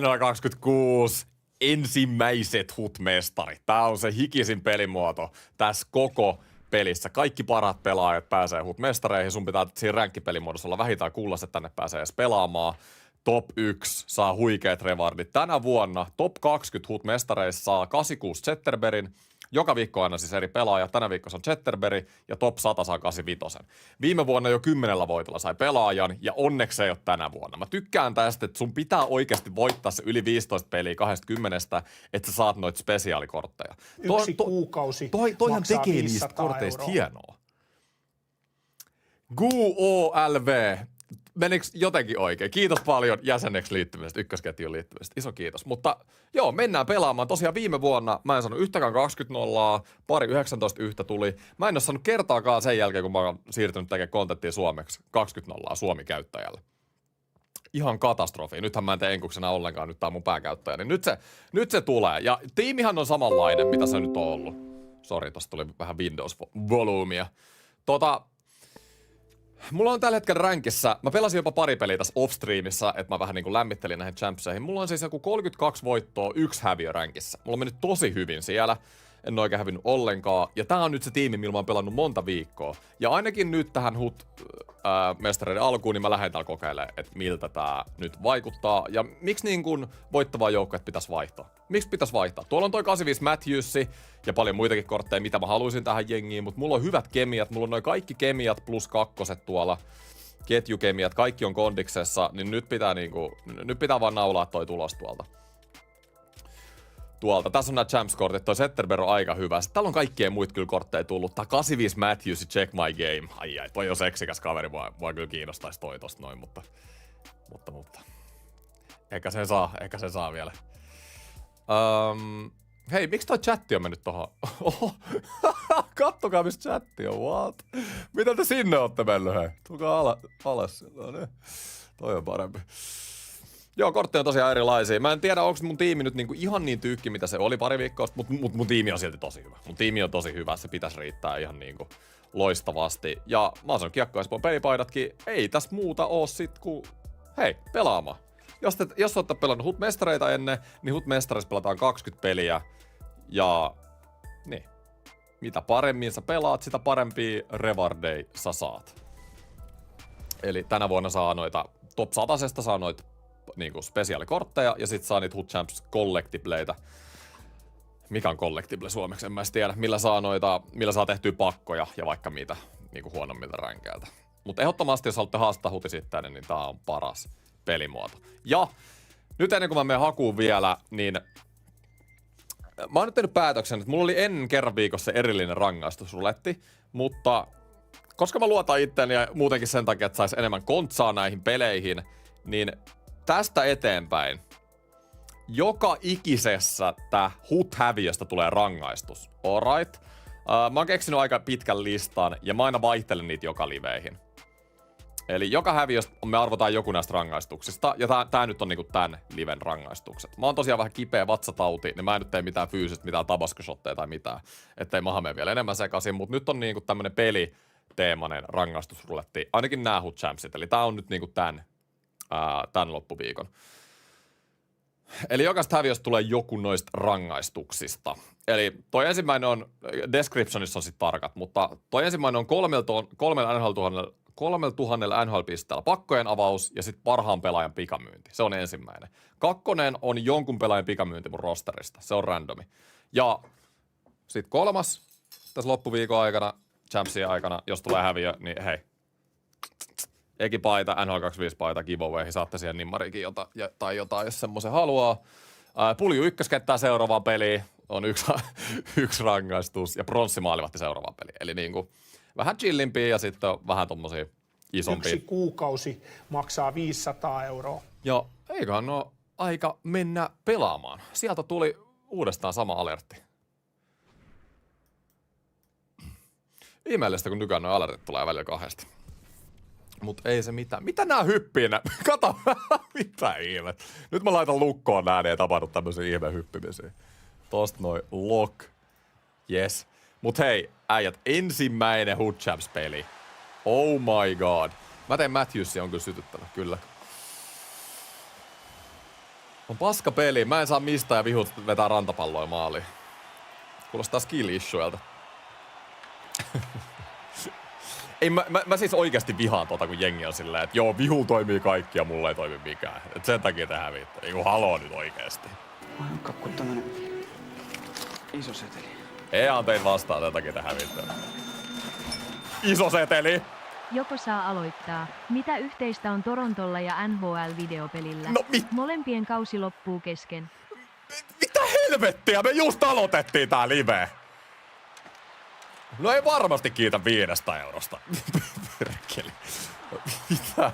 NHL 26 ensimmäiset HUT-mestarit. Tää on se hikisin pelimuoto tässä koko pelissä. Kaikki parhaat pelaajat pääsee HUT-mestareihin. Sun pitää siinä ränkki-pelimuodossa olla vähintään kuulla, että tänne pääsee edes pelaamaan. Top 1 saa huikeat rewardit. Tänä vuonna top 20 HUT-mestareissa saa 86 Zetterbergin. Joka viikko aina siis eri pelaaja. Tänä viikko se on Zetterberg ja top 100 saa 85. Viime vuonna jo 10 voitolla sai pelaajan ja onneksi ei ole tänä vuonna. Mä tykkään tästä, että sun pitää oikeasti voittaa se yli 15 peliä 20, että sä saat noita spesiaalikortteja. Yksi kuukausi toihan maksaa tekee 500 niistä korteista euroa. hienoa. GUOLV. Menikö jotenkin oikein? Kiitos paljon jäseneksi liittymisestä, ykkösketjuun liittymisestä. Iso kiitos. Mutta joo, mennään pelaamaan. Tosiaan viime vuonna mä en saanut yhtäkään 20-0, pari 19 yhtä tuli. Mä en ole saanut kertaakaan sen jälkeen, kun mä oon siirtynyt tekemään kontenttia suomeksi 20-0 Suomi-käyttäjälle. Ihan katastrofi. Nythän mä en tee enkuksena ollenkaan, nyt tää on mun pääkäyttäjä. Niin nyt se tulee. Ja tiimihän on samanlainen, mitä se nyt on ollut. Sori, tosta tuli vähän Windows-volyymia. Mulla on tällä hetkellä ränkissä, mä pelasin jopa pari peliä tässä off-streamissa, että mä vähän niin kuin lämmittelin näihin champseihin. Mulla on siis joku 32 voittoa, 1 häviö ränkissä. Mulla on mennyt tosi hyvin siellä, en ole oikein hävinnyt ollenkaan. Ja tää on nyt se tiimi, millä mä oon pelannut monta viikkoa. Ja ainakin nyt tähän HUT-mestareiden alkuun, niin mä lähden täällä kokeilemaan, että miltä tää nyt vaikuttaa. Ja miksi niin kuin voittavaa joukkuetta pitäisi vaihtaa? Miksi pitäisi vaihtaa? Tuolla on toi 85 Matthewsi ja paljon muitakin kortteja, mitä mä haluaisin tähän jengiin, mutta mulla on hyvät kemiat, mulla on noin kaikki kemiat plus kakkoset tuolla, ketjukemiat, kaikki on kondiksessa, niin nyt pitää vaan naulaa toi tulos tuolta. Tässä on nämä champs-kortit, toi Zetterberg on aika hyvä. Sitten täällä on kaikkien muita kyllä kortteja tullut. Tää 85 Matthews, check my game. Ai, toi on seksikäs kaveri, mua kyllä kiinnostaisi toi tosta noin, mutta. Ehkä sen saa vielä. Hei, miksi toi chatti on mennyt tohon? Kattokaa, missä chatti on, what? Mitä te sinne ootte mennyt, hei? Tulkaa alas. No niin, toi on parempi. Joo, kortteja on tosiaan erilaisia. Mä en tiedä, onko mun tiimi nyt niinku ihan niin tyykki, mitä se oli pari viikkoa sitten, mutta mun tiimi on silti tosi hyvä. Mun tiimi on tosi hyvä, se pitäisi riittää ihan niinku loistavasti. Ja mä oon sanonut Kiekko Espoon pelipaidatkin, ei tässä muuta oo sit kuin, hei, pelaamaan. Jos olette pelannut HUT-mestareita ennen, niin HUT-mestareissa pelataan 20 peliä. Ja niin, mitä paremmin sä pelaat, sitä parempia rewardeja sä saat. Eli tänä vuonna saa noita top 100 saa noita niinku spesiaalikortteja ja sit saa niitä HUT Champs collectibleitä. Mikä on collectible suomeksi, en mä tiedä. Millä saa tehtyä pakkoja ja vaikka mitä niinku huonommilta ränkeiltä. Mutta ehdottomasti, jos haluatte haastaa HUT-isittäinen, niin tää on paras pelimuoto. Ja nyt ennen kuin mä menen hakuun vielä, niin mä oon nyt tehnyt päätöksen, että mulla oli ennen kerran viikossa erillinen rangaistusruletti, mutta koska mä luotan itteeni ja muutenkin sen takia, että sais enemmän kontsaa näihin peleihin, niin tästä eteenpäin joka ikisessä HUT-häviöstä tulee rangaistus. Alright. Mä oon keksinyt aika pitkän listan ja mä aina vaihtelen niitä joka liveihin. Eli joka häviöstä me arvotaan joku näistä rangaistuksista, ja tää nyt on niinku tän liven rangaistukset. Mä oon tosiaan vähän kipeä vatsatauti, niin mä en nyt tee mitään fyysistä, mitään tabaskoshotteja tai mitään, ettei maha mene vielä enemmän sekaisin, mutta nyt on niinku tämmönen peliteemainen rangaistusruletti, ainakin nää HUT Champsit, eli tää on nyt niinku tän loppuviikon. Eli jokaista häviöstä tulee joku noista rangaistuksista. Eli toi ensimmäinen on, descriptionissa on sit tarkat, mutta toi ensimmäinen on 3000 NHL-pisteellä pakkojen avaus ja sitten parhaan pelaajan pikamyynti. Se on ensimmäinen. Kakkonen on jonkun pelaajan pikamyynti mun rosterista. Se on randomi. Ja sitten kolmas tässä loppuviikon aikana, Champsien aikana, jos tulee häviö, niin hei. Ekipaita, NHL25-paita, giveaway, saatte siihen nimmarikin tai jotain, jos semmoisen haluaa. Pulju ykköskenttää seuraavaan peliin, on yksi rangaistus, ja pronssimaalivahti seuraavaan peliin. Eli niinku vähän chillimpiä ja sitten vähän tommosia isompia. Yksi kuukausi maksaa 500 euroa. Ja eiköhän ole aika mennä pelaamaan. Sieltä tuli uudestaan sama alertti. Ihmeellistä, kun nykyään nuo alertit tulee välillä kahdesta. Mut ei se mitään. Mitä nää hyppii? Kato, mitä ihmet. Nyt mä laitan lukkoon nää, niin ei tapahdu tämmöisiä ihme hyppimisiä. Tosta noi lock. Yes. Mut hei, äijät, ensimmäinen HUT Champs-peli. Oh my god. Mä tein Matthewsia, on kyllä sytyttänyt, kyllä. On paska peli. Mä en saa mistään ja vihut vetää rantapalloja maaliin. Kuulostaa skill issuelta. Ei, mä siis oikeasti vihaan kun jengi on silleen, että joo, vihu toimii kaikki ja mulla ei toimi mikään. Et sen takia te hävitte. Eiku haloo nyt oikeesti. Mä oon kakku tämmönen iso seteli. Ei tein vastaan, sen takia te hävitte. Iso seteli! Joko saa aloittaa. Mitä yhteistä on Torontolla ja NHL-videopelillä? No Molempien kausi loppuu kesken. Mitä helvettiä? Me just aloitettiin tää live. No ei varmasti kiitä 5 eurosta. Perkeli. Mitä?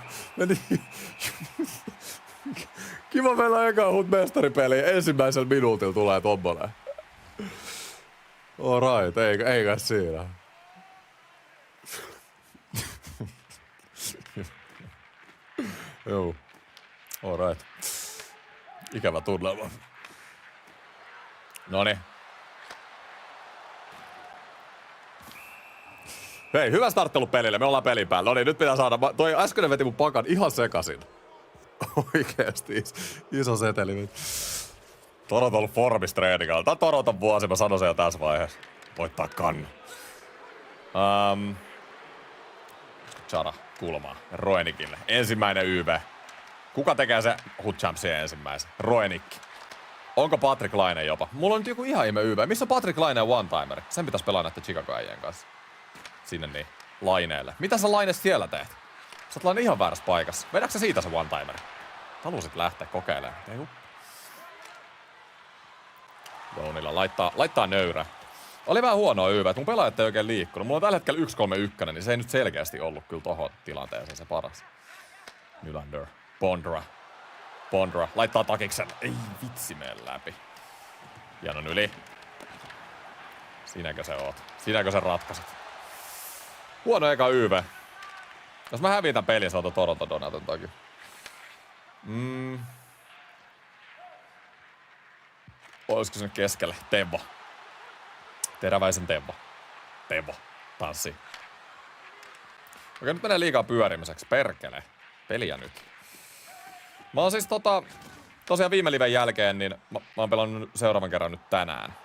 Kiva meillä eka hut mestaripeli. Ensimmäisellä minuutilla tulee tommonen. Alright, eikä siinä. Joo. Alright. Ikävä tunnelma. Noniin. Hei, hyvä starttelu pelille. Me ollaan pelin päällä. Noniin, nyt pitää saada... Toi äskeinen veti mun pakan ihan sekasin. Oikeesti. Iso seteli. Toronto on ollut formissa treenikalla. Tää on Toronton vuosi, mä sanon sen jo tässä vaiheessa. Voittaa kannu. Chara kulmaa. Roenikille. Ensimmäinen YV. Kuka tekee se Hood Champsien ensimmäisen? Roenikki. Onko Patrick Laine jopa? Mulla on nyt joku ihan ihme YV. Missä on Patrick Laine one-timeri? Sen pitäis pelaa näiden Chicago-äijien kanssa. Sinne niin. Laineelle. Mitä sä Laine siellä teet? Sä oot Laine ihan väärässä paikassa. Vedätkö sä siitä se one-timeri? Halusit lähteä kokeilemaan. Jounilla laittaa nöyrä. Oli vähän huonoa YV, että mun pelaajat ei oikein liikkunut. Mulla on tällä hetkellä 1-3-1, niin se ei nyt selkeästi ollut kyllä tohon tilanteeseen se paras. Nylander. Bondra. Laittaa takiksen. Ei vitsi mene läpi. Janon yli. Siinäkö se oot? Siinäkö sä ratkaset? Huono eka YV. Jos mä häviin tän pelin, se on Toronto Donaton takia. Olisiko se keskelle? Teuvo. Teräväisen Teuvo. Tanssi. Okei, nyt menee liikaa pyörimiseksi. Perkele. Peliä nyt. Mä oon siis tosiaan viime liven jälkeen, niin mä oon pelannut seuraavan kerran nyt tänään.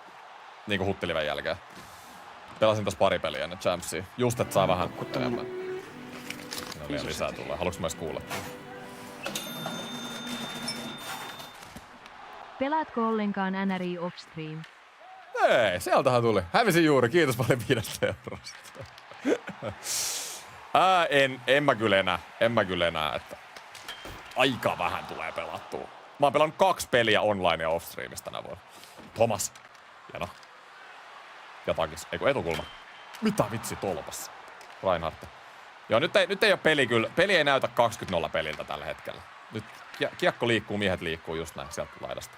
Niinku huttiliven jälkeen. Pelasin tossa pari peliä ennen Champsia. Just et saa vähän enemmän. No vielä lisää tulee. Haluatko mä edes kuulla? Pelaatko ollenkaan NRI Offstream? Ei, sieltähän tuli. Hävisin juuri. Kiitos paljon 5 eurosta. En mä kyllä enää, että aika vähän tulee pelattua. Mä oon pelannut 2 peliä online ja offstreamista tänä vuonna. Thomas. Hieno. Ja takis. Eiku etukulma. Mitä vitsi tolpassa? Reinhardt. Joo, nyt ei oo peli kyllä. Peli ei näytä 20-0 peliltä tällä hetkellä. Nyt kiekko liikkuu, miehet liikkuu just näin sieltä laidasta.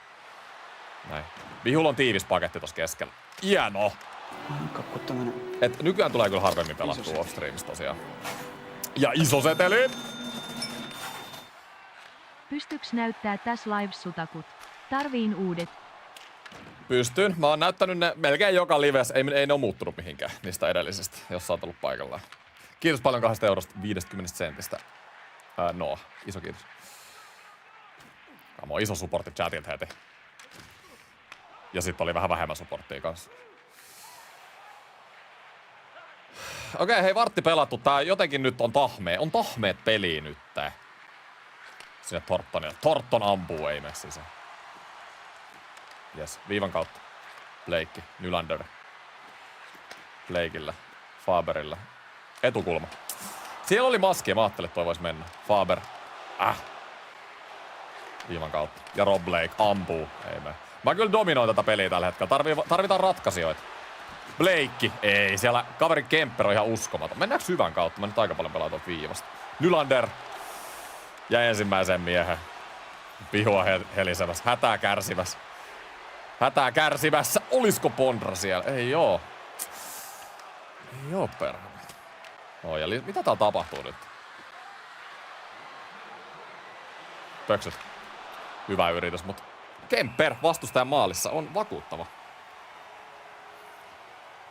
Näin. Vihulla on tiivis paketti tossa keskellä. Hieno! Kakku tämmönen Et nykyään tulee kyllä harvemmin pelattua offstreamista tosiaan. Ja iso seteli! Pystyks näyttää täs live-sutakut? Tarviin uudet. Pystyn. Mä oon näyttänyt ne melkein joka livessä. Ei ne oo muuttunut mihinkään niistä edellisistä, jos sä oot ollut paikallaan. Kiitos paljon 2 eurosta 50 sentistä. Noah, iso kiitos. Kamo, iso supportti chatilta heti. Ja sit oli vähän vähemmän supporttia kanssa. Okei, hei, vartti pelattu. Tää jotenkin nyt on tahmeet peliä nyt tää. Sinne Thorntonille. Thornton ampuu, ei mene sisään. Jes, viivan kautta. Blake, Nylander. Blakeillä, Faberilla. Etukulma. Siellä oli maskia, mä ajattelin, että toi vois mennä. Faber. Viivan kautta. Ja Rob Blake ampuu, ei mene. Mä kyllä dominoin tätä peliä tällä hetkellä. Tarvitaan ratkaisijoita. Blake, ei. Siellä kaverin Kemper on ihan uskomaton. Mennäänkö hyvän kautta? Mä nyt aika paljon pelaan tuolta viivasta. Nylander. Ja ensimmäisen miehen. Vihua helisevässä. Hätää kärsivässä. Olisiko Bondra siellä? Ei oo. Ei oo perhana. No ja mitä täällä tapahtuu nyt? Pöksyt. Hyvä yritys, mutta Kemper vastustajan maalissa on vakuuttava.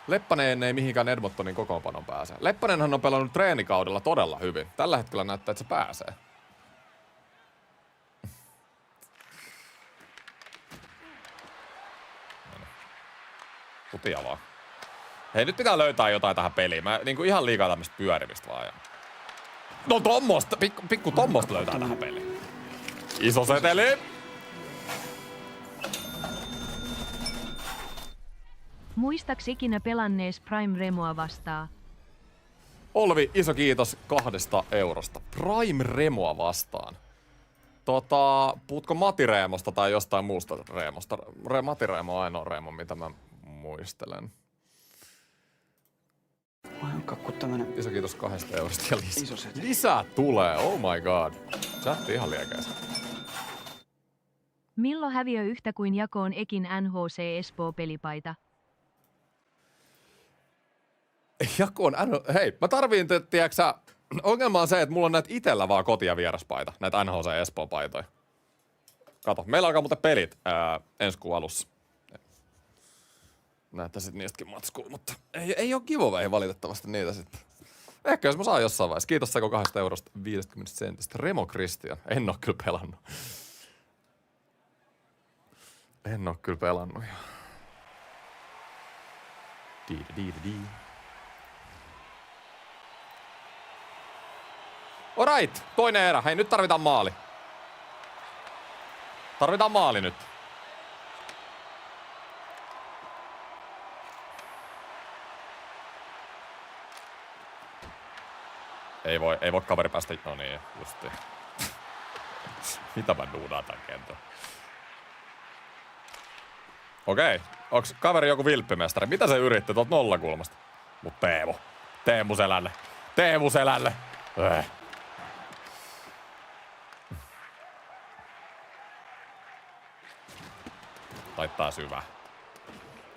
Leppänen ei mihinkään Edmontonin kokoonpanon pääse. Leppänenhän on pelannut treenikaudella todella hyvin. Tällä hetkellä näyttää, että se pääsee. Kutia vaan. Hei, nyt pitää löytää jotain tähän peliin. Mä niinku ihan liikaa tämmöstä pyörimistä vaan. No tommosta, pikku tommosta löytää tähän peliin. Iso seteli! Muistaks ikinä pelannees Prime Remoa vastaan? Olvi, iso kiitos 2 eurosta. Prime Remoa vastaan. Puhutko Mati Reemosta tai jostain muusta Reemosta? Mati Reemo on ainoa Reemo, mitä mä muistelen. Vai onko kun tämmönen Iso kiitos 2 eurosta ja iso seteli? lisää tulee, oh my god. Chatti ihan liekeistä. Milloin häviö yhtä kuin jakoon Ekin NHC Espoo pelipaita? Jakoon, hei, mä tarviin, tiedäksä, ongelma on se, että mulla on näitä itellä vaan koti- ja vieraspaita, näitä NHC Espoon paitoja. Kato, meillä alkaa muuten pelit ensi kuun alussa. Näyttäisit niistäkin matskua, mutta ei oo giveaway valitettavasti niitä sitten. Ehkä jos mä saan jossain vaiheessa. Kiitos Seko 2 eurosta 50 sentistä. Remo Christian. En oo kyllä pelannut. En oo kyllä pelannut. Di. Alright, toinen erä. Hei, nyt tarvitaan maali. Tarvitaan maali nyt. Ei voi kaveri päästä. No niin, justiin. Mitä mä duudaan tän kentän? Okei. Onks kaveri joku vilppimestari? Mitä se yritti tuolta nollakulmasta? Mut Teemu selälle. Teemu selälle. Taittaa syvää.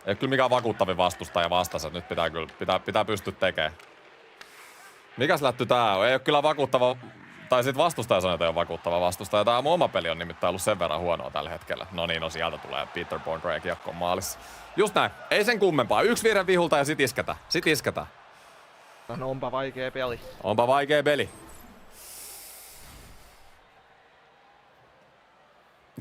Ei oo kyllä mikään vakuuttavin vastustaja vastassa. Nyt pitää pystyä tekemään. Mikäs lätty tää on? Ei oo kyllä vakuuttava... Tai sit vastustaja sanoo, että ei oo vakuuttava vastustaja. Tää mun oma peli on nimittäin ollut sen verran huonoa tällä hetkellä. No niin, no sieltä tulee Peter Bondray kiekko maalissa. Just näin. Ei sen kummempaa. 1 virhe vihulta ja sit isketään. No onpa vaikee peli. Onpa vaikee peli.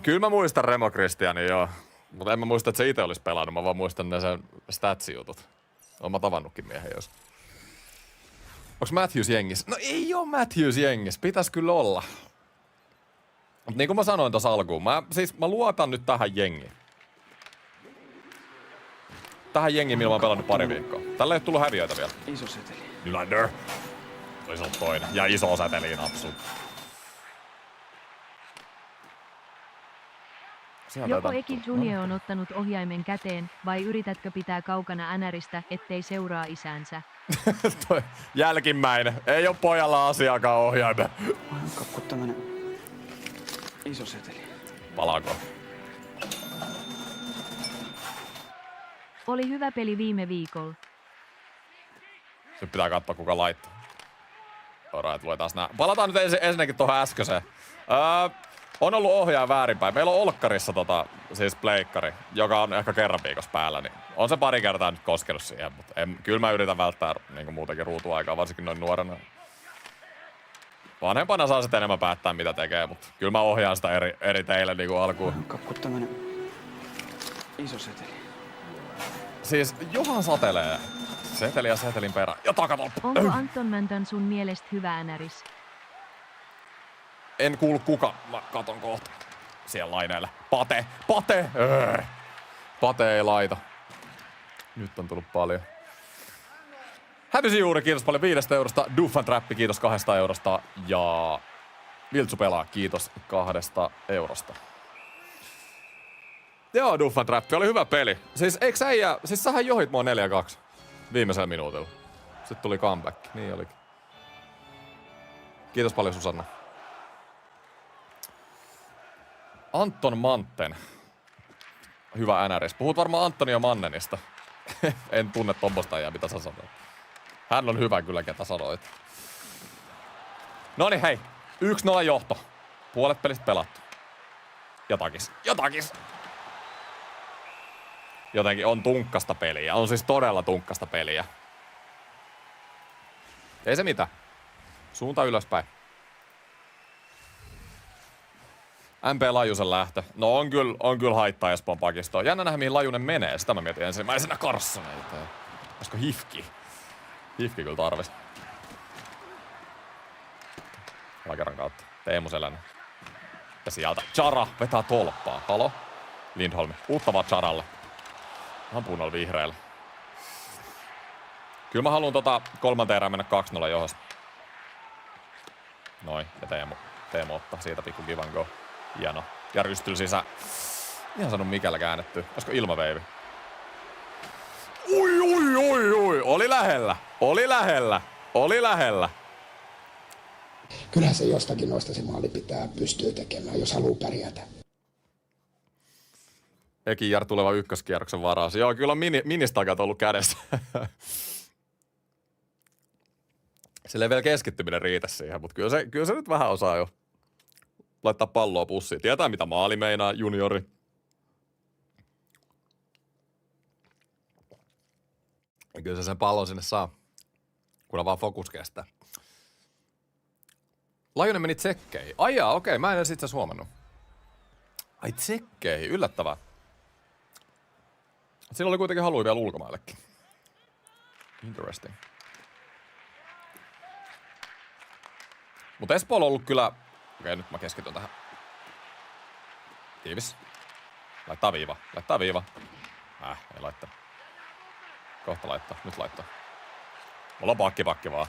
Kyllä mä muistan Remo Christianin, joo. Mutta en mä muista, että se itse olisi pelannut. Mä vaan muistan ne sen statsijutut. Oon mä tavannutkin miehen jos. Onks Matthews jengissä? No ei oo Matthews jengissä. Pitäis kyllä olla. Mut niin kuin mä sanoin tossa alkuun, mä luotan nyt tähän jengiin. Tähän jengiin, millä mä oon pelannut pari viikkoa. Tällä ei oo tullut häviöitä vielä. Iso seteli. Nylander. Olisi ollut toinen. Ja iso säteliin napsu. Joko Eki Junior on ottanut ohjaimen käteen, vai yritätkö pitää kaukana änäristä, ettei seuraa isänsä? Jälkimmäinen. Ei oo pojalla asiakaan ohjaimen. Vai onko kun tämmönen iso seteli? Palaako? Oli hyvä peli viime viikolla. Nyt pitää katsoa, kuka laittaa. Alright, luetaan nää. Palataan nyt ensinnäkin tuohon äskeiseen. On ollut ohjaaja väärinpäin. Meillä on Olkkarissa siis pleikkari, joka on ehkä kerran viikossa päällä. Niin on se pari kertaa nyt koskenut siihen, mutta kyllä mä yritän välttää niin muutenkin ruutuaikaa, varsinkin noin nuorena. Vanhempana saa sitten enemmän päättää, mitä tekee, mutta kyllä mä ohjaan sitä eri teille niin kuin alkuun. Onko kun tämmönen iso seteli? Siis Johan satelee. Seteli ja setelin perään. Ja takatolppa. Onko Anton Mäntan sun mielestä hyvä änäris? En kuulu kuka. Mä katon kohta. Siellä laineella. Pate! Pate ei laita. Nyt on tullut paljon. Hävisi juuri, kiitos paljon 5 eurosta. Duffan Trappi, kiitos 2 eurosta. Ja Viltsu pelaa, kiitos 2 eurosta. Joo, Duffan Trappi, oli hyvä peli. Siis eikö äijä, siis sähän johit mua 4-2 viimeisellä minuutilla. Sitten tuli comeback, niin olikin. Kiitos paljon Susanna. Anton Manten. Hyvä NRS. Puhut varmaan Antonio Mannenista. En tunne tommosta ajaa, mitä sä sanoit. Hän on hyvä kyllä, ketä sanoit. Noniin hei. 1-0 johto. Puolet pelistä pelattu. Ja takis. Jotenkin on tunkkasta peliä. On siis todella tunkkasta peliä. Ei se mitään. Suunta ylöspäin. MP Lajusen lähtö. No on kyllä haittaa Espoon pakistoa. Jännä nähdä, mihin Lajunen menee. Sitä mä mietin ensimmäisenä Carssoneita. Olisiko Hifki? Hifki kyllä tarvis. Alakerran kautta. Teemu Selänne. Ja sieltä Chara vetää tolppaa. Halo? Lindholm. Uutta vaan Charalle. Ihan puunnolla vihreällä. Kyllä mä haluun kolmanteen erään mennä 2-0 johosta. Noin. Ja Teemu ottaa siitä pikku give and go. Hieno. Ja rystyl sisään. Ihan sanonut mikällä käännetty. Olisiko ilmaveivi? Ui. Oli lähellä. Oli lähellä. Kyllähän se jostakin noista se maali pitää pystyä tekemään, jos haluaa pärjätä. Ekin tuleva ykköskierroksen varaus. Joo, kyllä on ministakat ollut kädessä. Sillä ei vielä keskittyminen riitä siihen, mutta kyllä se nyt vähän osaa jo laittaa palloa pussiin. Tietää, mitä maali meinaa, juniori. Ja kyllä se sen pallon sinne saa, kun vaan fokus kestää. Lajunen meni tsekkeihin. Ai jaa, okei, mä en edes itse asiassa huomannut. Ai tsekkeihin, yllättävää. Siinä oli kuitenkin halua vielä ulkomaillekin. Interesting. Mutta Espoolla on ollut kyllä... Okei, nyt mä keskityn tähän. Tiivis. Laittaa viiva. Ei laittaa. Kohta laittaa. Nyt laittaa. Mulla on pakki vaan.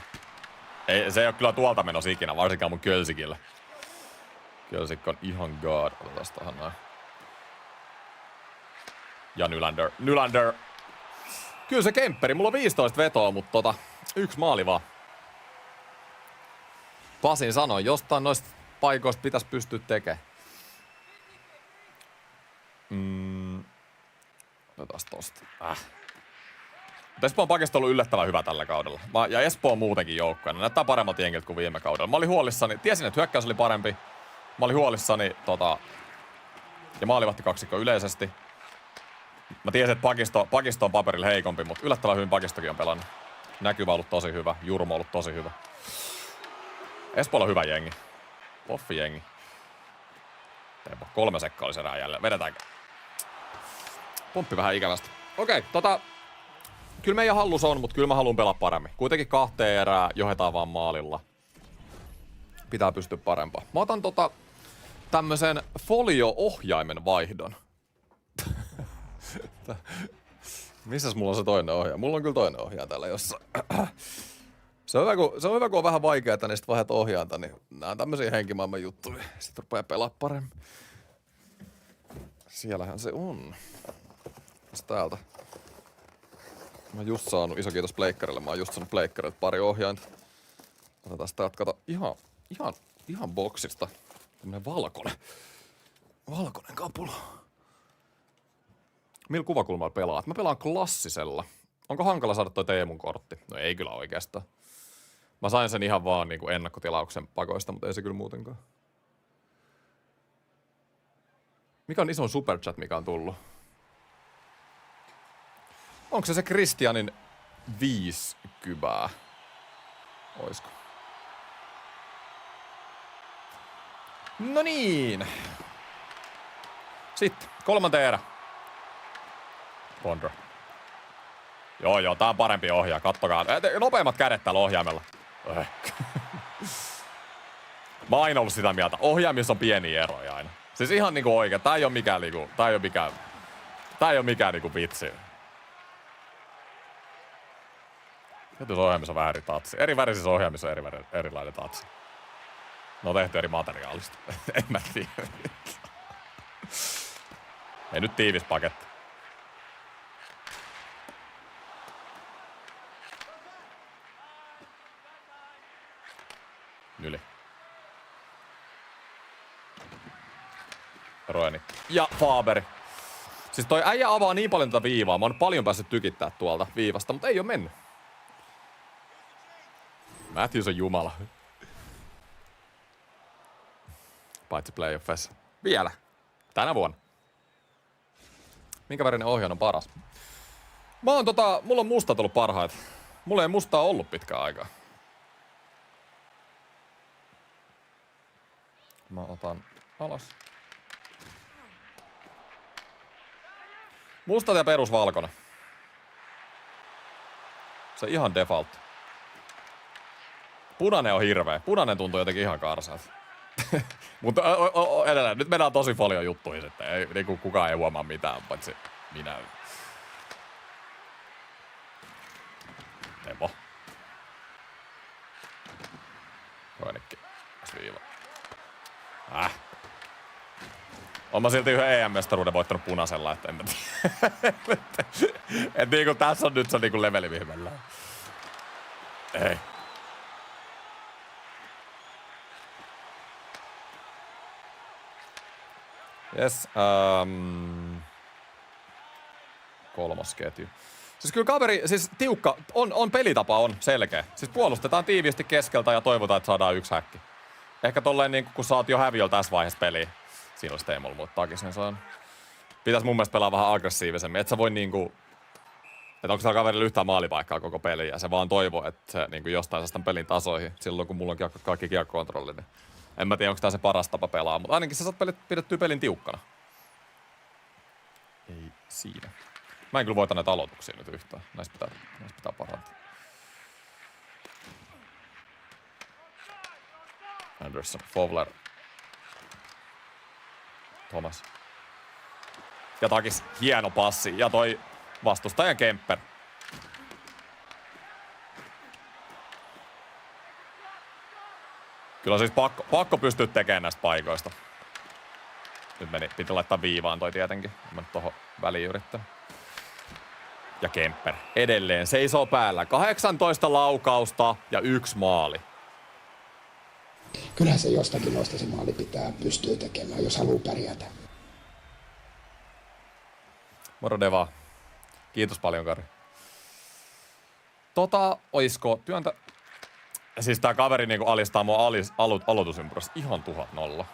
Se ei oo kyllä tuolta menossa ikinä, varsinkaan mun Kölsikille. Kölsik on ihan god. Otetaan tähän näin. Ja Nylander. Kyllä se kempperi. Mulla on 15 vetoa, mutta yksi maali vaan. Pasin sanoi, jostain noista paikoista pitäisi pystyä tekemään. Otetaan tosta. Espoon pakisto on ollut yllättävän hyvä tällä kaudella. Ja Espoo on muutenkin joukkueena. Näyttää paremmat jengiltä kuin viime kaudella. Mä olin huolissani. Tiesin, että hyökkäys oli parempi. Mä olin huolissani ja maalivahti kaksikko yleisesti. Mä tiesin, että pakisto on paperilla heikompi, mutta yllättävän hyvin pakistokin on pelannut. Näkyvä on ollut tosi hyvä. Jurmo on ollut tosi hyvä. Espoolla on hyvä jengi. Poffi jengi. 3 sekkaa olisi erää jälleen. Vedetäänkö? Pomppi vähän ikävästi. Okei, kyllä meidän hallus on, mutta kyllä mä haluan pelaa paremmin. Kuitenkin 2 erää johdetaan vaan maalilla. Pitää pystyä parempaan. Mä otan tämmösen folio-ohjaimen vaihdon. Missäs mulla on se toinen ohjaaja? Mulla on kyllä toinen ohjaaja täällä jossain. Se on hyvä, kun on vähän vaikeaa, niin sit vaihdat ohjaanta, niin nää on tämmösiä henkimaailman juttuja. Sitten rupeaa pelaa paremmin. Siellähän se on. Täältä. Mä oon just saanut, iso kiitos pleikkarille, mä oon just saanut pleikkarilta pari ohjainta. Otetaan sitä kato ihan boksista. Tämmönen valkoinen kapula. Millä kuvakulmalla pelaat? Mä pelaan klassisella. Onko hankala saada toi Teemun kortti? No ei kyllä oikeastaan. Mä sain sen ihan vaan niinku ennakkotilauksen pakoista, mutta ei se kyllä muutenkaan. Mikä on iso superchat, mikä on tullut? Onko se Kristianin 50? Oisko? No niin. Sitten, 3. erä. Bondra. Joo, tää on parempi ohjaa, kattokaa. Nopeimmat kädet täällä ohjaimella. Mä oon aina ollut sitä mieltä. Ohjaimissa on pieniä eroja aina. Siis ihan niinku oikein. Tää ei oo mikään niinku vitsi. Jotus ohjaimissa on vähän eri tatsi. Eri värisissä ohjaimissa on erilainen tatsi. Ne on tehty eri materiaalista. En mä tiedä. Ei nyt tiivis paketti. Yli. Roeni. Ja Faberi. Siis toi äijä avaa niin paljon tätä viivaa. Mä oon paljon päässyt tykittää tuolta viivasta, mutta ei oo mennyt. Matthews on jumala. Paitsi playoffissa. Vielä. Tänä vuonna. Minkä värinen ohjaan on paras? Mulla on mustat ollut parhaita. Mulla ei mustaa ollut pitkään aikaa. Mä otan alas. Musta ja perusvalkoinen. Se ihan default. Punainen on hirveä. Punainen tuntuu jotenkin ihan karsalta. Mutta edelleen, nyt mennään tosi paljon juttuihin sitten. Ei, niin kukaan ei huomaa mitään, paitsi minä. Temo. Toinenkin. Viiva. Oon mä silti yhden EM-mestaruuden voittanut punaisella, että en mä tiedä. Et niinku tässä on nyt se niinku leveli mihin mennään. Ei. Jes, kolmas ketju. Siis kyllä kaveri, siis tiukka, on pelitapa on selkeä. Siis puolustetaan tiiviisti keskeltä ja toivotaan, että saadaan yksi häkki. Ehkä tolleen niinku, kun sä oot jo häviöllä tässä vaiheessa peliä. Siinä olisi Teemulla muuttaakin sen saan. Pitäis mun mielestä pelaa vähän aggressiivisemmin. Et sä voi niinku, että onko sillä kaverilla yhtään maalipaikkaa koko peliä. Ja se vaan toivoo, että se niinku jostain saa sitä pelin tasoihin. Silloin kun mulla on kaikki kiekkokontrolli, niin en mä tiedä, onko tää se paras tapa pelaa. Mutta ainakin sä saat pidettyä pelin tiukkana. Ei siinä. Mä en kyllä voita näitä aloituksia nyt yhtään. Näistä pitää parantaa. Anderson, Fowler. Thomas. Ja Takis, hieno passi. Ja toi vastustajan Kemper. Kyllä siis pakko pystyä tekemään näistä paikoista. Nyt piti laittaa viivaan toi tietenkin. Mä nyt tohon väliin yrittän. Ja Kemper edelleen seisoo päällä. 18 laukausta ja 1 maali. Kyllähän se jostakin noista se maali pitää pystyä tekemään, jos haluaa pärjätä. Moro Deva. Kiitos paljon, Kari. Oisko työntä... Siis tää kaveri niinku alistaa mua aloitusympyrässä ihan 1000-0.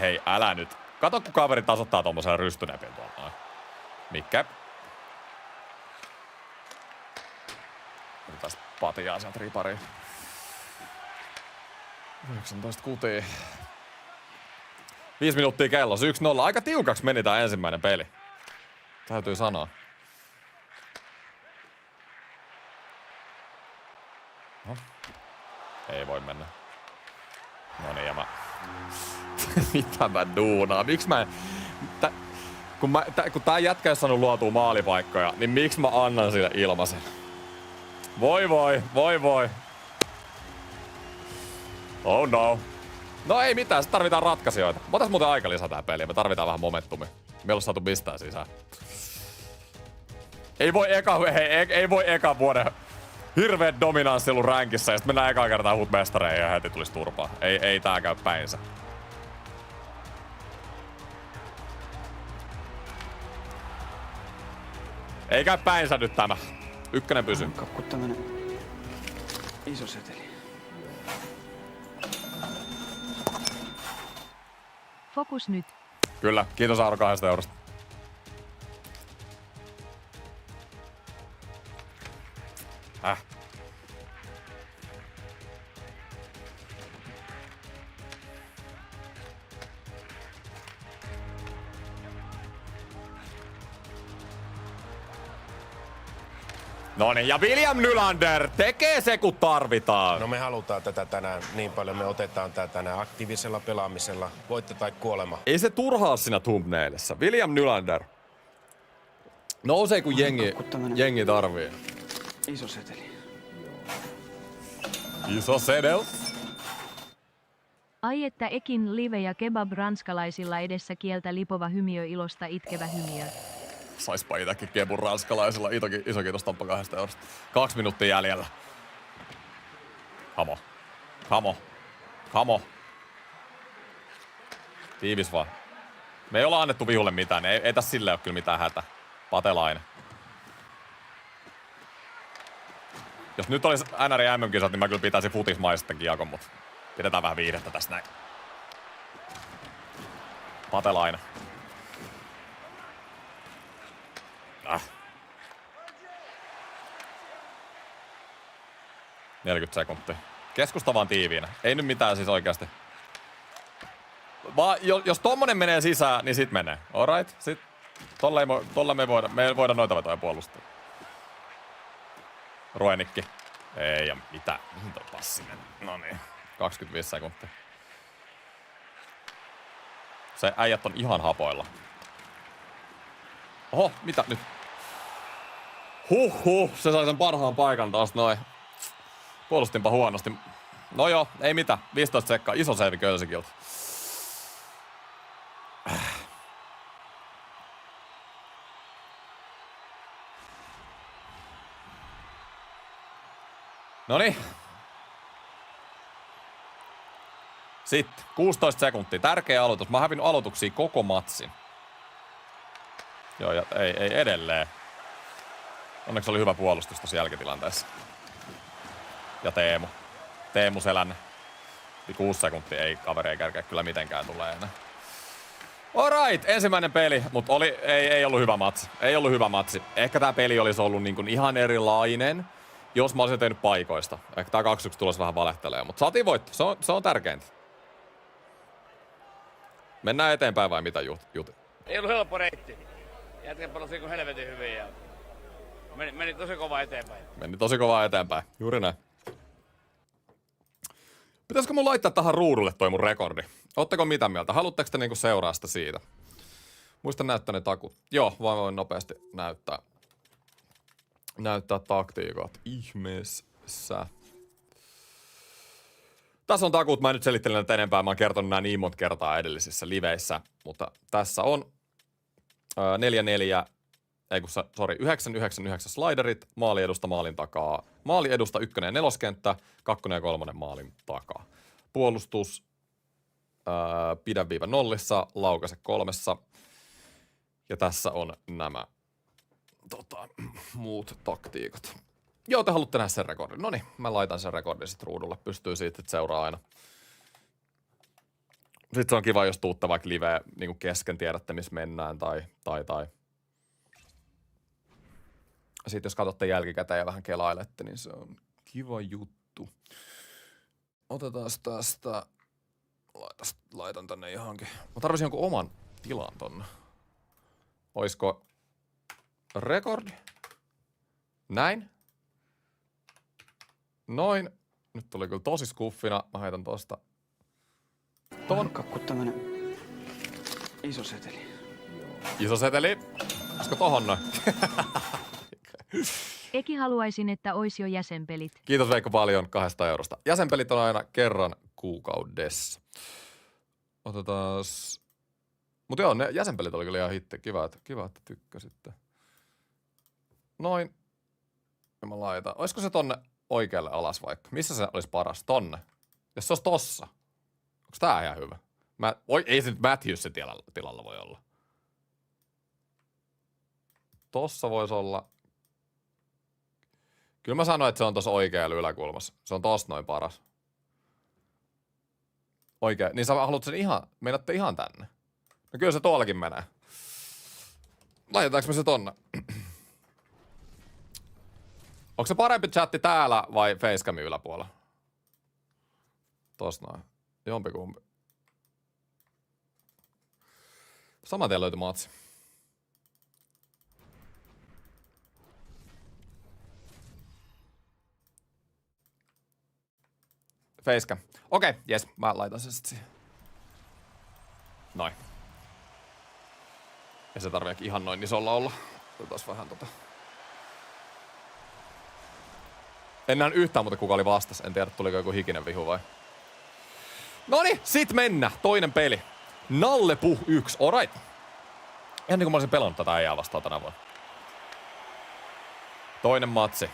Hei, älä nyt. Kato, kun kaveri tasoittaa tommosella rystynäpin tuolta. Mikä? Tästä patiaa sieltä ripariin. 19 kutiin. 5 minuuttia kellossa, 1-0. Aika tiukaksi meni tää ensimmäinen peli. Täytyy sanoa. No. Ei voi mennä. Noniin, ja mä... Mitä mä duunaan? Miksi mä... Kun tää jätkä ei saanut luotua maalipaikkoja, niin miksi mä annan sille ilmaisen? Voi. Oh no. No ei mitään, sitten tarvitaan ratkaisijoita. Mä otais muuten aika lisää tää peliä, me tarvitaan vähän momentumia. Me ollaan saatu pistää sisään. Ei voi eka vuoden hirveet dominanssi ollut ränkissä ja sit mennään ekaa kertaa huut mestareihin ja heti tulis turpaa. Ei tää käy päinsä. Ei käy päinsä nyt tämä. 1 pysyy. Kakku tämmönen iso seteli. Fokus nyt. Kyllä, kiitos Aaro 2 eurosta. Noniin, ja William Nylander tekee se, kun tarvitaan. No me halutaan tätä tänään niin paljon. Me otetaan tää tänään aktiivisella pelaamisella. Voitto tai kuolema. Ei se turhaa siinä thumbnailissa. William Nylander. Nousee, kun jengi tarvii. Iso seteli. Iso sedel. Ai että ekin live ja kebab ranskalaisilla edessä kieltä lipova hymiö ilosta itkevä hymiö. Saispa itäkin kebun ranskalaisilla. Iso kiitos Tamppa 2 eurosta. 2 minuuttia jäljellä. Kamo. Tiivis vaan. Me ei olla annettu vihulle mitään. Ei tässä silleen ole kyllä mitään hätä. Patelainen. Jos nyt olisi NR MM-kisat, niin mä kyllä pitäisin futismaista kiekon, mutta pidetään vähän viihdettä tässä näin. Patelainen. 40 sekuntia. Keskusta vaan tiiviinä. Ei nyt mitään siis oikeasti. Jos tommonen menee sisään, niin sit menee. Alright? Sit tolle me ei voida noita vetoja puolustaa. Ruenikki. Ei ja mitä? Mihin toi passi meni? Noniin. 25 sekuntia. Se äijät on ihan hapoilla. Oho, mitä nyt? Se sai sen parhaan paikan taas noin. Puolustinpa huonosti. No joo, ei mitään. 15 sekkaa. Iso seivi Kölsikiltä. Noniin. Sitten 16 sekuntia. Tärkeä aloitus. Mä oon hävinnyt aloituksia koko matsin. Joo, ja ei edelleen. Onneksi oli hyvä puolustus tässä jälkitilanteessa. Ja Teemu Selänne. 6 sekuntia ei kaveri ei kärkeä kyllä mitenkään tulee enää. Alright, ensimmäinen peli, mutta ei ollut hyvä matsi. Ei ollut hyvä matsi. Ehkä tää peli olisi ollut niin kuin ihan erilainen, jos mä olisin tehnyt paikoista. Ehkä tää 2-1 tulos vähän valehtelee, mutta saatiin voitto. Se on tärkeintä. Mennään eteenpäin vai mitä Juti? Ei ollut helppo reitti. Jätkä pelasi kuin helvetin hyvin ja meni tosi kovaa eteenpäin. Meni tosi kovaa eteenpäin. Juuri näin. Pitäisikö mun laittaa tähän ruudulle toi mun rekordi? Ootteko mitä mieltä? Haluatteko te niinku seuraa sitä siitä? Muista näyttää ne takut. Joo, voin nopeasti näyttää taktiikat. Ihmeessä. Tässä on takut. Mä en nyt selittele näitä enempää. Mä oon kertonut nää niin monta kertaa edellisissä liveissä. Mutta tässä on 999 sliderit, maali edusta maalin takaa. Maali edusta 1. ja 4. kenttä, 2. ja 3. maalin takaa. Puolustus pidä viiva nollissa, laukaise 3. Ja tässä on nämä muut taktiikat. Joo, te haluatte nähdä sen rekordin. Noniin, mä laitan sen rekordin sit ruudulle. Pystyy siitä, että seuraa aina. Sitten se on kiva, jos tuutte vaikka liveä niin kesken, tiedätte missä mennään tai. Sitten jos katsotte jälkikäteen ja vähän kelailette, niin se on kiva juttu. Otetaan tästä. Laitan tänne johonkin. Mä tarvitsin jonkun oman tilan tonne. Oisko rekordi? Näin. Noin. Nyt tuli kyllä tosi skuffina. Mä heitän tosta. Kakku tämmönen iso seteli. Iso seteli. Olisiko tohon noin? Eki haluaisin, että ois jo jäsenpelit. Kiitos Veikko paljon 200 eurosta. Jäsenpelit on aina kerran kuukaudessa. Otetaas. Mut joo, ne jäsenpelit oli kyllä ihan hitti. Kiva, että tykkäsitte. Noin. Ja mä laitan. Oisko se tonne oikealle alas vaikka? Missä se olisi paras? Tonne. Jos se olisi tossa. Onks tää ihan hyvä? Ei se nyt Matthews se tilalla voi olla. Tossa voisi olla. Kyllä mä sanoin, että se on tossa oikealla yläkulmassa. Se on tossa noin paras. Oikein. Niin sä haluat sen ihan, meinatte ihan tänne. No kyllä se tuollakin menee. Laitetaanko me se tonne? Onko se parempi chatti täällä vai Facecamin yläpuolella? Tossa noin. Jompikumpi. Saman tien löytyi matsi. Facecam. Okei, jes. Mä laitan sen sit siihen. Noin. Ja se tarvii ihan noin isolla olla. Otetaan vähän En näe yhtään muuta kuka oli vastas. En tiedä tuliko joku hikinen vihu vai. Noniin, sit mennä. Toinen peli. Nallepuh 1. Alright. Ihan niin kuin mä olisin pelannut tätä äijää vastaan tänä vuonna. Toinen matsi.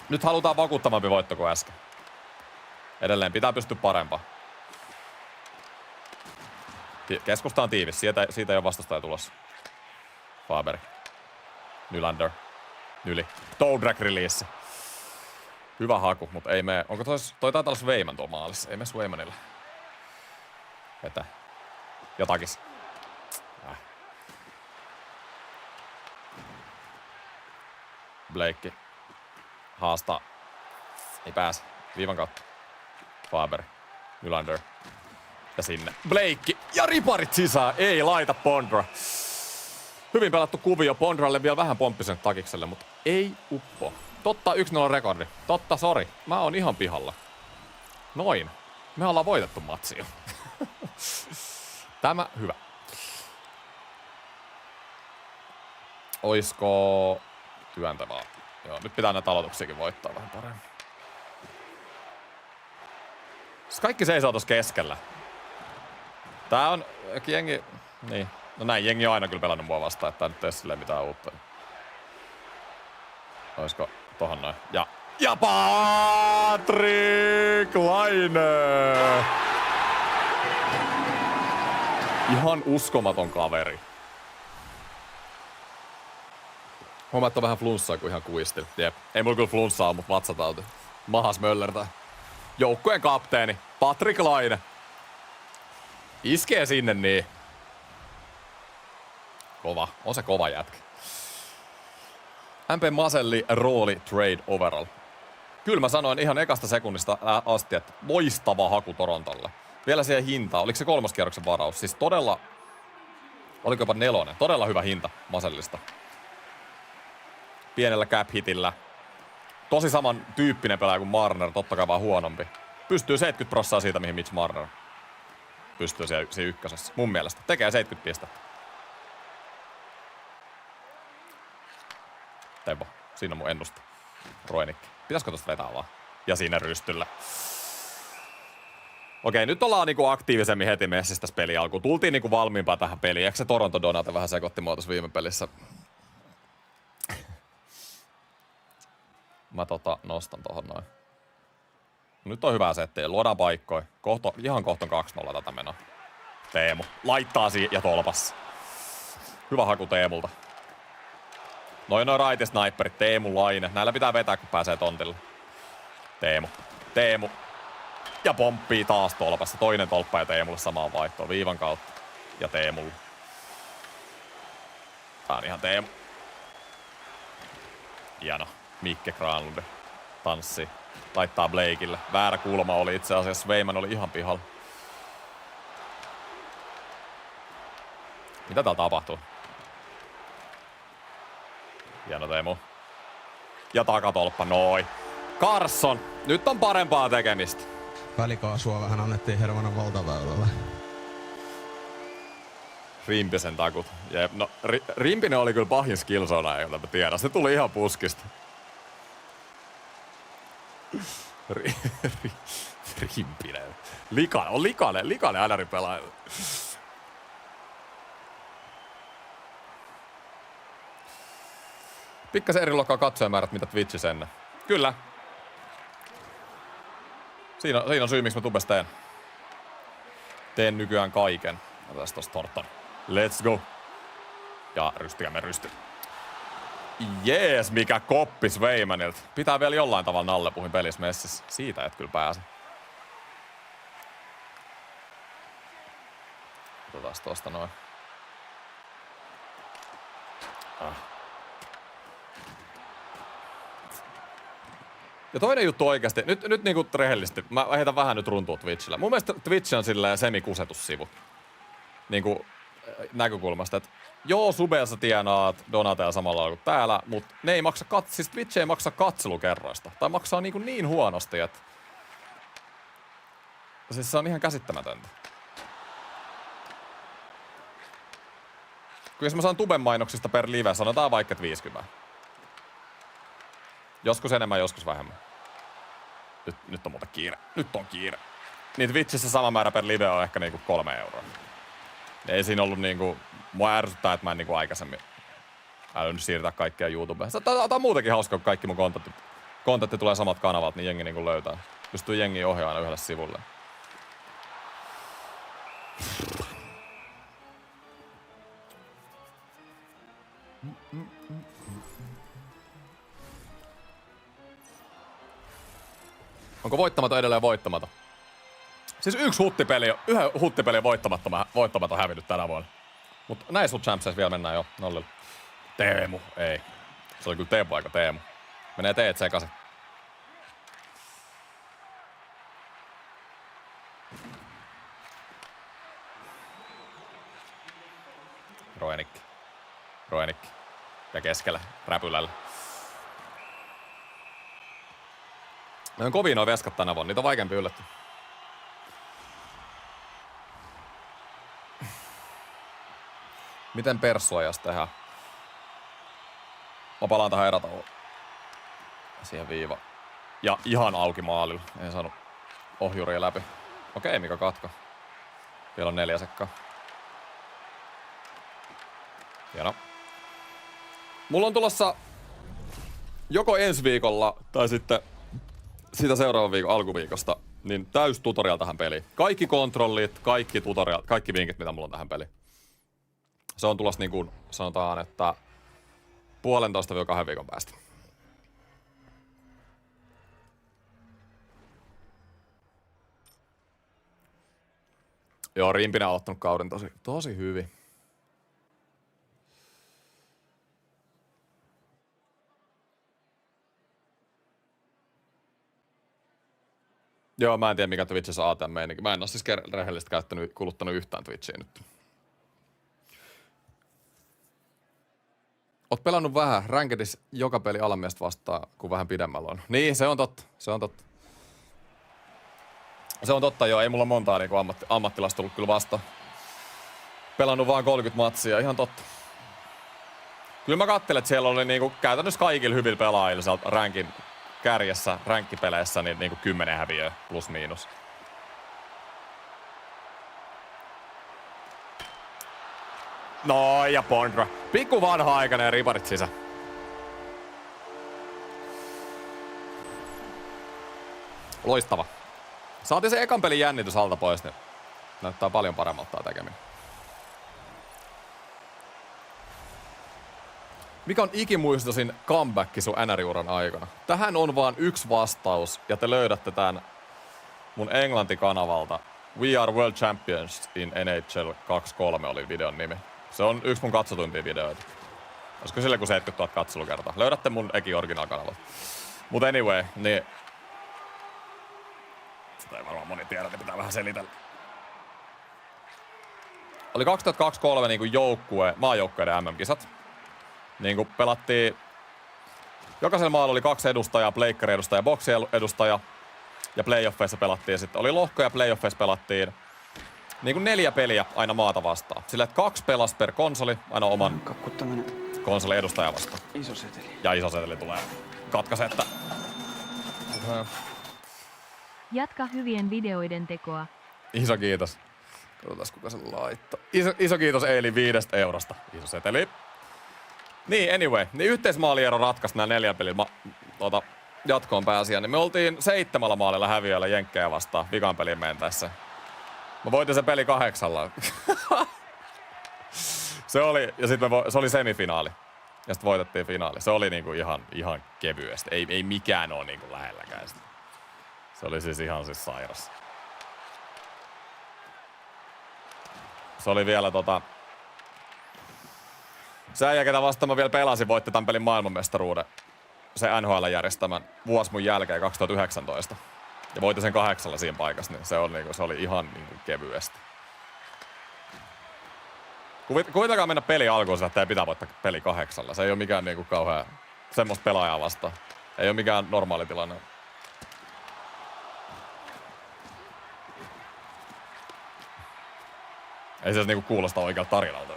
Nyt halutaan vakuuttavampi voitto kuin äsken. Edelleen pitää pystyä parempaan. Keskusta on tiivis. Siitä ei ole vastustaja tulossa. Faber. Nylander. Nyli. Toadrek release. Hyvä haku, mutta ei mene. Onko toi taitaa olla Swayman tuo maalissa? Ei mene Swaymanille. Että. Jotakin. Blake. Haastaa. Ei pääse. Viivan kautta. Faber. Nylander. Ja sinne. Blake. Ja riparit sisään. Ei laita Bondra. Hyvin pelattu kuvio. Bondralle vielä vähän pomppisen takikselle, mutta ei uppo. Totta 1-0 rekordi. Totta, sori. Mä oon ihan pihalla. Noin. Me ollaan voitettu matsi jo. Tämä hyvä. Oisko työntävää? Joo, nyt pitää näitä aloituksiakin voittaa vähän paremmin. Kaikki seisoo tossa keskellä. Tää on jengi... Niin. No näin, jengi on aina kyllä pelannut mua vastaan, että tää nyt ei silleen mitään uutta. Oisko tohon noin? Ja Patrik Laine! Ihan uskomaton kaveri. Huomaa, että on vähän flunssaa kuin ihan kuistil. Jep. Ei mulla kyllä flunssaa, mutta vatsatauti. Mahas möllertää. Joukkueen kapteeni, Patrik Laine. Iskee sinne niin. Kova. On se kova jätkä. MP Maselli rooli trade overall. Kyllä mä sanoin ihan ekasta sekunnista asti, että loistava haku Torontolle. Vielä siihen hintaan. Oliko se 3. kierroksen varaus? Siis todella... Oliko jopa 4. Todella hyvä hinta Masellista. Pienellä cap-hitillä. Tosi saman tyyppinen pelaaja kuin Marner, totta kai vaan huonompi. Pystyy 70% siitä, mihin Mitch Marner pystyy siinä ykkösessä. Mun mielestä. Tekee 70 pistettä. Tebo. Siinä on mun ennuste. Roinikki. Pitäisikö tosta vetää vaan? Ja siinä rystyllä. Okei, nyt ollaan niinku aktiivisemmin heti messissä tässä peli alkuun. Tultiin niinku valmiimpaa tähän peliin. Eikö se Toronto Donate vähän sekoitti mua tuossa viime pelissä? Mä nostan tohon noin. Nyt on hyvä settiä. Luodaan paikkoja. Ihan kohta on 2-0 tätä menoa. Teemu. Laittaa siihen ja tolpassa. Hyvä haku Teemulta. Noin right sniperit. Teemu Laine. Näillä pitää vetää, kun pääsee tontille. Teemu. Ja pomppii taas tolpassa. Toinen tolppa ja Teemulle samaan vaihtoon. Viivan kautta. Ja Teemulle. Tää on ihan Teemu. Hieno. Mikke Granlund tanssii. Laittaa Blakeille. Väärä kulma oli itse asiassa. Swayman oli ihan pihalla. Mitä täällä tapahtuu? Hieno Teemu. Ja takatolppa. Noin. Carson. Nyt on parempaa tekemistä. Välikaasua vähän annettiin Hermanan valtaväylällä. Rimpisen takut. Jep. No, Rimpinen oli kyllä pahin skillzona, jota mä tiedän. Se tuli ihan puskista. Rimpinen. Likainen NR-pelaaja. Pikkasen eri luokkaa katsojamäärät, mitä Twitchissä ennen. Kyllä. Siinä on syy, miksi mä tubes teen nykyään kaiken. Otetaan tosta Thornton. Let's go. Ja rystikämme rysty. Jees, mikä koppi Swaymanilta. Pitää vielä jollain tavalla nallepuhin pelissä messissä. Siitä et kyllä pääse. Otetaan tosta noin. Ja toinen juttu oikeasti, nyt niinku rehellisesti, mä heitän vähän nyt runtua Twitchillä. Mun mielestä Twitch on silleen semikusetussivu. Niinku näkökulmasta, että joo, subeessa tienaat donateja samalla kuin täällä, mutta ne ei maksa, siis Twitch ei maksa katselukerroista. Tai maksaa niin huonosti, että siis se on ihan käsittämätöntä. Kun jos mä saan tuben mainoksista per live, sanotaan vaikka 50. Joskus enemmän, joskus vähemmän. Nyt on muuten kiire. Nyt on kiire. Niin Twitchissä sama määrä per live on ehkä niinku 3 euroa. Ei siinä ollut niinku... Mua ärsyttää, että mä en niinku aikaisemmin älynyt siirtää kaikkea YouTubeen. Tää on muutenkin hauska, kun kaikki mun kontentti tulee samat kanavat, niin jengi niinku löytää. Pystyy jengi ohjaamaan yhdelle sivulle. Onko voittamaton edelleen voittamaton? Siis yhden huttipeli voittamaton hävinnyt tänä vuonna. Mutta näissä champseissa vielä mennään jo nollilla. Teemu, ei. Se oli kyllä Teemu aika Teemu. Menee teet sekaisin. Roenikki. Ja keskellä, räpylällä. Ne on kovia noi veskat tänä vuonna, niitä on vaikeampi yllättyä. Miten perssuajas tehdään? Mä palaan tähän erätauoon. Siihen viiva. Ja ihan auki maalilla. En saanut ohjuria läpi. Okei, Mika Katko. Vielä on 4 sekkaa. Hieno. Mulla on tulossa joko ensi viikolla tai sitten sitä seuraavan viikon alkuviikosta niin täys tutorial tähän peliin. Kaikki kontrollit, kaikki tutorial, kaikki vinkit, mitä mulla on tähän peliin. Se on tulossa niin kuin sanotaan, että 1,5–2 viikon päästä. Joo, Rimpinen on aloittanut kauden tosi hyvin. Joo, mä en tiedä mikä Twitchissä ATM-meininki. Mä en oo siis rehellisesti kuluttanut yhtään Twitchiä nyt. Oot pelannut vähän. Rankedis joka peli alamiestä vastaan, kun vähän pidemmällä on. Niin, se on totta. Se on totta, joo. Ei mulla montaa niin ammattilasta tullut kyllä vastaan. Pelannut vaan 30 matsia, ihan totta. Kyllä mä katselen, että siellä oli niinku käytännössä kaikilla hyvillä pelaajilla sieltä rankin kärjessä, rankkipeleissä, niin niinku 10 häviöä plus miinus. No ja Bondra. Pikku vanha-aikainen ja riparit sisään. Loistava. Saatiin se ekan pelin jännitys alta pois, niin näyttää paljon paremmalta tää tekeminen. Mikä on ikimuistoisin comeback sun NR-uran aikana? Tähän on vaan yksi vastaus, ja te löydätte tän mun englantikanavalta. We are world champions in NHL 23 oli videon nimi. Se on yksi mun katsotuimpia videoita. Olisiko sille kuin 70 000 katselukertaa? Löydätte mun original-kanavalta. Mut anyway, niin... Sitä ei varmaan moni tiedä, niin pitää vähän selitellä. Oli 2023 niinku maajoukkueiden MM-kisat. Niinku pelattiin... Jokaisella maalla oli 2 edustajaa, pleikkari-edustaja ja boksi-edustaja. Ja playoffeissa pelattiin sitten. Oli lohko ja playoffeissa pelattiin niinku 4 peliä aina maata vastaan. Sillä että 2 pelas per konsoli, aina oman konsolin edustaja vastaan. Iso seteli. Ja iso seteli tulee katkasetta. Jatka hyvien videoiden tekoa. Iso kiitos. Katsotaan kuka sen laittaa. Iso kiitos Eili 5 eurosta. Iso seteli. Niin, anyway. Niin yhteismaaliero ratkaisi nämä 4 pelin jatkoon pääsiä. Niin me oltiin 7 maalilla häviöllä jenkkejä vastaan vikan pelin mentäessä. Mä voitin se peli 8. Se oli semifinaali. Ja sitten voitettiin finaali. Se oli niinku ihan kevyesti. Ei mikään oo niinku lähelläkään sitä. Se oli siis ihan sairas. Se oli vielä se äijä, ketä vastaan mä vielä pelasin, voitti tämän pelin maailmanmestaruuden. Se NHL-järjestämän vuosi mun jälkeen 2019. Ja voitti sen 8 siinä paikassa, niin se oli ihan niinku kevyesti. Kuvitelkaa mennä peli alkuun sillä, että ei pitää voittaa peli 8. Se ei oo mikään niinku kauhean semmoista pelaajaa vastaan. Ei oo mikään normaali tilanne. Ei se niinku kuulosta oikealta tarinalta.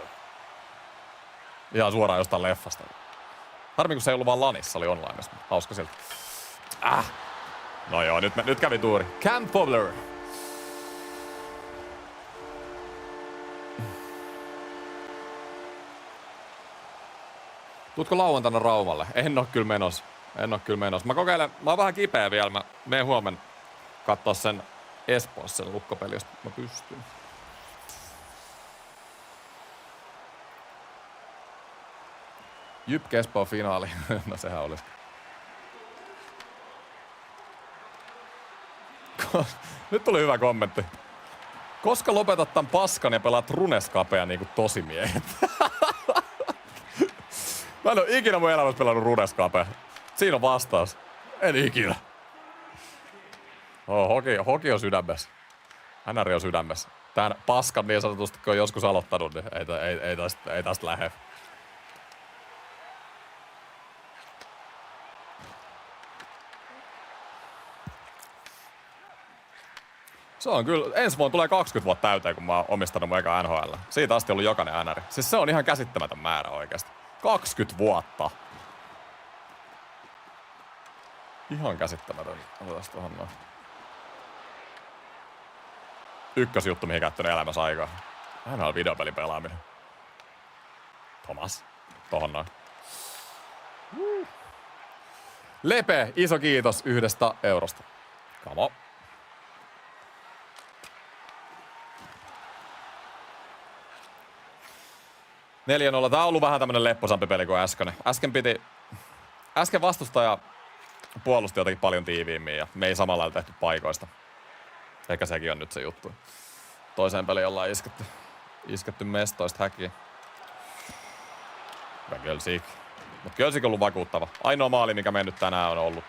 Ihan suoraan jostain leffasta. Harmi kun se ei ollut vaan LANissa, oli online. Hauska siltä. No joo, nyt kävi tuuri. Cam Fowler. Tuutko lauantaina Raumalle? En oo kyllä menos. Mä kokeilen, mä oon vähän kipeä vielä. Mä menen huomenna kattoo sen Espoossa sen lukkopeli, jos mä pystyn. Jyp Espoo finaali. No sehän olisi. Nyt tuli hyvä kommentti. Koska lopetat tän paskan ja pelaat Runeskapea niinku tosimiehet? Mä en oo ikinä mun elämässä pelannut Runeskapea. Siinä on vastaus. En ikinä. Hoki on sydämessä. NR on sydämessä. Tän paskan niin sanotusti, kun on joskus aloittanut, niin ei tästä lähde. Se on kyllä, ensi vuonna tulee 20 vuotta täyteen, kun mä oon omistanut mun eka NHL. Siitä asti ollut jokainen NR. Siis se on ihan käsittämätön määrä oikeesti. 20 vuotta. Ihan käsittämätön. Otetaan tuohon noin. Ykkösjuttu, mihin käyttänyt elämässä aikaa. NHL videopelin pelaaminen. Thomas. Tohon noin. Lepe, iso kiitos 1 eurosta. Come on. 4-0. Tää on ollut vähän tämmönen lepposampi peli kuin äsken. Äsken vastustaja puolusti jotenkin paljon tiiviimmin ja me ei samalla lailla tehty paikoista. Ehkä sekin on nyt se juttu. Toiseen peliin ollaan isketty mestoista häkiin. Hyvä Gölsik. Mut Gölsik on ollut vakuuttava. Ainoa maali, mikä mennyt tänään on ollut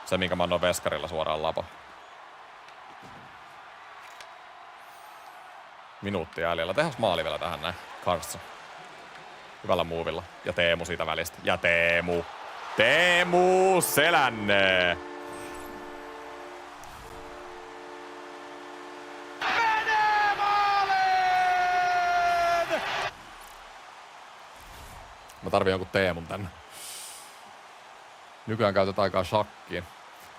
se, minkä mä annoin veskarilla suoraan lapa. Minuutti jäljellä. Tehas maali vielä tähän näin. Karlsson. Hyvällä muuvilla. Ja Teemu siitä välistä. Ja Teemu. Teemu Selänne. Menee maaliin! Mä tarvin jonkun Teemun tänne. Nykyään käytetään aikaa shakkiin.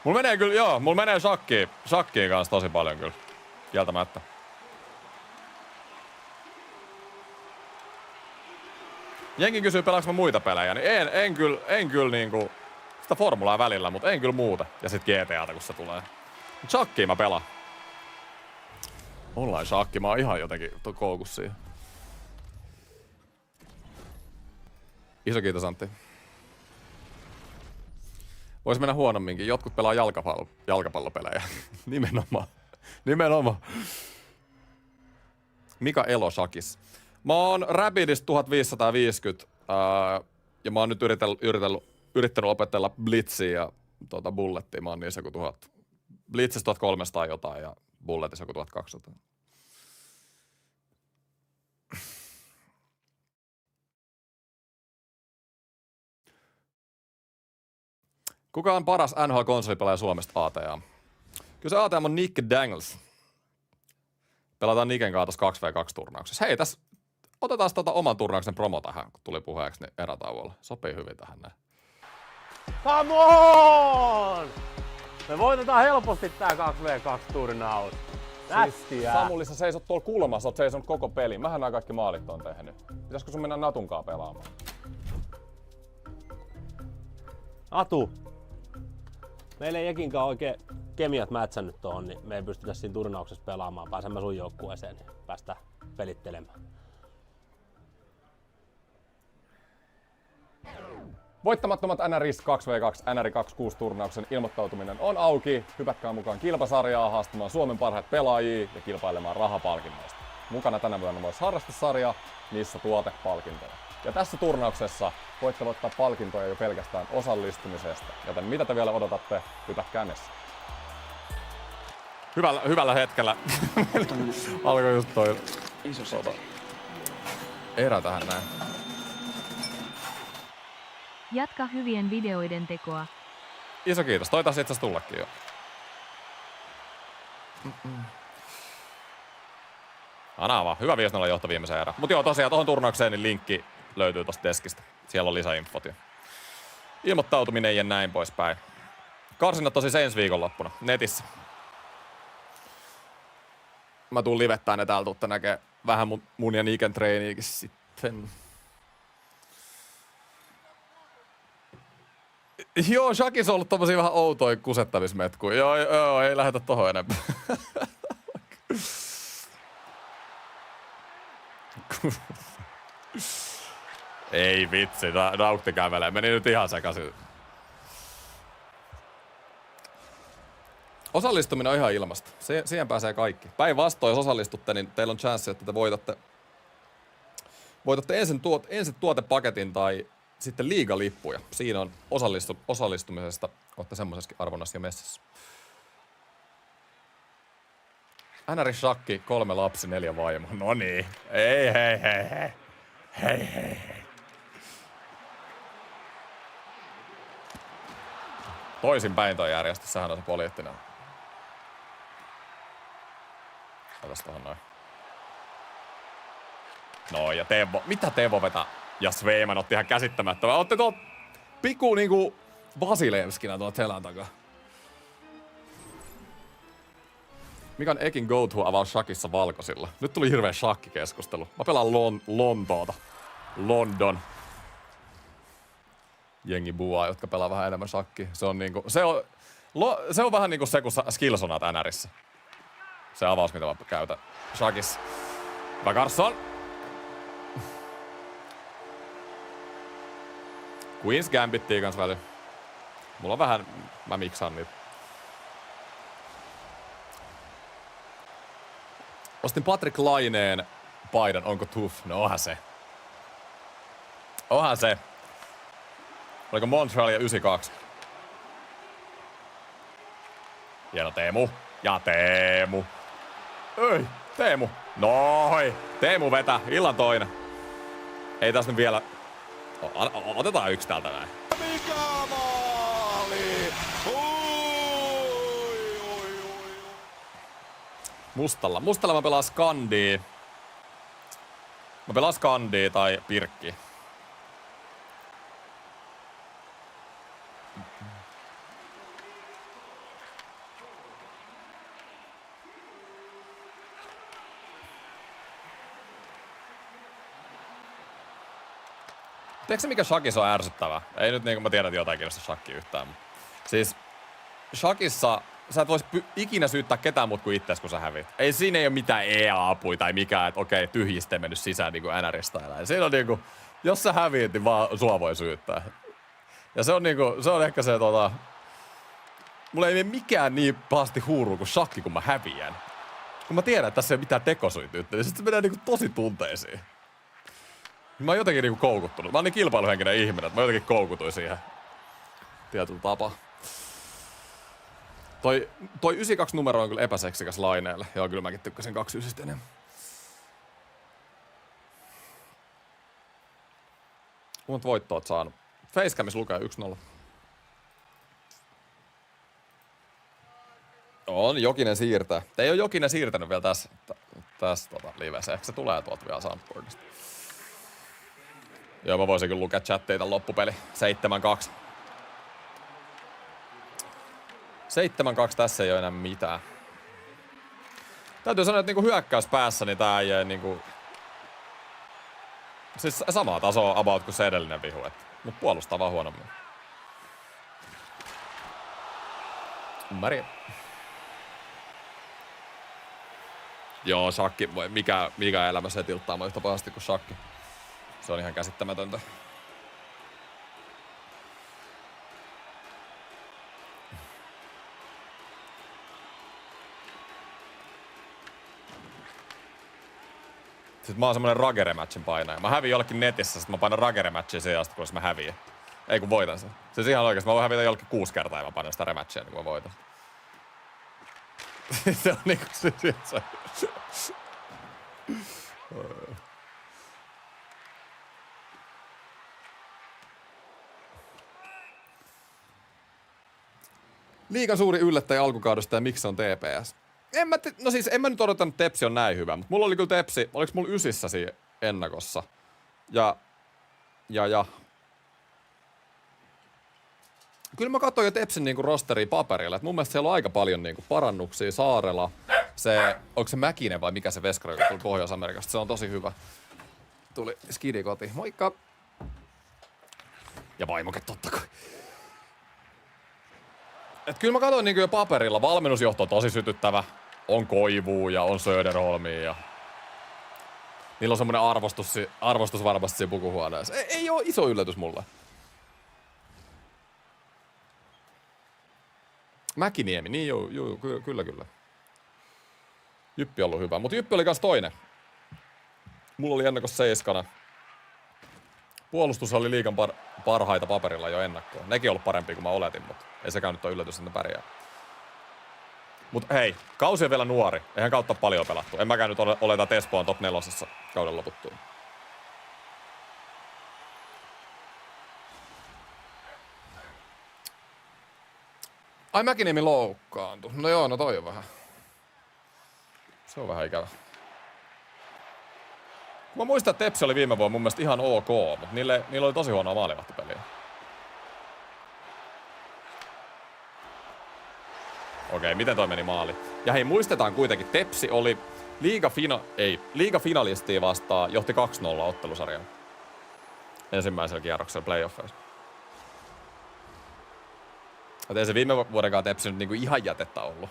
Mulla menee shakkiin kanssa tosi paljon kyllä. Kieltämättä. Jenkin kysyy, pelaanko mä muita pelejä, niin en kyllä niinku sitä formulaa välillä, mutta en kyllä muuta. Ja sit GTAta, kun se tulee. Mut shakkiin mä pelaan. Online shakki, mä oon ihan jotenkin koukussa siihen. Iso kiitos Antti. Vois mennä huonomminkin. Jotkut pelaa jalkapallopelejä. Nimenomaan. Mika Shakis. Mä oon Rapidista 1550 ja mä oon nyt yrittänyt opetella Blitzia ja Bullettia. Mä oon niissä joku 1000. Blitzissä 1300 jotain ja Bulletissa joku 1200. Kuka on paras NHL-konsolipelaaja Suomesta ATA? Kyllä se ATM on Nick Dangles. Pelataan Niken kanssa 2v2-turnauksessa. Hei, tässä otetaan oman turnauksen promo tähän, kun tuli puheeksi niin erätauolla. Sopii hyvin tähän näin. Come on! Me voitetaan helposti tää 2v2-turnaus. Nästiä. Samuli, sä seisot tuolla kulmassa, oot seisonut koko pelin. Mähän nämä kaikki maalit on tehnyt. Pitäisikö sun mennä Natunkaan pelaamaan? Atu, meillä ei Jekinkaan oikein kemiat mätsännyt tuohon, niin me ei pystytä siinä turnauksessa pelaamaan. Pääsemme sun joukkueeseen, niin päästään pelittelemään. Voittamattomat NRIS 2v2 NRI 26-turnauksen ilmoittautuminen on auki. Hypätkää mukaan kilpasarjaa haastamaan Suomen parhaat pelaajia ja kilpailemaan rahapalkinnoista. Mukana tänä vuonna myös harrastesarja, missä tuotepalkintoja. Ja tässä turnauksessa voitte voittaa palkintoja jo pelkästään osallistumisesta. Joten mitä te vielä odotatte, hypätkää nessa. Hyvällä hetkellä. Alkoi just toi erä tähän näin. Jatka hyvien videoiden tekoa. Iso kiitos. Toi taas itse asiassa tullakin jo. Anna vaan. Hyvä 5-0 johto viimeisen erään. Mut joo, tosiaan tohon turnaukseen niin linkki löytyy tosta deskistä. Siellä on lisäinfot ja ilmoittautuminen ja näin poispäin. Karsinnat on siis ensi viikonloppuna netissä. Mä tuun livettää ne täältä, tuutte näkee vähän mun ja Niken treeniikin sitten. Joo, Shakis on ollut tommosia vähän outoja kusettamismetkuja. Joo, ei lähetä tohon enempää. Ei vitsi, Naukti kävelee. Meni nyt ihan sekaisin. Osallistuminen on ihan ilmasta. Siihen pääsee kaikki. Päinvastoin, jos osallistutte, niin teillä on chanssi, että te voitatte ensin tuotepaketin tai sitten liigalippuja. Siinä on osallistumisesta. Olette semmoisessakin arvonnassa jo messissä. NR Shakki, 3 lapsi, 4 vaimo. No niin. Ei, hei. Hei. Toisinpäin toi järjestys, sehän on se poliittinen. Otas tohon noin. No ja Teuvo. Mitä Teuvo vetää? Ja Sveiman otti ihan käsittämättömän. Otti tuon pikku niinku Vasilevskinä tuolta selän takaa. Mikä on Ekin go-to avaus shakissa valkoisilla? Nyt tuli hirveä shakkikeskustelu. Mä pelaan Lontoota. London. Jengi buaa, jotka pelaa vähän enemmän shakkia. Se on niinku... Se on vähän niinku se, kun skillsonaat NRissä. Se avaus, mitä mä käytän shakissa. Vagarsson. Queen's Gambittia kans väliin. Mulla on vähän... Mä miksaan niitä. Ostin Patrick Laineen paidan. Onko tough? No onhan se. Onhan se. Oliko Montrealia 92? Hieno Teemu. Ja Teemu. Ei, Teemu. Noi. Teemu vetää. Illan toinen. Ei tässä nyt vielä... Otetaan yksi täältä näin. Mikä maali? Mustalla mä pelaan Skandia. Mä pelaan Skandia tai Pirkki. Tiedätkö mikä shakissa on ärsyttävää? Ei nyt niinku mä tiedän, että jotain kiinnostaa shakkia yhtään. Mutta siis shakissa sä et vois ikinä syyttää ketään muut kuin itseäsi, kun sä hävit. Ei siinä ei ole mitään EA-apui tai mikään, että okei, tyhjiste mennyt sisään niinku NRistä. Siinä on niinku, jos sä häviit, niin vaan sua voi syyttää. Ja se on niinku, se on ehkä se mulla ei mene mikään niin pahasti huuruu kuin shakki, kun mä häviän. Kun mä tiedän, että tässä ei ole mitään tekosyytyyttä, niin sit se menee niinku tosi tunteisiin. Mä oon jotenkin niinku koukuttunut. Mä oon niin kilpailuhenkinen ihminen, että mä jotenkin koukutuin siihen tietyllä tapaa. Toi 92 numero on kyllä epäseksikäs Laineelle. Joo, kyllä mäkin tykkäsin 29 enemmän. Kuinka voittoa oot saanut? Facecamissa lukee 1-0. On Jokinen siirtää. Ei oo Jokinen siirtänyt vielä tässä livessä. Ehkä se tulee tuolta vielä Soundboardista. Joo, mä voisin kyllä lukea chatteita loppupeli. 7-2. 7-2 tässä ei oo enää mitään. Täytyy sanoa, että niinku hyökkäyspäässä niin tää ei niinku... Siis samaa tasoa about kuin se edellinen vihu, mut puolustaa vaan huonommin. Ymmärrän. Joo, shakki. Mikä elämä se tilttaa mua yhtä pahasti kuin shakki. Se on ihan käsittämätöntä. Sitten mä oon semmonen rage-rematchin painaja. Mä hävin jollekin netissä, sit mä painan rage-rematchia sen asti, kun mä häviin. Ei kun voitan sen. Siis ihan oikeesti, mä voin hävitä jollekin 6 kertaa ja mä painan sitä rematchia, niin kun mä voitan. Se on niinku se. Liigan suuri yllättäjä alkukaudesta ja miksi se on TPS? En mä nyt odottanut, että Tepsi on näin hyvä, mutta mulla oli kyllä Tepsi, oliks mulla 9 siinä ennakossa? Ja. Kyllä mä katsoin jo Tepsin niinku rosteria paperilla, että mun mielestä siellä on aika paljon niinku parannuksia. Saarela, onko se Mäkinen vai mikä se veskari, joka tuli Pohjois-Amerikasta, se on tosi hyvä. Tuli Skidi kotiin, moikka! Ja vaimoke totta kai. Et kyllä mä katsoin niinku jo paperilla, valmennusjohto on tosi sytyttävä. On Koivua ja on Söderholmia ja... Niillä on semmonen arvostus varmasti siinä pukuhuoneessa. Ei oo iso yllätys mulle. Mäkiniemi, niin joo, kyllä. Jyppi on ollut hyvä, mutta Jyppi oli kans toinen. Mulla oli ennakko 7. Puolustus oli liigan parhaita paperilla jo ennakkoon. Nekin on ollut parempia kuin mä oletin, mutta ei sekään nyt ole yllätys, että ne pärjää. Mut hei, kausi on vielä nuori. Eihän kautta paljon pelattu. En mäkään nyt oleta, että Espoo on top 4 kauden loputtuun. Ai Mäkiniemi loukkaantui. No joo, no toi on vähän. Se on vähän ikävä. Mä muistan, että Tepsi oli viime vuonna mun mielestä ihan ok, mutta niillä oli tosi huonoa maalivahtipeliä. Okei, miten toi meni maali? Ja hei, muistetaan kuitenkin, Tepsi oli liigafinalistia vastaan, johti 2-0 ottelusarjan. Ensimmäisellä kierroksella playoffeissa. Et ei se viime vuodenkaan Tepsi nyt niinku ihan jätettä ollut.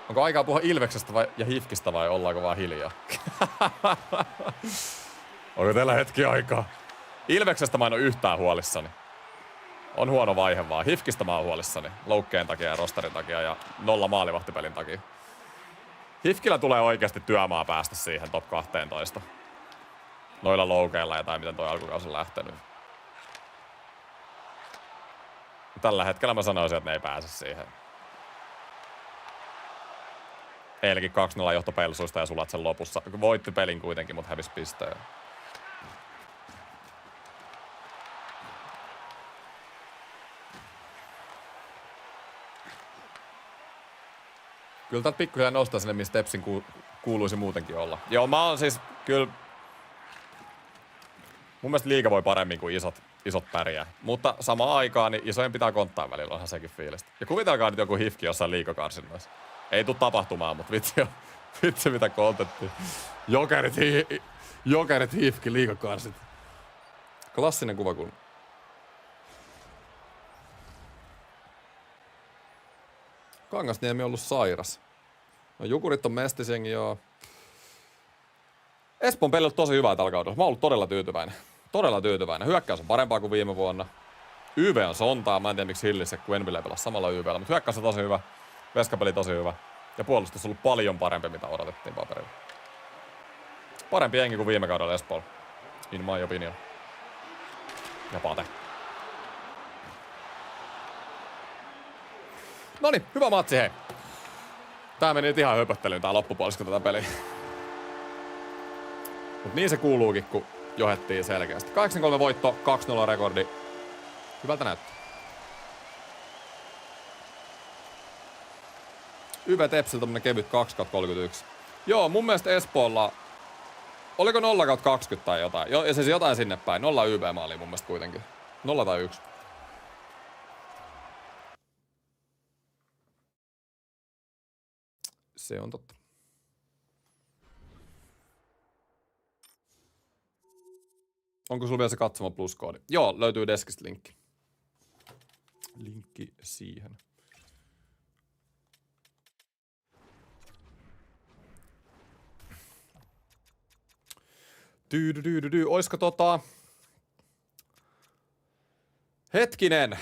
Onko aikaa puhua Ilveksestä ja Hifkistä vai ollaanko vaan hiljaa? Onko teillä hetki aikaa? Ilveksestä mä en oo yhtään huolissani. On huono vaihe vaan. Hifkistä mä oon huolissani. Loukkeen takia ja rosterin takia ja 0 maalivahtipelin takia. Hifkillä tulee oikeasti työmaa päästä siihen top 12. Noilla loukeilla ja tai miten toi alkukausi on lähtenyt. Tällä hetkellä mä sanoisin, että ne ei pääse siihen. Eilenkin 2-0 johto Pelsuista ja sulat sen lopussa. Voitti pelin kuitenkin, mutta hävisi pisteen. Kyllä täältä pikkuhiljaa nostaa sinne, missä Tepsin kuuluisi muutenkin olla. Joo, mä oon siis kyllä... Mun mielestä liiga voi paremmin kuin isot pärjää. Mutta samaan aikaan niin isojen pitää konttaa välillä, onhan sekin fiilistä. Ja kuvitelkaa nyt joku Hifki jossain liigakarsinnoissa. Ei tuu tapahtumaan, mutta vitsi mitä kontentti. Jokerit Hifki liigakarsit. Klassinen kuva kun... Kangasniemi on ollut sairas. No Jukurit on mestisjengi, joo. Espoon peli on ollut tosi hyvää tällä kaudella. Mä oon ollut todella tyytyväinen. Todella tyytyväinen. Hyökkäys on parempaa kuin viime vuonna. YV on sontaa. Mä en tiedä miksi Hillis ja Quenville ei pelaa samalla YVllä, mutta hyökkäys on tosi hyvä. Veskapeli tosi hyvä. Ja puolustus on ollut paljon parempi, mitä odotettiin paperilla. Parempi jengi kuin viime kaudella Espoolla. In my opinion. Ja Pate. Noniin, hyvä matsi hei. Tää meni nyt ihan höpöttelyyn tää loppupuolisko tätä peliä. Mut niin se kuuluukin, kun johettiin selkeästi. 8-3 voitto, 2-0 rekordi. Hyvältä näyttää. YV Tepsil tommonen kevyt 2/31. Joo, mun mielestä Espoolla... Oliko 0/20 tai jotain? Ja siis jotain sinne päin. 0 YV-maaliin mun mielestä kuitenkin. 0 tai 1. Se on totta. Onko sulla vielä se Katsomo Plus-koodi? Joo, löytyy deskistä linkki. Linkki siihen. Oisko Hetkinen.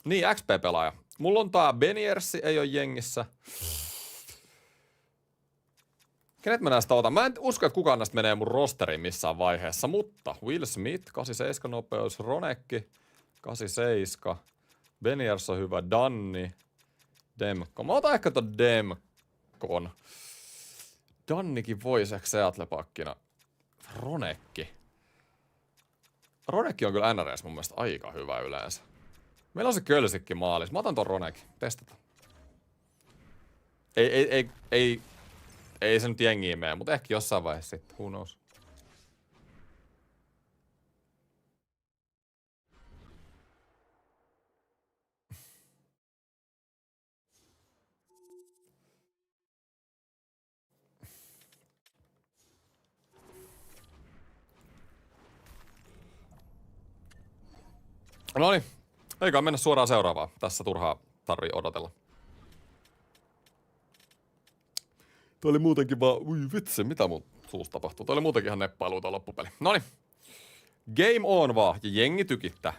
Niin, XP-pelaaja. Mulla on tää Beniersi, ei oo jengissä. Kenet mä näistä otan? Mä en usko, että kukaan näistä menee mun rosteriin missään vaiheessa, mutta Will Smith, 87 nopeus, Ronekki, 87, Beniers on hyvä, Danni, Demko. Mä otan ehkä ton Demkon. Dannikin voisi ehkä Seattle-pakkina. Ronekki. Ronekki on kyllä NRS mun mielestä aika hyvä yleensä. Meillä on se Kölsikki maalis. Mä otan ton Ronekki. Testataan. Ei se nyt jengiin mene, mutta ehkä jossain vaiheessa sitten. Who knows? Noniin. Eikä mennä suoraan seuraavaan. Tässä turhaa tarvii odotella. Toi oli muutenkin vaan... Ui vitsi, mitä mun suussa tapahtuu? Toi oli muutenkin ihan neppailu toi loppupeli. Noniin. Game on vaan. Ja jengi tykittää.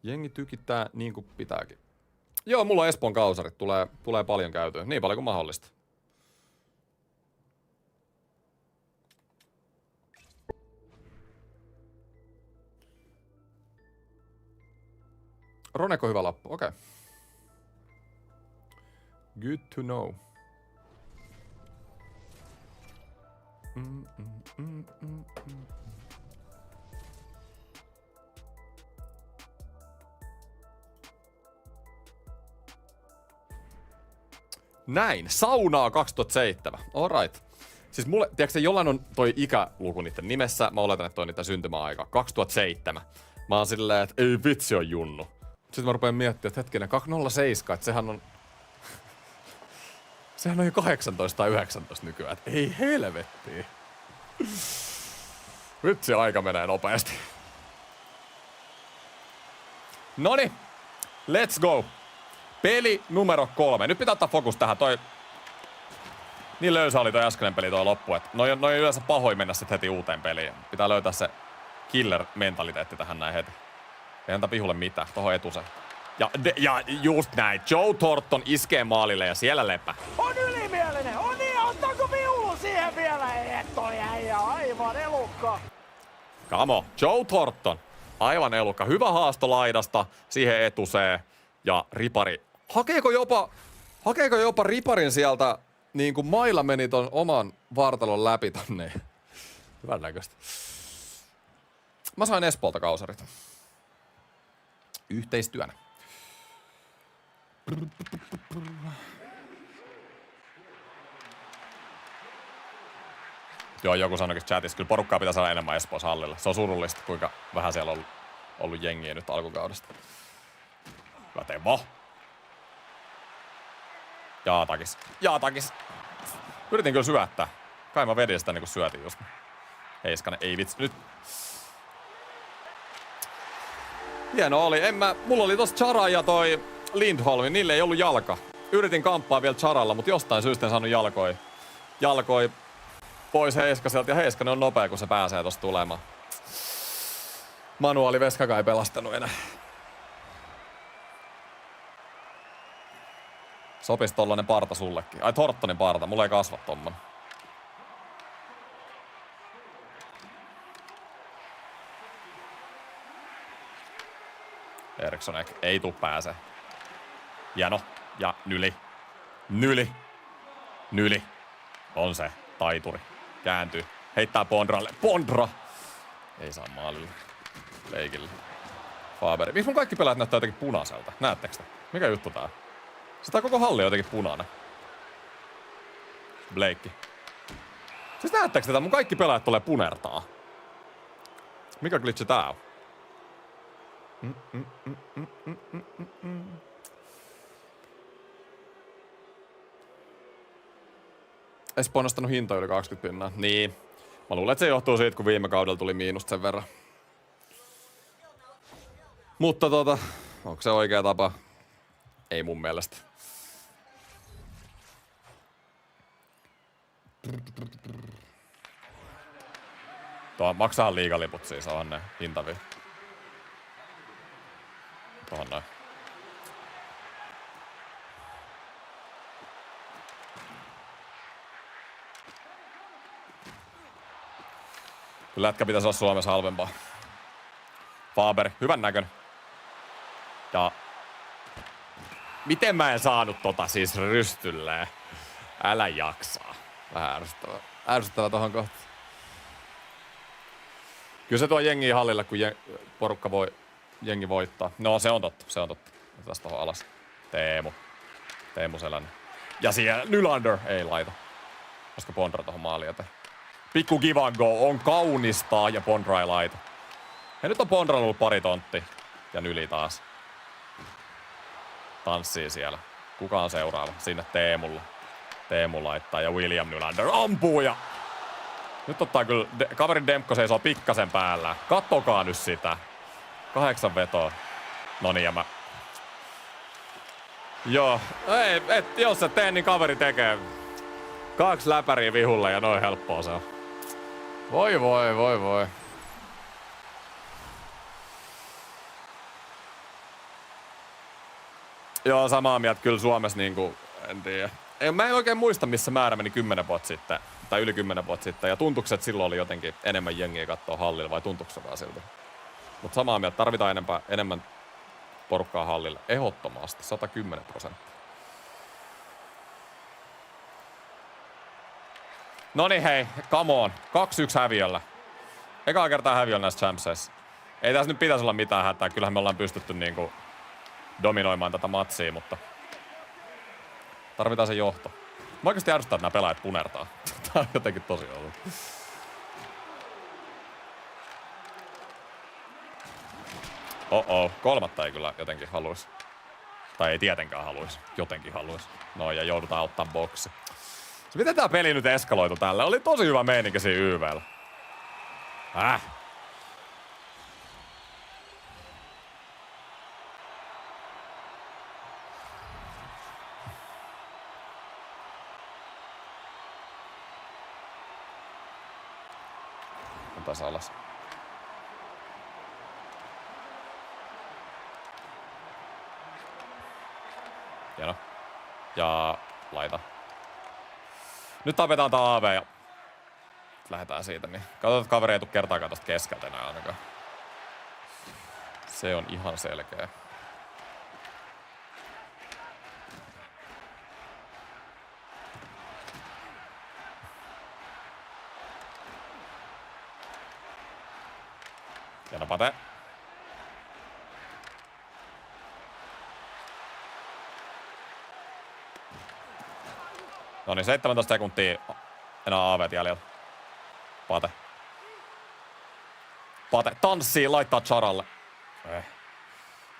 Jengi tykittää niin kuin pitääkin. Joo, mulla on Espoon kausarit. Tulee paljon käytyä. Niin paljon kuin mahdollista. Roneko hyvä lappu, okei. Okay. Good to know. Näin, saunaa 2007. Alright. Siis mulle, tiedätkö jollain on toi ikäluku niiden nimessä, mä oletan, että toi on niiden syntymäaika. 2007. Mä oon silleen, että ei vitsi on junnu. Sitten mä rupean miettimään, että hetkinen, 207, että sehän on... Sehän on jo 18 tai 19 nykyään, että ei helvettiä. Vitsi, aika menee nopeasti. Noni, let's go. Peli numero 3. Nyt pitää ottaa fokus tähän. Toi... Niin löysä oli toi äskeinen peli toi loppu, että noi on yleensä pahoin mennä sit heti uuteen peliin. Pitää löytää se killer-mentaliteetti tähän näin heti. Ei anta pihulle mitään, tohon etuseen. Ja just näin, Joe Thornton iskee maalille ja siellä lepä. On ylimielinen! On niin, ottaako viulu siihen vielä? Et toi äijä, aivan elukka! Come on, Joe Thornton. Aivan elukka. Hyvä haasto laidasta siihen etuseen. Ja ripari. Hakeeko jopa riparin sieltä niin kuin mailla meni ton oman vartalon läpi tonne. Hyvän näköistä. Mä sain Espoolta kausarit. Yhteistyönä. Joo, joku sanoikin chatissa. Kyllä porukkaa pitää saada enemmän Espoossa hallille. Se on surullista, kuinka vähän siellä on ollut jengiä nyt alkukaudesta. Hyvä Temo. Jaatakis. Yritin kyllä syöttää. Kai mä vedin sitä niinku syötin just. Heiskanen, ei vitsi. Nyt. Hieno oli. Mulla oli tossa Chara ja toi Lindholm. Niille ei ollut jalka. Yritin kamppaa vielä Charalla, mutta jostain syystä en saanut jalkoi pois Heiskaselta. Ja Heiskanen on nopea, kun se pääsee tossa tulemaan. Manuaali Veskakaan ei pelastanut enää. Sopis tollanen parta sullekin. Ai Thorntonin parta, mulla ei kasva tommonen. Eriksson ei tuu pääse. Hieno. Ja Nyli. On se. Taituri. Kääntyy. Heittää Pondralle. Pondra! Ei saa maalille. Leikille. Faberi. Miksi mun kaikki pelaajat näyttää jotenkin punaiselta? Näettekö te? Mikä juttu tää? Sitä koko halli on jotenkin punainen. Blake. Siis näettekö tätä? Mun kaikki pelaajat tulee punertaa. Mikä glitchi tää on? Espoo on nostanut hintoja yli 20 pinnaa. Niin. Mä luulen, että se johtuu siitä, kun viime kaudella tuli miinusta sen verran. Mutta onko se oikea tapa? Ei mun mielestä. Tuo maksaa liigaliput siis, on ne hintavia. Tuohon noin. Kyllä lätkä pitäisi olla Suomessa halvempaa. Faber, hyvän näköinen. Ja... Miten mä en saanut siis rystylleen? Älä jaksaa. Vähän ärsyttävää. Ärsyttävää tohon kohtaan. Kyllä se tuo jengiä hallille, kun jengi voittaa. No se on totta. Tästä tohon alas. Teemu Selänne. Ja siellä Nylander ei laita. Koska Pondra tohon maaliin eteen. Pikku give and go on kaunistaa ja Pondra ei laita. Ja nyt on Pondra ollut pari tontti. Ja Nyli taas. Tanssii siellä. Kuka on seuraava? Sinne Teemulla. Teemu laittaa ja William Nylander ampuu ja... Nyt ottaa kyllä... Kaverin Demko seisoo pikkasen päällä. Kattokaa nyt sitä. 8 vetoa. Noniin ja mä... Joo. Jos et tee, niin kaveri tekee. 2 läpäriä vihulle ja noin helppoa se on. Voi. Joo, samaa mieltä kyllä Suomessa niinku, en tiedä. Mä en oikein muista, missä määrä meni 10 vuotta sitten, tai yli 10 vuotta sitten, ja tuntuuko, että silloin oli jotenkin enemmän jengiä katsoa hallilla, vai tuntuuko se vaan siltä? Mutta samaa mieltä, tarvitaan enemmän porukkaa hallille. Ehdottomasti, 110%. Noniin hei, come on. 2-1 häviöllä. Ekaa kertaa häviöllä näissä champseissa. Ei tässä nyt pitäisi olla mitään hätää. Kyllähän me ollaan pystytty niinku dominoimaan tätä matsia, mutta tarvitaan se johto. Mä oikeesti järjestää, että nämä pelaajat punertaa. Tää on jotenkin tosi ollut. Kolmatta ei kyllä jotenkin haluis. Tai ei tietenkään haluis. Jotenkin haluis. No ja joudutaan ottaa boksi. Miten tää peli nyt eskaloitu tällä? Oli tosi hyvä meininki siinä YV:llä. Otas alas. Hieno. Ja laita. Nyt tapetaan tää AV ja lähdetään siitä, niin katsotaan, että kaveri ei tuu kertaakaan tosta keskeltä enää ainakaan. Se on ihan selkeä. Hieno pate. Noniin, 17 sekuntia enää AVt jäljellä. Pate. Pate tanssii, laittaa Charalle.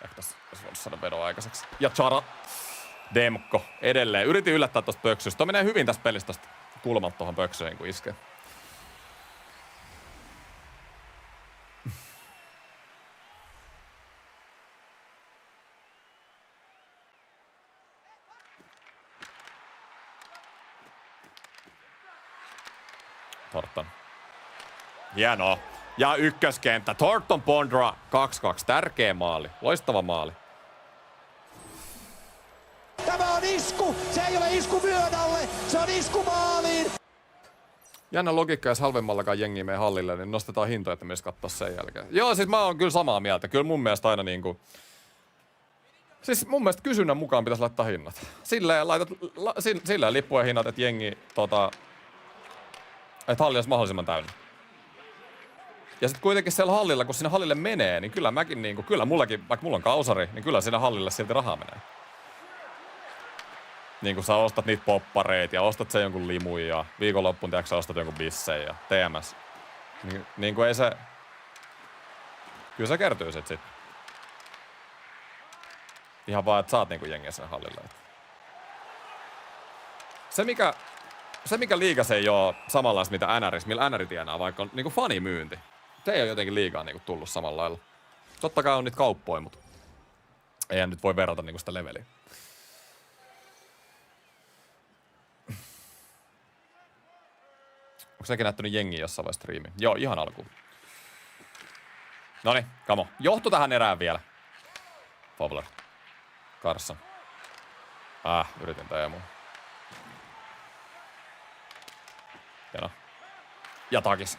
Ehkä tässä olisi voinut saada vedon aikaiseksi. Ja Chara. Demko. Edelleen. Yritin yllättää tosta pöksystä. Tuo menee hyvin tästä pelistä tosta kulmalta tuohon pöksyyn, kun iskee. Thornton. Hienoa. Ja ykköskenttä. Thornton Bondra 2-2. Tärkeä maali. Loistava maali. Tämä on isku! Se ei ole isku vyön alle! Se on isku maaliin! Jännä logiikka, jos halvemmallakaan jengi menee hallille, niin nostetaan hintoja, että myös katsoa sen jälkeen. Joo, siis mä oon kyllä samaa mieltä. Kyllä mun mielestä aina niinku... Siis mun mielestä kysynnän mukaan pitäisi laittaa hinnat. Silleen lippujen hinnat, että jengi että halli olisi mahdollisimman täynnä. Ja sitten kuitenkin siellä hallilla, kun sinne hallille menee, niin kyllä mäkin niinku, kyllä mullakin, vaikka mulla on kausari, niin kyllä sinne hallille silti rahaa menee. Niin kun sä ostat niitä poppareita ja ostat sen jonkun limuja ja viikonloppuun tiedätkö sä ostat jonkun bissejä ja TMS. Niin kuin ei se... Kyllä se kertyy sit. Ihan vaan, että saat niinku jengiä sinne hallille. Se mikä liigas ei oo samanlaista mitä NRis, millä NR tienaa, vaikka on niinku fanimyynti. Se ei oo jotenkin liigaa niinku tullut samalla lailla. Totta kai on niitä kauppoja, mutta eihän nyt voi verrata niinku sitä leveliä. Onko sekin näyttänyt jengiä jossain vaiheessa striimiin? Joo, ihan alkuun. Noniin, come on. Johtu tähän erään vielä. Fowler. Carson. Yritin Teemu. Hieno. Ja takis.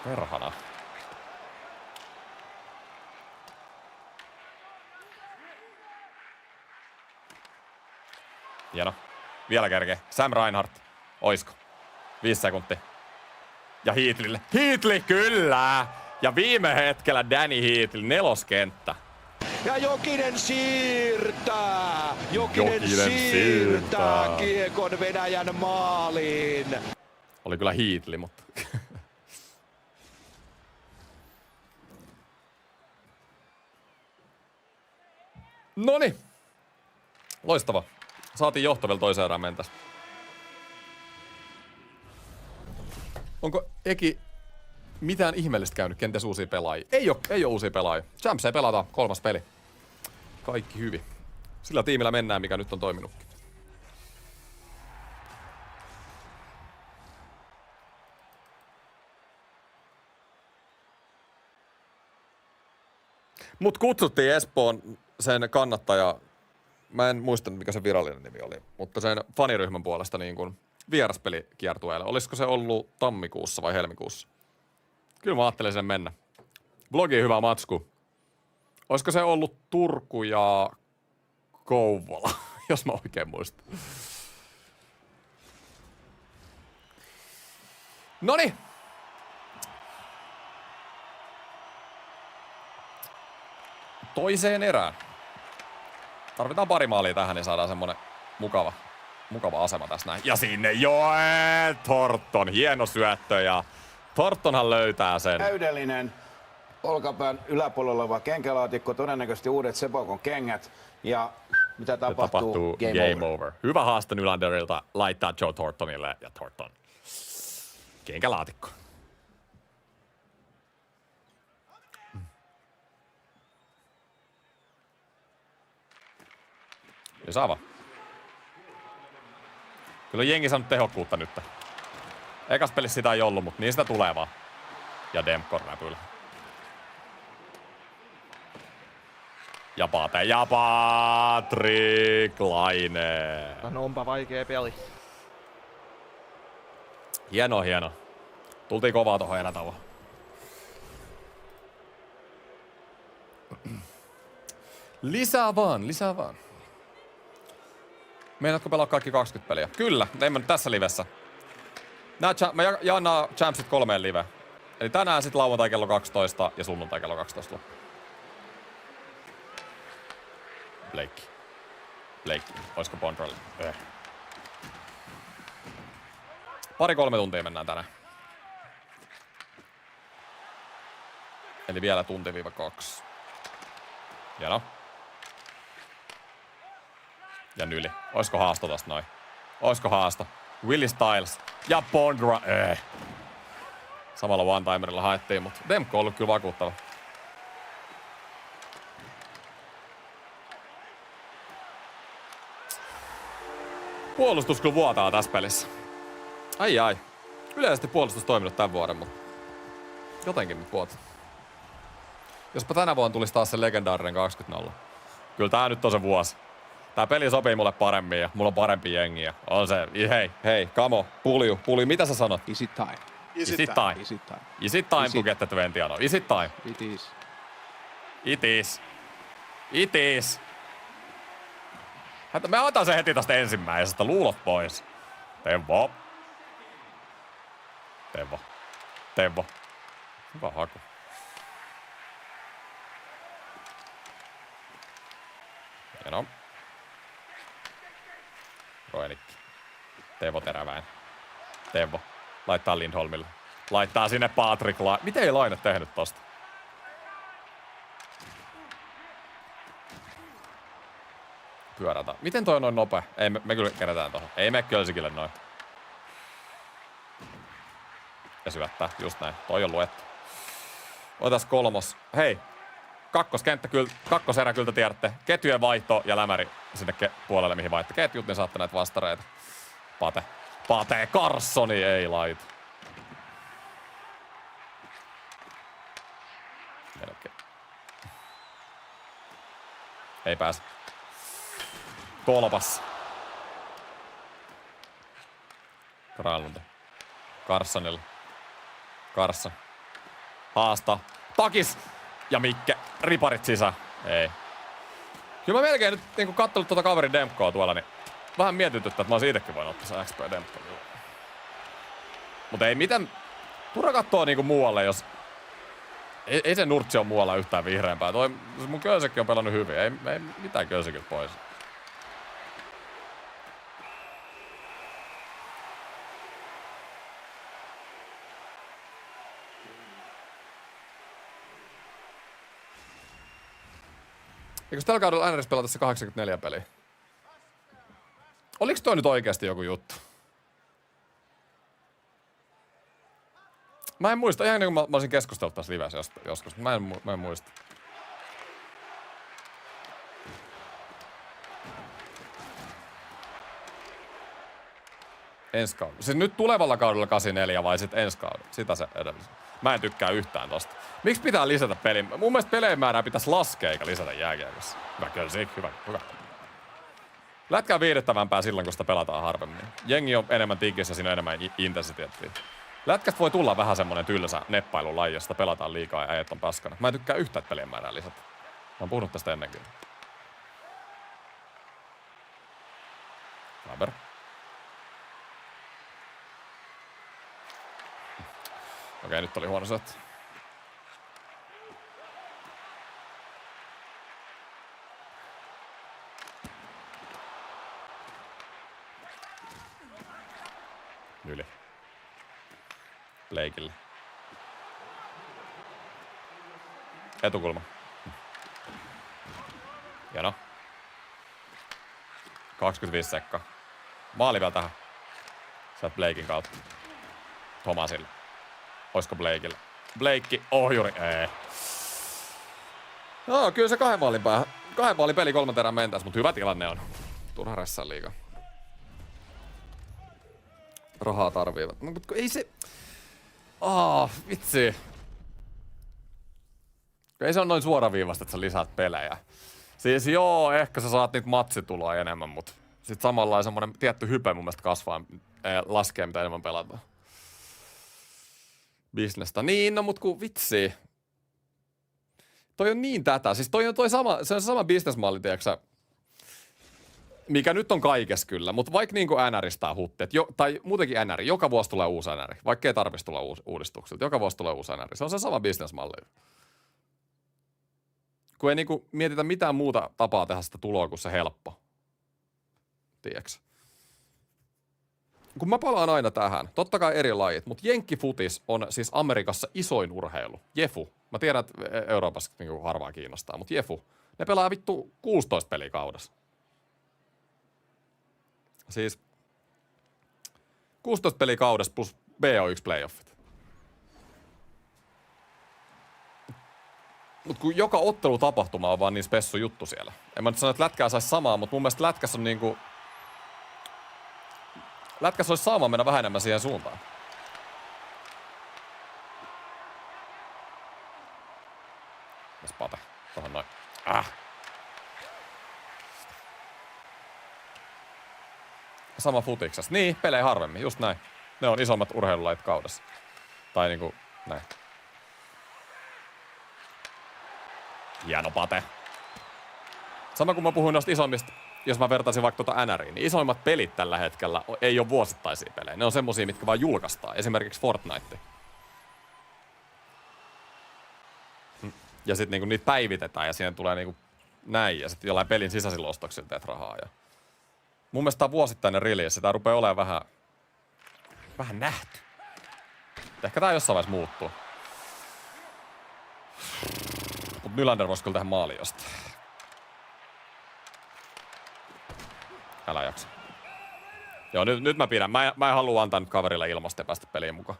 Perhana. Hieno. Vielä kerkee. Sam Reinhardt. Oisko? 5 sekuntia. Ja Heatleylle. Heatley, kyllä! Ja viime hetkellä Danny Heatley, 4. kenttä. Ja Jokinen siirtää! Jokinen siirtää kiekon Venäjän maaliin. Oli kyllä Heatley, mutta... Noniin. Loistava. Saatiin johto vielä toiseen erään mentäs. Onko Eki mitään ihmeellistä käynyt? Kenties uusia pelaajia? Ei oo uusia pelaajia. Champsia pelataan. 3. peli. Kaikki hyvin. Sillä tiimillä mennään, mikä nyt on toiminutkin. Mut kutsuttiin Espoon sen kannattaja mä en muista mikä se virallinen nimi oli, mutta sen faniryhmän puolesta niin kuin vieraspelikiertueelle. Olisiko se ollut tammikuussa vai helmikuussa? Kyllä mä ajattelin sen mennä. Blogi hyvä matsku. Olisiko se ollut Turku ja Kouvola, jos mä oikein muistan. Noniin. Toiseen erään. Tarvitaan pari maalia tähän, niin saadaan semmonen mukava asema tässä näin. Ja sinne Joel Thornton. Hieno syöttö ja Thorntonhan löytää sen. Täydellinen olkapään yläpuolella oleva kenkälaatikko, todennäköisesti uudet Sebokon kengät. Ja mitä tapahtuu? Game over. Hyvä haaste Nylanderilta laittaa Joe Thorntonille ja Thornton. Kenkälaatikko. Ja saava. Kyllä on jengi saanut tehokkuutta nyt. Ekas pelissä sitä ei ollut, mutta niin sitä tulee vaan. Ja Demko räpyllä. Ja Pate ja Patrik Laine. Onpa vaikea peli. Hieno. Tultiin kovaa tohon erätauoon. Lisää vaan. Meinaatko pelaa kaikki 20 peliä? Kyllä, ei mä nyt tässä livessä. Mä jaan nää Champsit 3 live. Eli tänään sit lauantai kello 12 ja sunnuntai kello 12 loppu. Blake. Oisko Bondralli? 2-3 tuntia mennään tänään. Eli vielä tunti-2. Hieno. Ja Nyli. Oisko haasto tästä noin? Oisko haasto? Willie Styles ja Bondra. Samalla one-timerilla haettiin, mutta Demko on ollut kyllä vakuuttava. Puolustus kyllä vuotaa tässä pelissä. Ai. Yleisesti puolustus toiminut tämän vuoden, mutta jotenkin nyt vuotaa. Jospa tänä vuonna tulisi taas se legendaarinen 20-0. Kyllä tää nyt on se vuosi. Tää peli sopii mulle paremmin ja mulla on parempi jengi ja on se. Hei, kamo, pulju, mitä sä sanot? Is it time? Is it time to get the 20 on? Is it time? It is. Me otan se heti tästä ensimmäisestä. Luulot pois. Teuvo. Hyvä haku. Hieno. Roenikki. Teuvo Teräväinen. Teuvo. Laittaa Lindholmille. Laittaa sinne Patrik Miten ei Laine tehnyt tosta? Pyörätä. Miten toi on noin nopea? Ei, me kyllä kerätään tohon. Ei me Kölsikille noin. Ja syöttää. Just näin. Toi on luettu. Otas 3. Hei. Kakkoserä kyllä te tiedätte. Ketjujen vaihto ja lämäri sinne puolelle, mihin vaihto ketjut, niin saatte näitä vastareita. Pate Carssoni ei laita. Melkein. Ei pääse. Tolpas. Granlund. Carssonille. Carsson. Haasta. Takis. Ja Mikke. Riparit sisään. Ei. Kyllä mä melkein nyt niin kattelut tuota kaverin Demkoa tuolla, niin vähän mietityttä, että mä oon itsekin voinut ottaa se XP Demkoa. Mutta ei mitään. Turha kattoo niinku muualle, jos... Ei se nurtsi ole muualla yhtään vihreämpää. Toi mun Kölsekki on pelannut hyvin. Ei mitään Kölsekiltä pois. Eikö tällä kaudella NRS pelata se 84 peliä? Oliko toi nyt oikeasti joku juttu? Mä en muista. Ihan niin kuin mä olisin keskustellut tässä livessä joskus. Mä en muista. Ensi kaudella. Siis nyt tulevalla kaudella 84 vai sit ensi kaudella? Sitä se edellisen. Mä en tykkää yhtään tosta. Miksi pitää lisätä pelin? Mun mielestä pelien määrää pitäisi laskea eikä lisätä jääkiekossa. Hyvä Kölsik, hyvä. Lätkä on viihdyttävämpää silloin, kun sitä pelataan harvemmin. Jengi on enemmän tikissä, siinä on enemmän intensiteettiä. Lätkästä voi tulla vähän semmonen tylsä neppailulaji, josta pelataan liikaa ja äijät on paskana. Mä en tykkää yhtään pelien määrää lisätä. Mä oon puhunut tästä ennenkin. Faber. Okei, nyt oli huono syöttö. Yli. Blakeille. Etukulma. Hieno. 25 sekkaa. Maali vielä tähän. Sieltä Blakein kautta. Thomasille. Oisko Blakeille? Blake, ohjuri. Ei. No, kyllä se 2 maalin päähän. 2 maalin peli 3 erään mentäis, mutta hyvä tilanne on. Turha ressaa liigaa. Rahaa tarviivat. No, mutta ei se... vitsi. Ei se on noin suoraviivasta, että sä lisäät pelejä. Siis joo, ehkä sä saat niitä matsituloa enemmän, mutta sit samalla semmonen tietty hype mun mielestä kasvaa, laskee mitä enemmän pelataan. Bisnestä. Niin, no mut ku vitsi. Toi on niin tätä. Siis se on sama bisnesmalli, tiiäksä, mikä nyt on kaikessa kyllä, mutta vaikka niinku NRistä hutti, tai muutenkin NR, joka vuosi tulee uusi NR, vaikka ei tarvitsisi tulla uudistuksilta, joka vuosi tulee uusi NR. Se on se sama bisnesmalli. Kun ei niinku mietitä mitään muuta tapaa tehdä sitä tuloa kuin se helppo. Tiedätkö? Kun mä palaan aina tähän, totta kai eri lajit, mutta jenkkifutis on siis Amerikassa isoin urheilu. Jefu. Mä tiedän, että Euroopassa niinku harvaa kiinnostaa, mutta Jefu. Ne pelaa vittu 16 peliä kaudessa. Siis 16 peliä kaudessa plus BO1 playoffit. Mut kun joka ottelutapahtuma on vaan niin spessu juttu siellä. En mä nyt sano, että lätkää saisi samaa, mutta mun mielestä lätkässä on niinku... Lätkässä olisi saamaan mennä vähän enemmän siihen suuntaan. Mitäs Pate? Tuohon noin. Sama futiksessa. Niin, pelejä harvemmin, just näin. Ne on isommat urheilulajit kaudessa. Tai niinku, näin. Hieno Pate. Sama kuin mä puhuin noista isommista, jos mä vertaisin vaikka tuota NRiin, niin isoimmat pelit tällä hetkellä ei ole vuosittaisia pelejä. Ne on semmosia, mitkä vaan julkaistaan. Esimerkiksi Fortnite. Ja sit niinku niitä päivitetään ja siihen tulee niinku näin. Ja sit jollain pelin sisäisillä ostoksilla teet rahaa. Ja... Mun mielestä tää on vuosittainen release. Tää rupeaa olemaan vähän nähty. Ehkä tää jossain vaiheessa muuttuu. Mut Nylander voisi kyllä tehdä maali jostain. Älä jaksa. Joo, nyt mä pidän. Mä en halua antaa nyt kaverille ilmasta ja päästä peliin mukaan.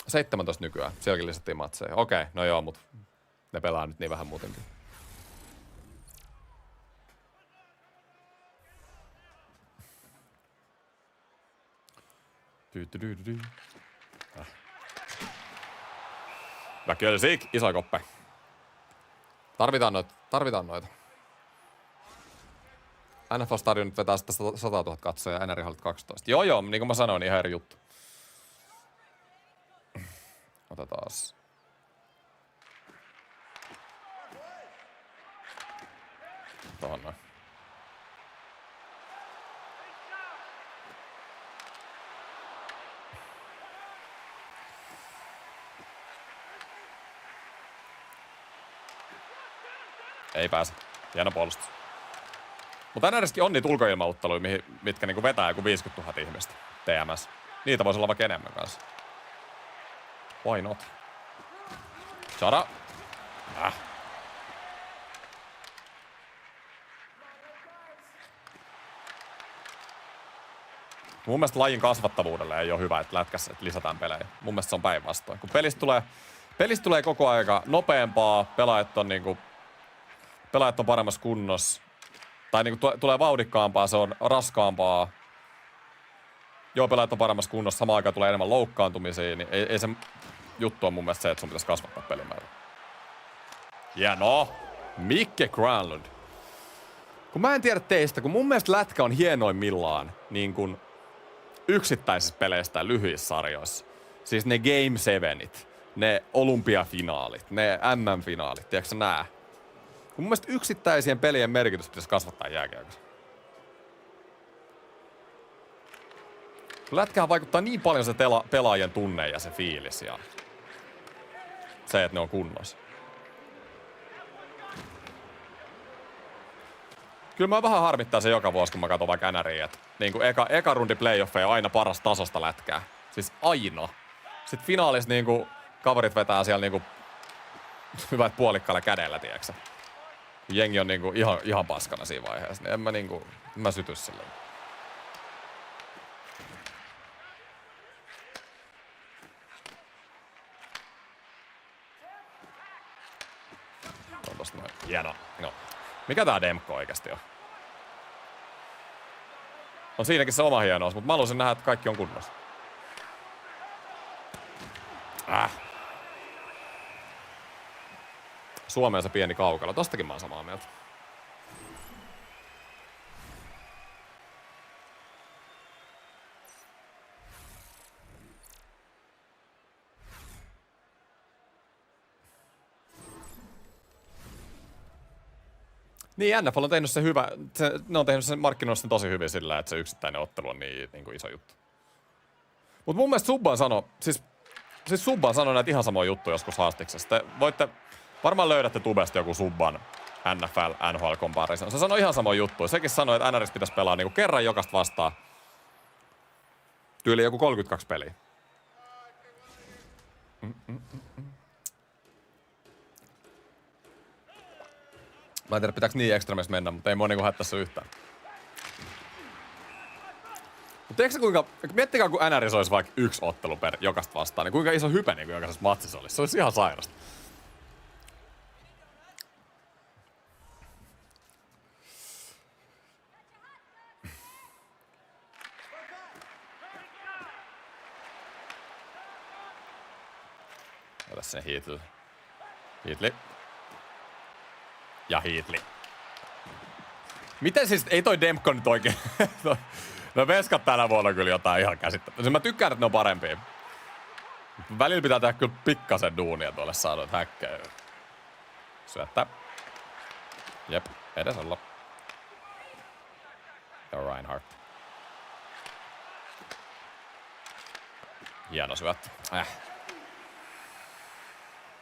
17 nykyään. Sielläkin lisättiin matseja. Okei, no joo, mut ne pelaa nyt niin vähän muutenkin. Väkölsik, iso koppe. Tarvitaan noita. NFL-stadion nyt vetää sitä 100 000 katsoja, NR hallit 12. Joo, niin kuin mä sanoin, ihan eri juttu. Otetaas. Tuohon noin. Ei pääse. Hieno puolustus. Mutta NRSkin on niitä ulkoilmautteluja, mitkä niinku vetää joku 50 000 ihmistä. TMS. Niitä voisi olla vaikka enemmän kanssa. Why not? Shut up. Mun mielestä lajin kasvattavuudelle ei ole hyvä, että lätkässä että lisätään pelejä. Mun mielestä se on päinvastoin. Kun pelistä tulee koko aika nopeampaa, pelaajat on paremmassa kunnossa. Tai niinku tulee vauhdikkaampaa, se on raskaampaa. Joo, pelaajat on paremmassa kunnossa, samaan aikaan tulee enemmän loukkaantumisia, niin ei se juttu on mun mielestä se, että sun pitäisi kasvattaa pelimäärää. Hienoa! Mikke Granlund. Kun mä en tiedä teistä, kun mun mielestä lätkä on hienoimmillaan niin kuin yksittäisissä peleissä tai lyhyissä sarjoissa. Siis ne Game 7it, ne olympiafinaalit, ne MM-finaalit, tiedätkö nää? Kun mun mielestä yksittäisien pelien merkitys pitäisi kasvattaa jääkiekossa. Lätkähän vaikuttaa niin paljon se pelaajien tunne ja se fiilis ja se, että ne on kunnossa. Kyllä mä vähän harmittaa se joka vuosi, kun mä katson vaikka NRiä, että niinku eka rundi playoffeja on aina paras tasosta lätkää. Siis aina. Sitten finaalissa niinku kaverit vetää siellä niinku hyvät puolikkaalla kädellä, tiiäksä. Jengi on niinku ihan paskana siinä vaiheessa, niin en mä syty silleen. On tosta noin. Hieno. No. Mikä tää Demko oikeasti on? On siinäkin se oma hienous, mutta mä haluaisin nähdä, että kaikki on kunnossa. Suomeen se pieni kaukalo. Tostakin mä oon samaa mieltä. Niin, NFL on tehnyt se hyvä. Ne on tehnyt sen markkinoissa tosi hyvin sillä, että se yksittäinen ottelu on niin kuin iso juttu. Mut mun mielestä Subban sanoi, siis Subban sanoi näitä ihan samoja juttuja joskus haastiksessa. Te voitte, varmaan löydätte tubesta joku Subban NFL comparison. Se sanoi ihan samoja juttuja. Sekin sanoi, että NRissä pitäisi pelaa niinku kerran jokasta vastaan. Tyyli joku 32 peliä. Mä en tiedä, pitääkö niin ekstremistä mennä, mutta ei mua niinku haittaa yhtään. Mutta tiedätkö kuinka, miettikää kun NRissä olisi vaikka yksi ottelu per jokasta vastaan, niin kuinka iso hype niin kuin jokaisessa matsissa olisi. Se olisi ihan sairasta. Ota sen Heatley. Heatley. Ja Heatley. Miten siis, ei toi Demko nyt oikein... No veskat tänä vuonna kyllä jotain ihan käsittämätöntä. Mä tykkään, että ne on parempia. Välillä pitää tehdä kyllä pikkasen duunia tuolle saada häkkejä. Syöttää. Jep, edes olla. Ja Reinhardt. Hieno syöttö.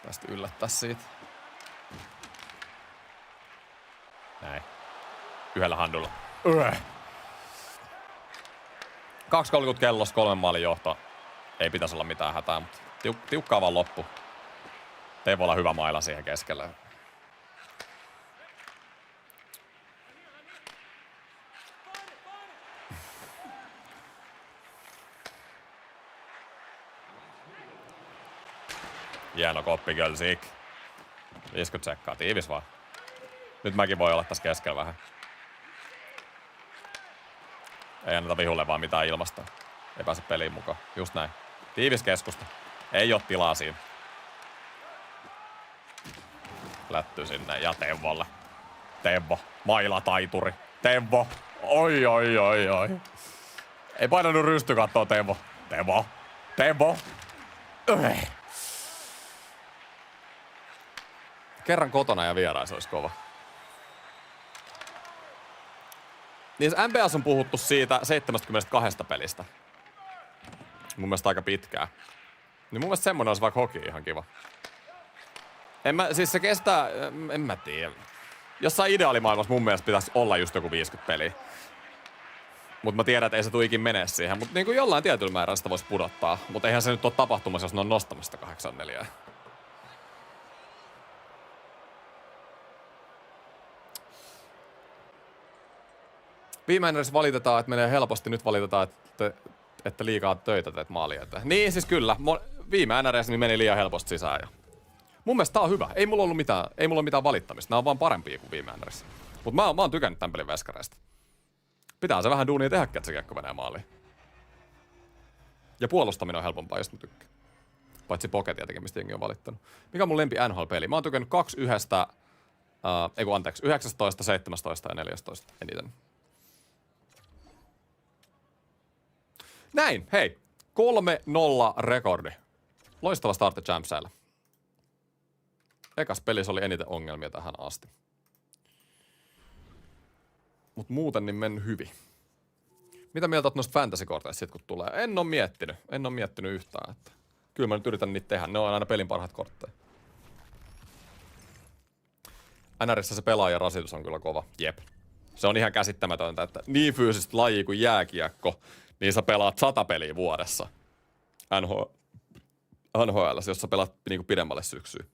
Tästä yllättää siitä. Näin. Yhdellä handulla. 2.30 kellossa, 3 maalin johto. Ei pitäisi olla mitään hätää, mutta tiukkaa vaan loppu. Ei voi olla hyvä maila siihen keskelle. Hieno koppi, Gölsik. 50 sekkaa, tiivis vaan. Nyt mäkin voi olla tässä keskellä vähän. Ei anneta vihulle vaan mitään ilmasta. Ei pääse peliin mukaan. Just näin. Tiivis keskusta. Ei oo tilaa siinä. Lätty sinne ja Teuvolle. Teuvo. Mailataituri. Teuvo. Oi. Ei painanut rystykattoa Teuvo. Teuvo. Kerran kotona ja vierais olisi kova. Niin NBA:ssa on puhuttu siitä 72 pelistä. Mun mielestä aika pitkää. Niin mun mielestä semmonen olisi vaikka hoki ihan kiva. Siis se kestää, en mä tiedä. Jossain ideaalimaailmassa mun mielestä pitäisi olla just joku 50 peliä. Mut mä tiedän, että ei se tuikin mene siihen. Mut niinku jollain tietyllä määrällä sitä voisi pudottaa. Mut eihän se nyt ole tapahtumassa, jos ne on nostamassa 84. Viimeinen valitetaan, että menee helposti. Nyt valitetaan, että liikaa töitä teet maaliin eteen. Niin, siis kyllä. Viime NRS niin meni liian helposti sisään. Ja mun mielestä tää on hyvä. Ei mulla ole mitään valittamista. Nämä on vaan parempia kuin viime NRS. Mut mä oon tykännyt tämän pelin veskareista. Pitää se vähän duunia tehdä, että se kiekko menee maaliin. Ja puolustaminen on helpompaa, jos mä tykkään. Paitsi Pocket tietenkin, mistä jengi on valittanut. Mikä on mun lempi NHL-peli? Mä oon tykännyt 2 yhdestä Anteeksi, 19, 17 ja 14 eniten. Näin, hei. 3-0 rekordi. Loistava startti Champsillä. Ekas pelissä oli eniten ongelmia tähän asti. Mut muuten niin mennyt hyvin. Mitä mieltä oot noista fantasy-korteista sit kun tulee? En oo miettinyt yhtään. Että kyllä mä nyt yritän niitä tehdä. Ne on aina pelin parhaat kortteja. NRissä se pelaajan rasitus on kyllä kova. Jep. Se on ihan käsittämätöntä, että niin fyysistä lajia kuin jääkiekko, niin sä pelaat 100 peliä vuodessa. NHL, jos sä pelaat niinku pidemmälle syksyyn.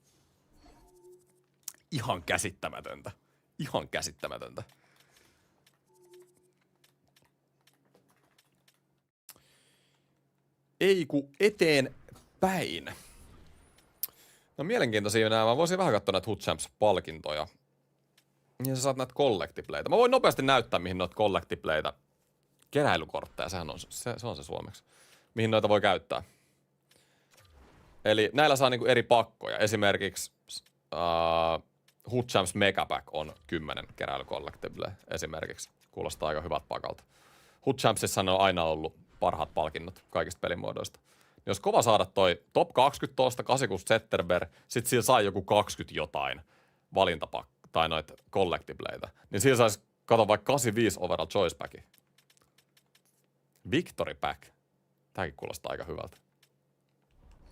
Ihan käsittämätöntä. Ihan käsittämätöntä. Ei ku eteenpäin. No mielenkiintoisia nämä. Mä voisin vähän katsoa näitä Hood Champs-palkintoja. Ja sä saat näitä collectipleitä. Mä voin nopeasti näyttää, mihin noita collectipleitä. Keräilykortteja, sehän on se on se suomeksi. Mihin noita voi käyttää. Eli näillä saa niinku eri pakkoja. Esimerkiksi Hood Champs Megapack on 10 keräilycollectible esimerkiksi. Kuulostaa aika hyvät pakalta. Hood Champsissa on aina ollut parhaat palkinnot kaikista pelimuodoista. Jos kova saada toi top 20 tosta, 86 Zetterberg, sit sillä sai joku 20 jotain valintapakka tai noita collectibleita, niin sillä saisi kato vaikka 85 overall choice packi. Victory pack. Tääkin kuulostaa aika hyvältä.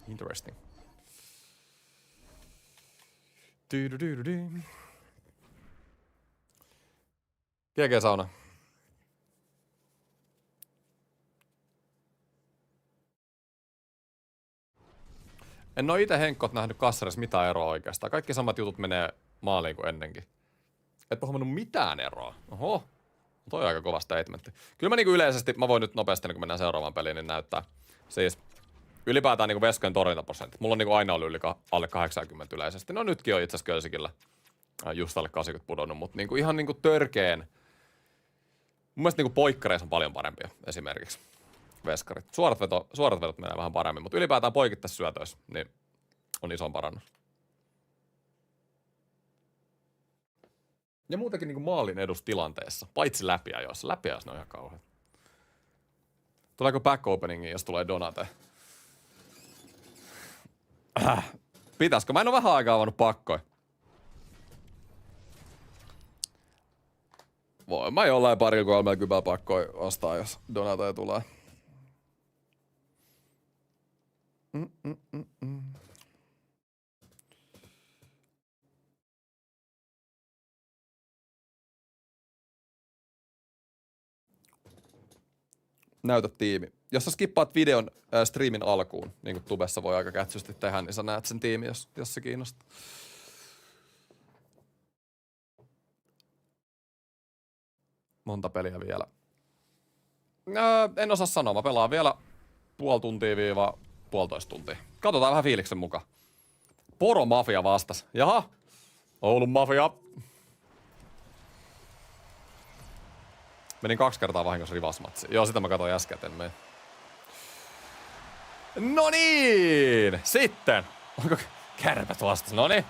Interesting. GG-sauna. En oo ite Henkkot nähnyt kassarissa mitään eroa oikeastaan. Kaikki samat jutut menee maaliin kuin ennenkin. Etpä huomannut mitään eroa. Oho. Toi on aika kova statementti. Kyllä mä niinku yleisesti, mä voin nyt nopeasti, kun mennään seuraavaan peliin, niin näyttää. Siis ylipäätään niinku veskojen torjuntaprosentti. Mulla on niinku aina ollut alle 80 yleisesti. No nytkin on itse asiassa Kölsikillä just alle 80 pudonnut, mutta niinku ihan niinku törkeen. Mun mielestä niinku poikkareissa on paljon parempia esimerkiksi. Veskarit. Suorat vedot menee vähän paremmin, mutta ylipäätään poikittaisi syötöissä, niin on ison parannus. Ja muutenkin niin maalin edustilanteessa, paitsi läpiajoissa. Läpiajoissa ne on ihan kauheat. Tuleeko back openingiin, jos tulee Donate? Pitäisikö? Mä en ole vähän aikaa avannut pakkoja. Voin mä jollain 20-30 pakkoja ostaa, jos Donate tulee. Näytä tiimi. Jos sä skippaat videon streamin alkuun, niin kuin tubessa voi aika kätsysti tehdä, niin sä näet sen tiimi, jos se kiinnostaa. Monta peliä vielä. En osaa sanoa. Mä pelaan vielä puoli tuntia puolitoista tuntia. Katsotaan vähän fiiliksen mukaan. Poro Mafia vastas. Jaha. Oulun Mafia. Menin 2 kertaa vahingossa rivasmatsiin. Joo, sitä mä katsoin äsken, etten mene. No niin! Sitten. Onko Kärpät vastas? No niin.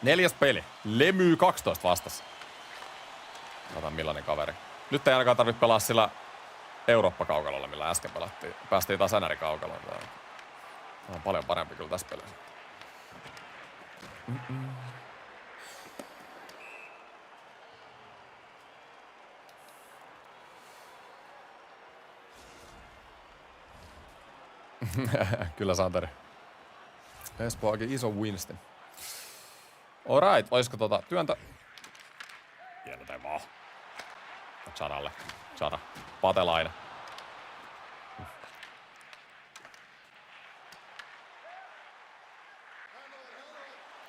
4. peli. Lemy 12 vastas. Katsotaan millainen kaveri. Nyt ei ainakaan tarvitse pelaa sillä Eurooppa-kaukalolla, millä äsken pelattiin. Päästiin taas NR-kaukaloon. Tämä on paljon parempi kyllä tässä pelissä. Kyllä Santeri. Espoakin iso Winston. Alright, olisiko työntä? Hieno tee vaan. Charalle. Chara. Patelainen.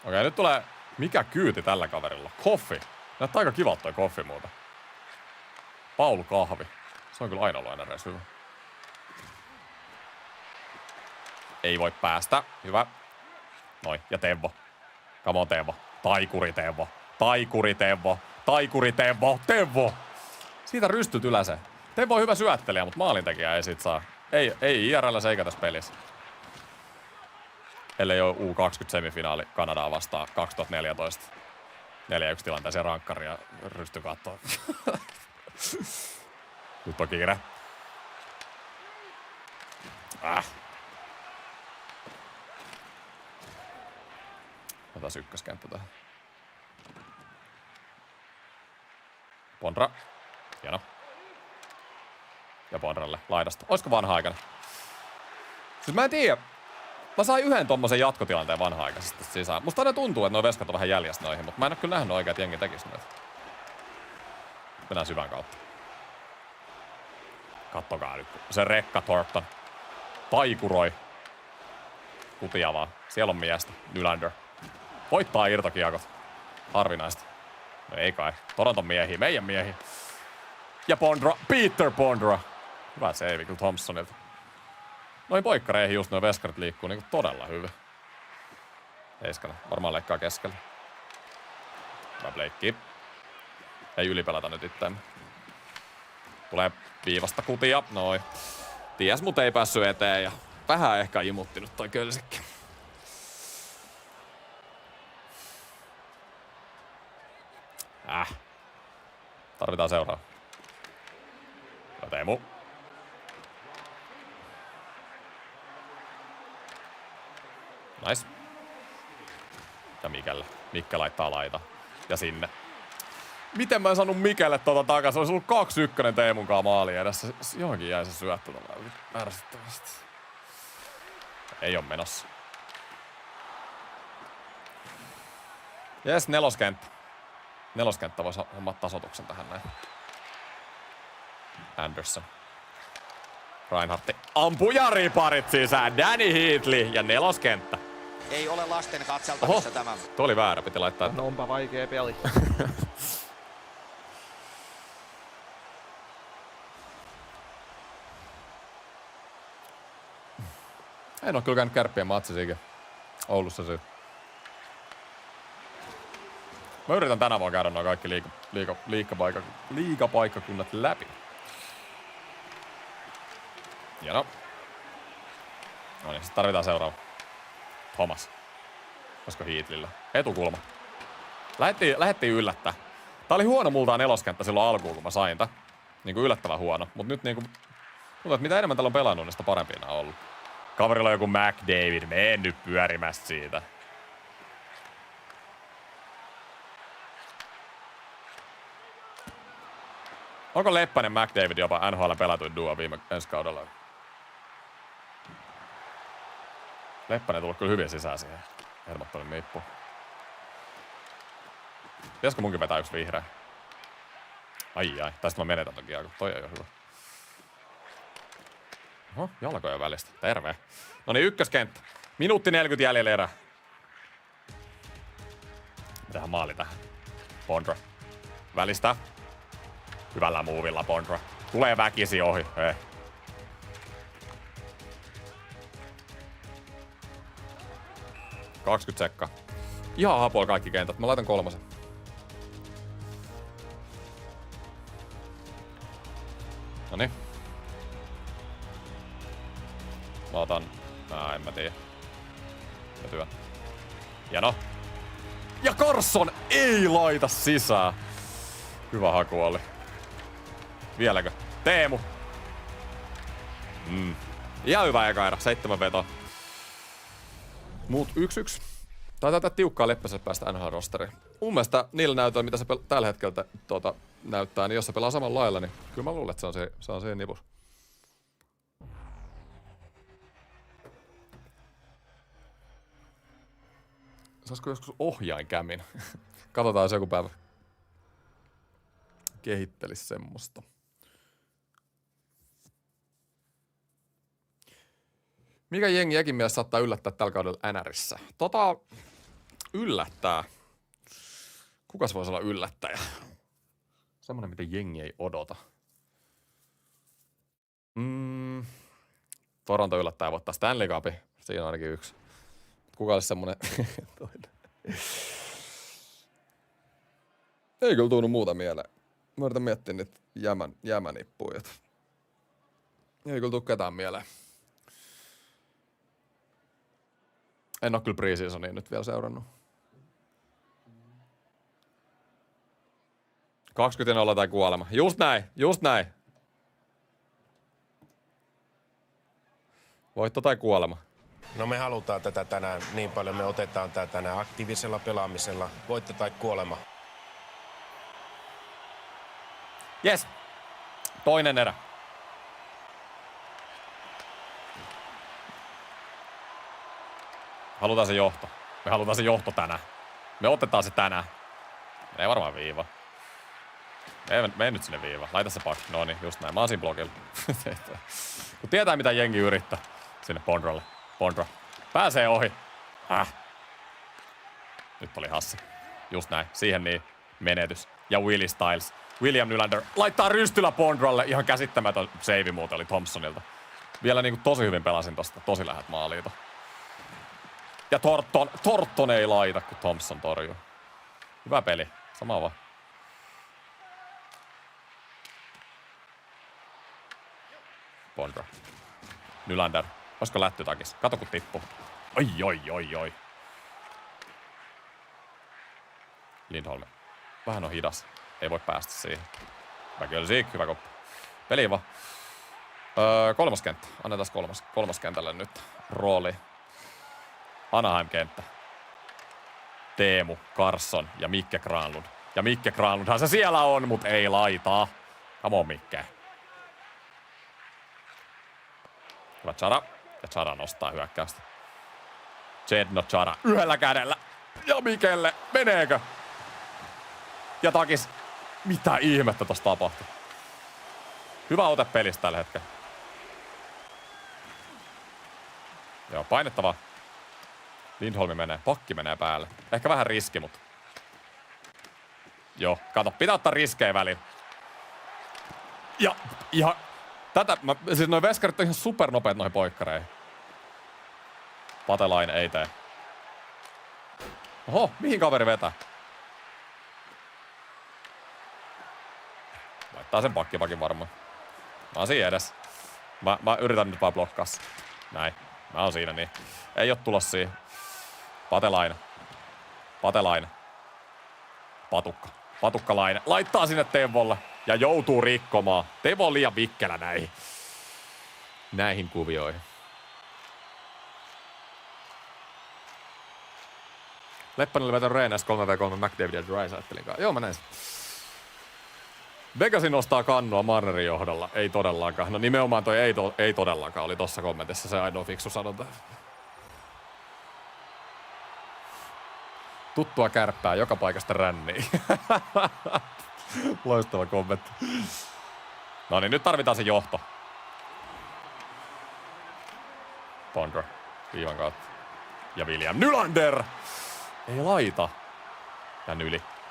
Okei, nyt tulee... Mikä kyyti tällä kaverilla? Koffi. Näyttää aika kivalta toi koffi muuta. Paul Kahvi. Se on kyllä aina ollut edes hyvä. Ei voi päästä. Hyvä. Noin. Ja Teuvo. Come on Teuvo. Taikuri Teuvo. Taikuri Teuvo. Taikuri Teuvo. Teuvo! Siitä rystyt yläseen. Teuvo on hyvä syöttelijä, mutta maalintekijä ei sit saa. Ei IRL:ssä eikä tässä pelissä. Ellei ole U20 semifinaali Kanadaa vastaan 2014. 4-1 tilanteeseen rankkari ja rysty kattoo. Nyt on kiire. Otas ykköskenttä tähän. Pondra. Hieno. Ja Pondralle laidasta. Oisko vanha-aikainen? Siis mä en tiedä. Mä sain yhden tommosen jatkotilanteen vanha-aikaisesti sisään. Musta aina tuntuu, että nuo veskat on vähän jäljessä noihin, mutta mä en oo kyllä nähnyt oikein, että jengi tekis noita. Mennään syvän kautta. Kattokaa nyt. Se rekka Thornton. Taikuroi. Kutia vaan. Siellä on miestä. Nylander. Voittaa irtokiekot. Harvinaista. No ei kai. Toronton miehiä. Meidän miehiä. Ja Pondra. Peter Pondra. Hyvä save kyllä Thompsonilta. Noin poikkareihin just noin veskarit liikkuu niinku todella hyvin. Heiskanen. Varmaan leikkaa keskellä. Hyvä pleikki. Ei ylipelata nyt itteemme. Tulee viivasta kutia. Noin. Ties mut ei päässyt eteen ja vähän ehkä imutti nyt toi kölsikki. Tarvitaan seuraava. Ja Teemu. Nice. Ja Mikelle. Mikke laittaa laita. Ja sinne. Miten mä en saanut Mikelle takas? Olisi ollut 2-1 Teemunkaan maali edessä. Johonkin jäi se syöttö tuolla ärsyttävästi. Ei oo menossa. Jes, neloskenttä. Neloskenttä voisi hommaa tasoituksen tähän näin. Anderson. Reinhardti ampuu ja riparit sisään. Danny Heatley ja neloskenttä. Ei ole lasten katseltavissa tämä. Tuo oli väärä, piti laittaa. No onpa vaikea peli. En oo kyllä käynyt Kärppien matsissa Oulussa syy. Mä yritän tänä vuonna käydä nuo kaikki liigapaikkakunnat läpi. Hieno. No niin, sit tarvitaan seuraava. Thomas. Olisiko Heatleyllä? Etukulma. Lähettiin yllättää. Tää oli huono multaan neloskenttä silloin alkuun, kun mä sain tää. Niinku yllättävän huono. Mut nyt niinku... Mutta mitä enemmän täällä on pelannut, niin sitä parempia nää on ollut. Kaverilla on joku McDavid. Mene nyt pyörimästä siitä. Onko Leppänen McDavid jopa NHL pelatuin duo ensi kaudella? Leppänen tullut kyllä hyvin sisään siihen. Hermottelin nippu. Pitäisikö munkin vetää yksi vihreä? Ai. Tästä mä menetän toki aika. Toi ei oo hyvä. Oho, jalkojen välistä. Terve. Noniin, ykköskenttä. Minuutti 40 jäljellä erää. Tehdään maali tähän. Pondra. Välistä. Hyvällä muuvilla Pondra. Tulee väkisi ohi. 20 sekkaa. Ihan hapoilla kaikki kentät. Mä laitan 3. Noniin. Mä otan... en mä tiedä. Mä Hieno. Ja Carson ei laita sisään. Hyvä haku oli. Vieläkö? Teemu. Ihan hyvä eka erä. 7 vetoa. Muut 1-1. Taitaa tätä tiukkaa Leppäselle päästä NHL-rosteriin. Mun mielestä niillä näytöillä, mitä se tällä hetkellä näyttää, niin jos se pelaa samalla lailla, niin kyllä mä luulen, että se on siihen nipus. Saisiko joskus ohjainkämin? Katsotaan, jos joku päivä kehittelisi semmoista. Mikä jengi jäkin mielessä saattaa yllättää tällä kaudella NRissä? Yllättää. Kukas voisi olla yllättäjä? Semmoinen, mitä jengi ei odota. Toronto yllättäjä voittaa Stanley Cupin. Siinä on ainakin yksi. Kuka olisi semmoinen toinen? Ei kyllä tunnu muuta mieleen. Mä yritän miettiä niitä jämänippuja. Ei kyllä tuu ketään mieleen. En oo kyllä pre-seasonia nyt vielä seurannut. 20-0 tai kuolema. Just näin, just näin. Voitto tai kuolema. No me halutaan tätä tänään niin paljon, me otetaan tätä tänään aktiivisella pelaamisella, voitto tai kuolema. Jes. Toinen erä. Halutaan se johto. Me halutaan se johto tänään. Me otetaan se tänään. Ei varmaan viiva. Mene nyt sinne viiva. Laita se pakki. No niin, just näin. Mä oon siinä blogilla. Kun tietää mitä jengi yrittää. Sinne Pondralle. Pondra. Pääsee ohi. Nyt oli hassi. Just näin. Siihen niin. Menetys. Ja Willie Styles. William Nylander laittaa rystylä Pondralle. Ihan käsittämätön save muuten oli Thompsonilta. Vielä niinku tosi hyvin pelasin tosta. Tosi lähet maaliita. Ja Thornton ei laita, kun Thompson torjuu. Hyvä peli. Sama vaan. Pondra. Nylander. Olisiko lätty takis? Kato kun tippuu. Oi. Lindholm. Vähän on hidas. Ei voi päästä siihen. Väkölsiik, hyvä koppi. Peli vaan. Kolmas kenttä. Annetaan kolmas kentälle nyt rooli. Anaheim-kenttä. Teemu, Carson ja Mikke Granlund. Ja Mikke Granlundhan se siellä on, mut ei laitaa. Come on, Mikke. Hyvä Chara. Ja Chara nostaa hyökkäystä. Jedno Chara yhdellä kädellä. Ja Mikelle. Meneekö? Ja takis. Mitä ihmettä tossa tapahtuu? Hyvä ote pelistä tällä hetkellä. Joo, painettava. Lindholm menee. Pakki menee päälle. Ehkä vähän riski, mutta... Joo, kato. Pitää ottaa riskejä väliin. Ja ihan... Siis noi veskarit on ihan supernopeet noihin poikkareihin. Patelainen ei tee. Oho, mihin kaveri vetää? Laittaa sen pakkipakin varmaan. Mä oon siinä edes. Mä yritän nyt vaan blokkaa. Näin. Mä oon siinä niin. Ei oo tulos siihen. Patelainen. Patukkalainen. Laittaa sinne Teuvolle. Ja joutuu rikkomaan. Teuvo on liian vikkelä näihin kuvioihin. Leppänen oli vetänyt Reinäs 3v3 McDavid ja Draisaitlin kanssa. Joo, mä näin sen. Vegasin nostaa kannua Marnerin johdolla. Ei todellakaan. No nimenomaan toi ei todellakaan oli tossa kommentissa se ainoa fiksu sanonta. Tuttua kärppää joka paikasta ränniin. Loistava kommentti. No niin, nyt tarvitaan se johto. Pondra. Viivan kautta. Ja William Nylander! Ei laita.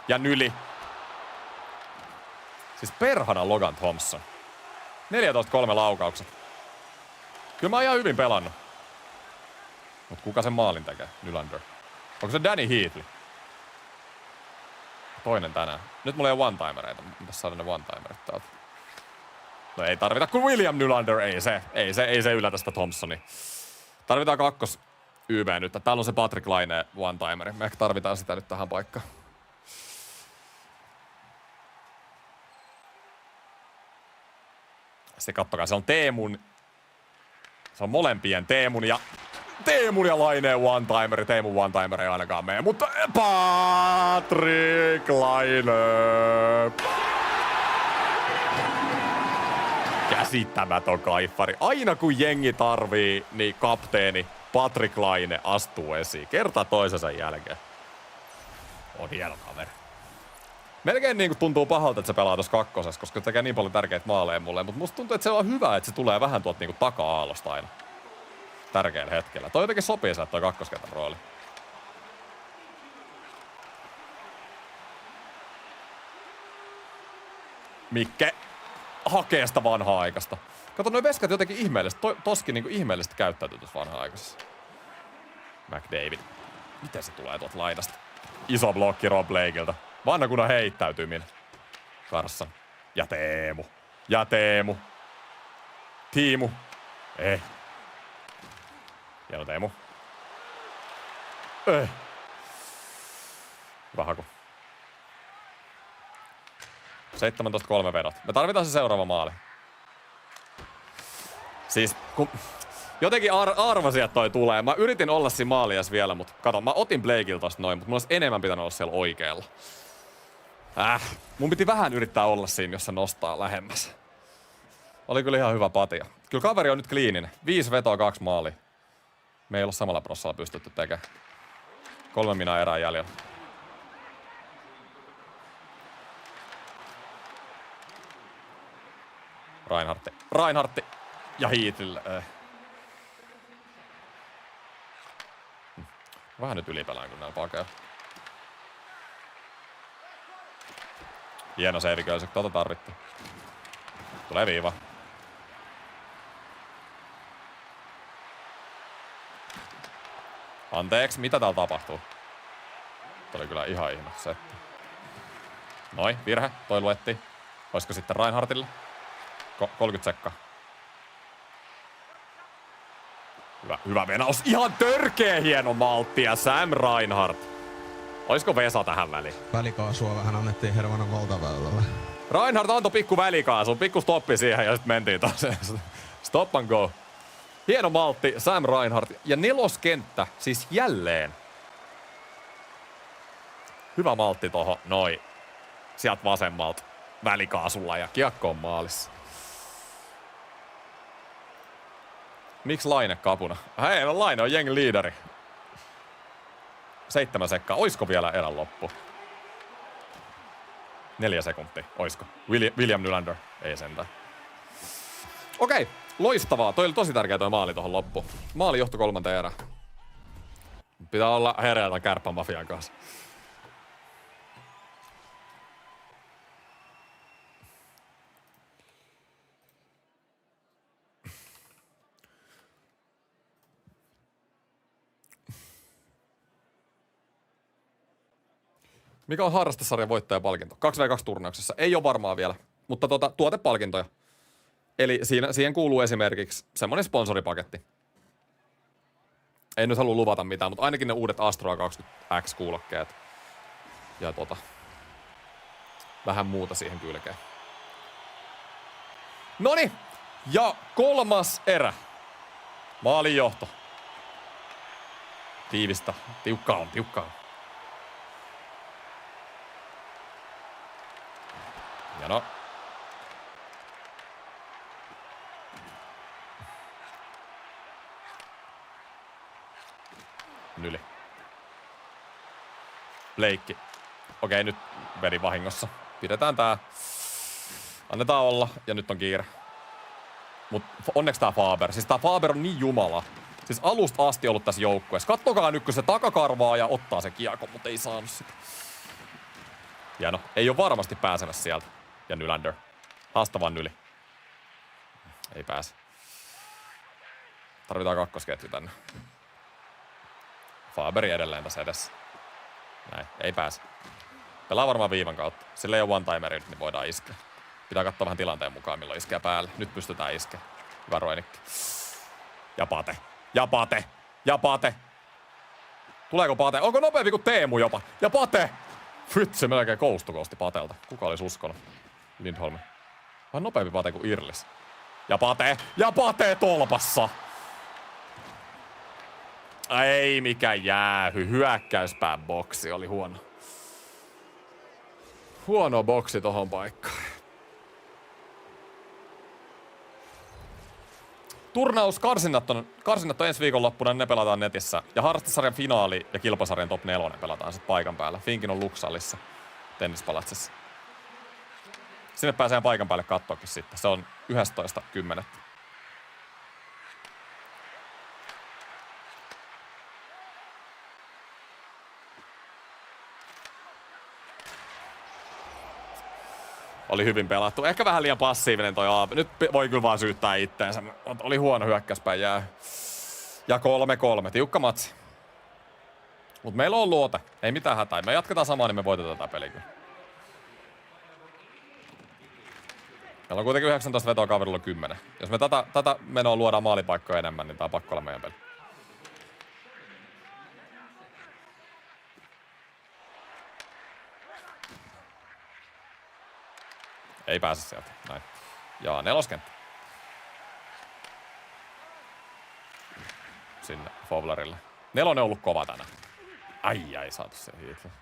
Ja Nyli. Siis perhana Logan Thompson. 14-3 laukaukset. Kyllä mä oon ihan hyvin pelannut. Mut kuka sen maalin tekee? Nylander. Onko se Danny Heatley? Toinen tänään. Nyt mulla ei ole one-timereita. Mitäs saada ne one-timerit täältä? No ei tarvita, kun William Nylander. Ei se yllätä sitä Thompsonia. Tarvitaan kakkos YV nyt. Täällä on se Patrick Laine one-timeri. Me ehkä tarvitaan sitä nyt tähän paikkaan. Se kattokaa, se on Teemun. Se on molempien Teemun ja Laineen one-timeri. Teemun one-timeri ei ainakaan mene, mutta Patrick Laine. Käsittämätön kaiffari. Aina kun jengi tarvii, niin kapteeni Patrick Laine astuu esiin. Kerta toisensa jälkeen. On hieno kaveri. Melkein niin kuin tuntuu pahalta, että se pelaa tuossa kakkosessa, koska se tekee niin paljon tärkeitä maaleja mulle. Mutta musta tuntuu, että se on hyvä, että se tulee vähän tuolta niin kuin taka-aallosta aina. Tärkeällä hetkellä. Toi jotenkin sopii sieltä toi kakkoskentän rooli. Mikke hakee sitä vanhaa aikasta. Kato, noi veskat jotenkin ihmeellisesti, toskin niinku ihmeellisesti käyttäytyy tuossa vanhaa aikaisessa. McDavid. Miten se tulee tuolta laidasta? Iso blokki Rob Blakeilta. Vanha kunnon heittäytyminen. Carson. Ja Teemu. Tiimu. Ei. Hieno Teemu. Ei. Hyvä haku. 17-3 vedot. Me tarvitaan se seuraava maali. Siis kun jotenkin arvasin, että toi tulee. Mä yritin olla siinä maalias vielä, mutta kato, mä otin Blakeilta tosta noin, mutta mulla olisi enemmän pitänyt olla siellä oikealla. Mun piti vähän yrittää olla siinä, jos se nostaa lähemmäs. Oli kyllä ihan hyvä patia. Kyllä kaveri on nyt kliininen. 5 vetoa, 2 maalia. Me ei ole samalla prossalla pystytty tekemään. 3 minaa erää jäljellä. Reinhardti. Ja Hiitille. Vähän nyt ylipelään, kun näin pakea. Hieno save, Köysök. Tota tarvittiin. Tulee viiva. Anteeksi, mitä täällä tapahtuu? Tämä oli kyllä ihan ihme setti. Noi, virhe. Toi luettiin. Olisiko sitten Reinhardtille? 30 sekkaa. Hyvä venaus. Ihan törkeä hieno maltti ja Sam Reinhardt. Olisiko Vesa tähän väliin? Välikaasua vähän annettiin Hervannan valtaväylällä. Reinhardt antoi pikku välikaasun, pikku stoppi siihen ja sitten mentiin taas. Stop and go. Hieno maltti, Sam Reinhardt. Ja neloskenttä, siis jälleen. Hyvä maltti tohon, noi. Sieltä vasemmalta välikaasulla ja kiekko on maalissa. Miksi Laine kapuna? Hei, Laine on jengin liideri. 7 sekkaa. Oisko vielä erän loppu? 4 sekuntia. Oisko? William Nylander. Ei sentään. Okei. Loistavaa. Toi oli tosi tärkeä toi maali tohon loppuun. Maali johto 3. erä. Pitää olla hereillä Kärppämafian kanssa. Mikä on harrastesarjan voittajapalkinto? 2v2-turnauksessa. Ei ole varmaa vielä, mutta tuotepalkintoja. Eli siihen kuuluu esimerkiksi semmoinen sponsoripaketti. En nyt halua luvata mitään, mutta ainakin ne uudet Astroa 20X-kuulokkeet. Ja vähän muuta siihen kylkeen. Noniin! Ja 3. erä. Maalinjohto. Tiivistä. Tiukkaa on. Hieno. Nyli. Leikki. Okei, nyt veri vahingossa. Pidetään tää. Annetaan olla. Ja nyt on kiire. Mut onneksi tää Faber. Siis tää Faber on niin jumala. Siis alusta asti ollut tässä joukkueessa. Kattokaa nyt, kun se takakarvaa ja ottaa se kiekko, mutta ei saanut sitä. Hieno. Ei ole varmasti pääsemässä sieltä. Ja Nylander. Haastavan Nyli. Ei pääse. Tarvitaan kakkosketju tänne. Faberi edelleen tässä edessä. Näin. Ei pääse. Pelaa varmaan viivan kautta. Sillä ei ole one-timeri, niin voidaan iskeä. Pitää katsoa vähän tilanteen mukaan, milloin iskee päälle. Nyt pystytään iskeä. Hyvä Roinikki. Ja Pate. Tuleeko Pate? Onko nopeampi kuin Teemu jopa? Ja Pate! Fyt, se melkein kousti Patelta. Kuka olisi uskonut? Lindholm. Vähän nopeampi Pate kuin Irlis. Ja Pate tolpassa! Ei mikään jäähy. Hyökkäyspään boksi oli huono. Huono boksi tohon paikkaan. Turnaus karsinnat on ensi viikonloppuna, ne pelataan netissä. Ja harrastesarjan finaali ja kilpasarjan top 4 pelataan sitten paikan päällä. Finkin on Luxallissa, tennispalatsissa. Sinne pääsee paikan päälle katsoakin sitten. Se on 11.10. Oli hyvin pelattu. Ehkä vähän liian passiivinen toi Aape. Nyt voi kyllä vaan syyttää itteensä. Oli huono hyökkäyspäin jää. Ja 3-3. Tiukka matsi. Mut meillä on luote. Ei mitään hätää. Me jatketaan samaa, niin me voitetaan tätä peliä kyllä. Meillä on kuitenkin 19 vetoa, kaverilla on 10. Jos me tätä menoa luodaan maalipaikkoja enemmän, niin tää on pakko olla meidän peli. Ei pääse sieltä. Näin. Ja neloskenttä. Sinne Fowlerille. Nelonen on ollut kova tänään. Ai, saatu se hiitiin.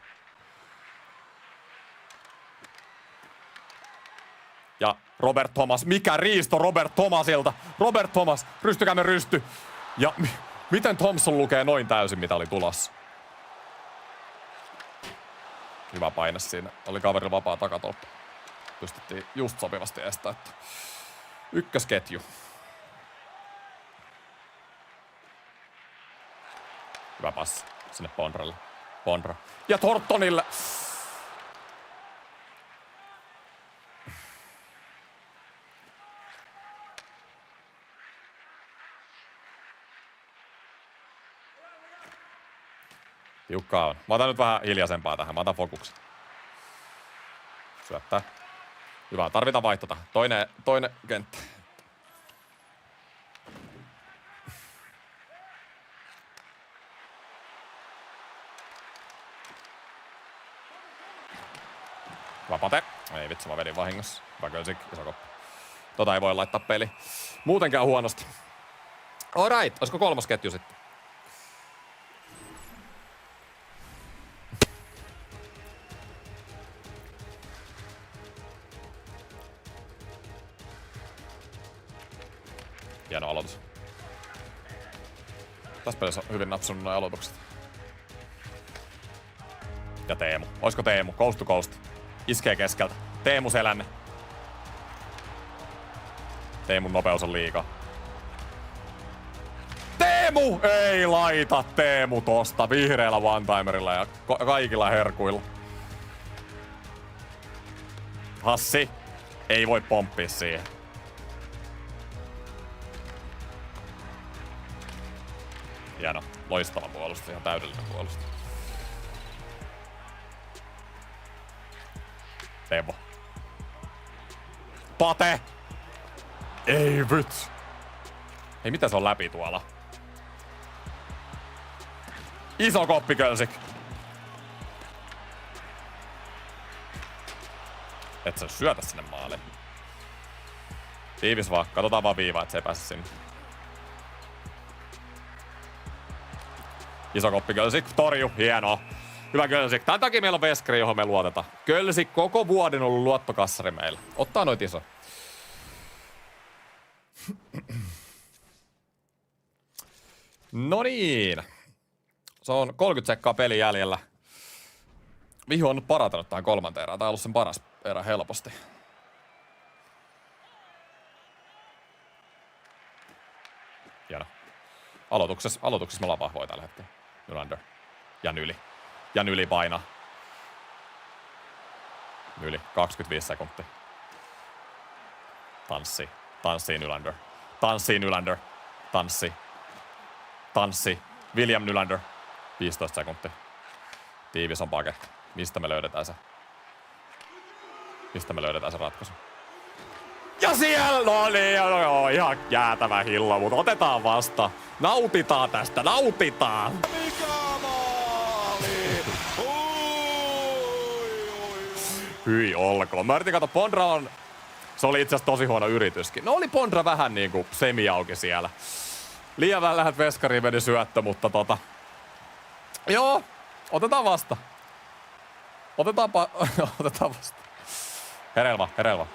Ja Robert Thomas. Mikä riisto Robert Thomasilta? Robert Thomas, rystykämme rysty. Ja miten Thompson lukee noin täysin, mitä oli tulossa? Hyvä paine siinä. Oli kaverilla vapaa takatolppa. Pystyttiin just sopivasti estää. Ykkösketju. Hyvä passi sinne Pondralle. Pondra. Ja Thorntonille. Tiukkaa on. Mä otan nyt vähän hiljaisempaa tähän. Mä otan fokuksen. Syöttää. Hyvä. Tarvitaan vaihtota. Toinen kenttä. Vapate. Ei vitsi, mä vedin vahingossa. Hyvä Kölsik, iso koppi. Tota ei voi laittaa peli. Muutenkään huonosti. Alright, olisiko kolmas ketju sitten? Hieno aloitus. Tässä pelissä on hyvin napsunut nuo aloitukset. Ja Teemu. Oisko Teemu? Coast to coast. Iskee keskeltä. Teemu selänne. Teemun nopeus on liikaa. Teemu! Ei laita Teemu tosta vihreällä one-timerilla ja kaikilla herkuilla. Hassi. Ei voi pomppia siihen. Hieno. Loistava puolustus. Ihan täydellinen puolustus. Teemo. Pate! Ei vyt! Hei, mitä se on läpi tuolla? Iso koppi Kölsik. Et sä syötä sinne maaliin. Tiivis vaan. Katsotaan vaan viivaa, et se ei pääse sinne. Iso koppi Kölsik. Torju. Hienoa. Hyvä Kölsik. Tän takia meillä on veskari, johon me luotetaan. Kölsik koko vuoden on ollut luottokassari meillä. Ottaa noit iso. No niin. Se on 30 sekkaa peli jäljellä. Vihu on nyt parantanut tähän kolmanteen erään. Tää on ollut sen paras erä helposti. Hieno. Aloituksessa me ollaan vahvoja tällä hetkellä. Nylander. Ja Nyli. Ja Nyli painaa. Nyli. 25 sekuntia. Tanssii Nylander. Tanssii Nylander. Tanssi. William Nylander. 15 sekuntia. Tiivis on paketti. Mistä me löydetään se ratkaisu? Ja siellä! No niin, joo, ihan jäätävä hillo, mutta otetaan vasta. Nautitaan tästä, nautitaan! Mikä maali? Hyi olkoon. Mä yritin katsoa, Pondra on... Se oli itse asiassa tosi huono yrityskin. No oli Pondra vähän niinku semi-auki siellä. Liian vähän lähet veskariin meni syöttö, mutta Joo, otetaan vasta. Otetaan vasta. Herelva.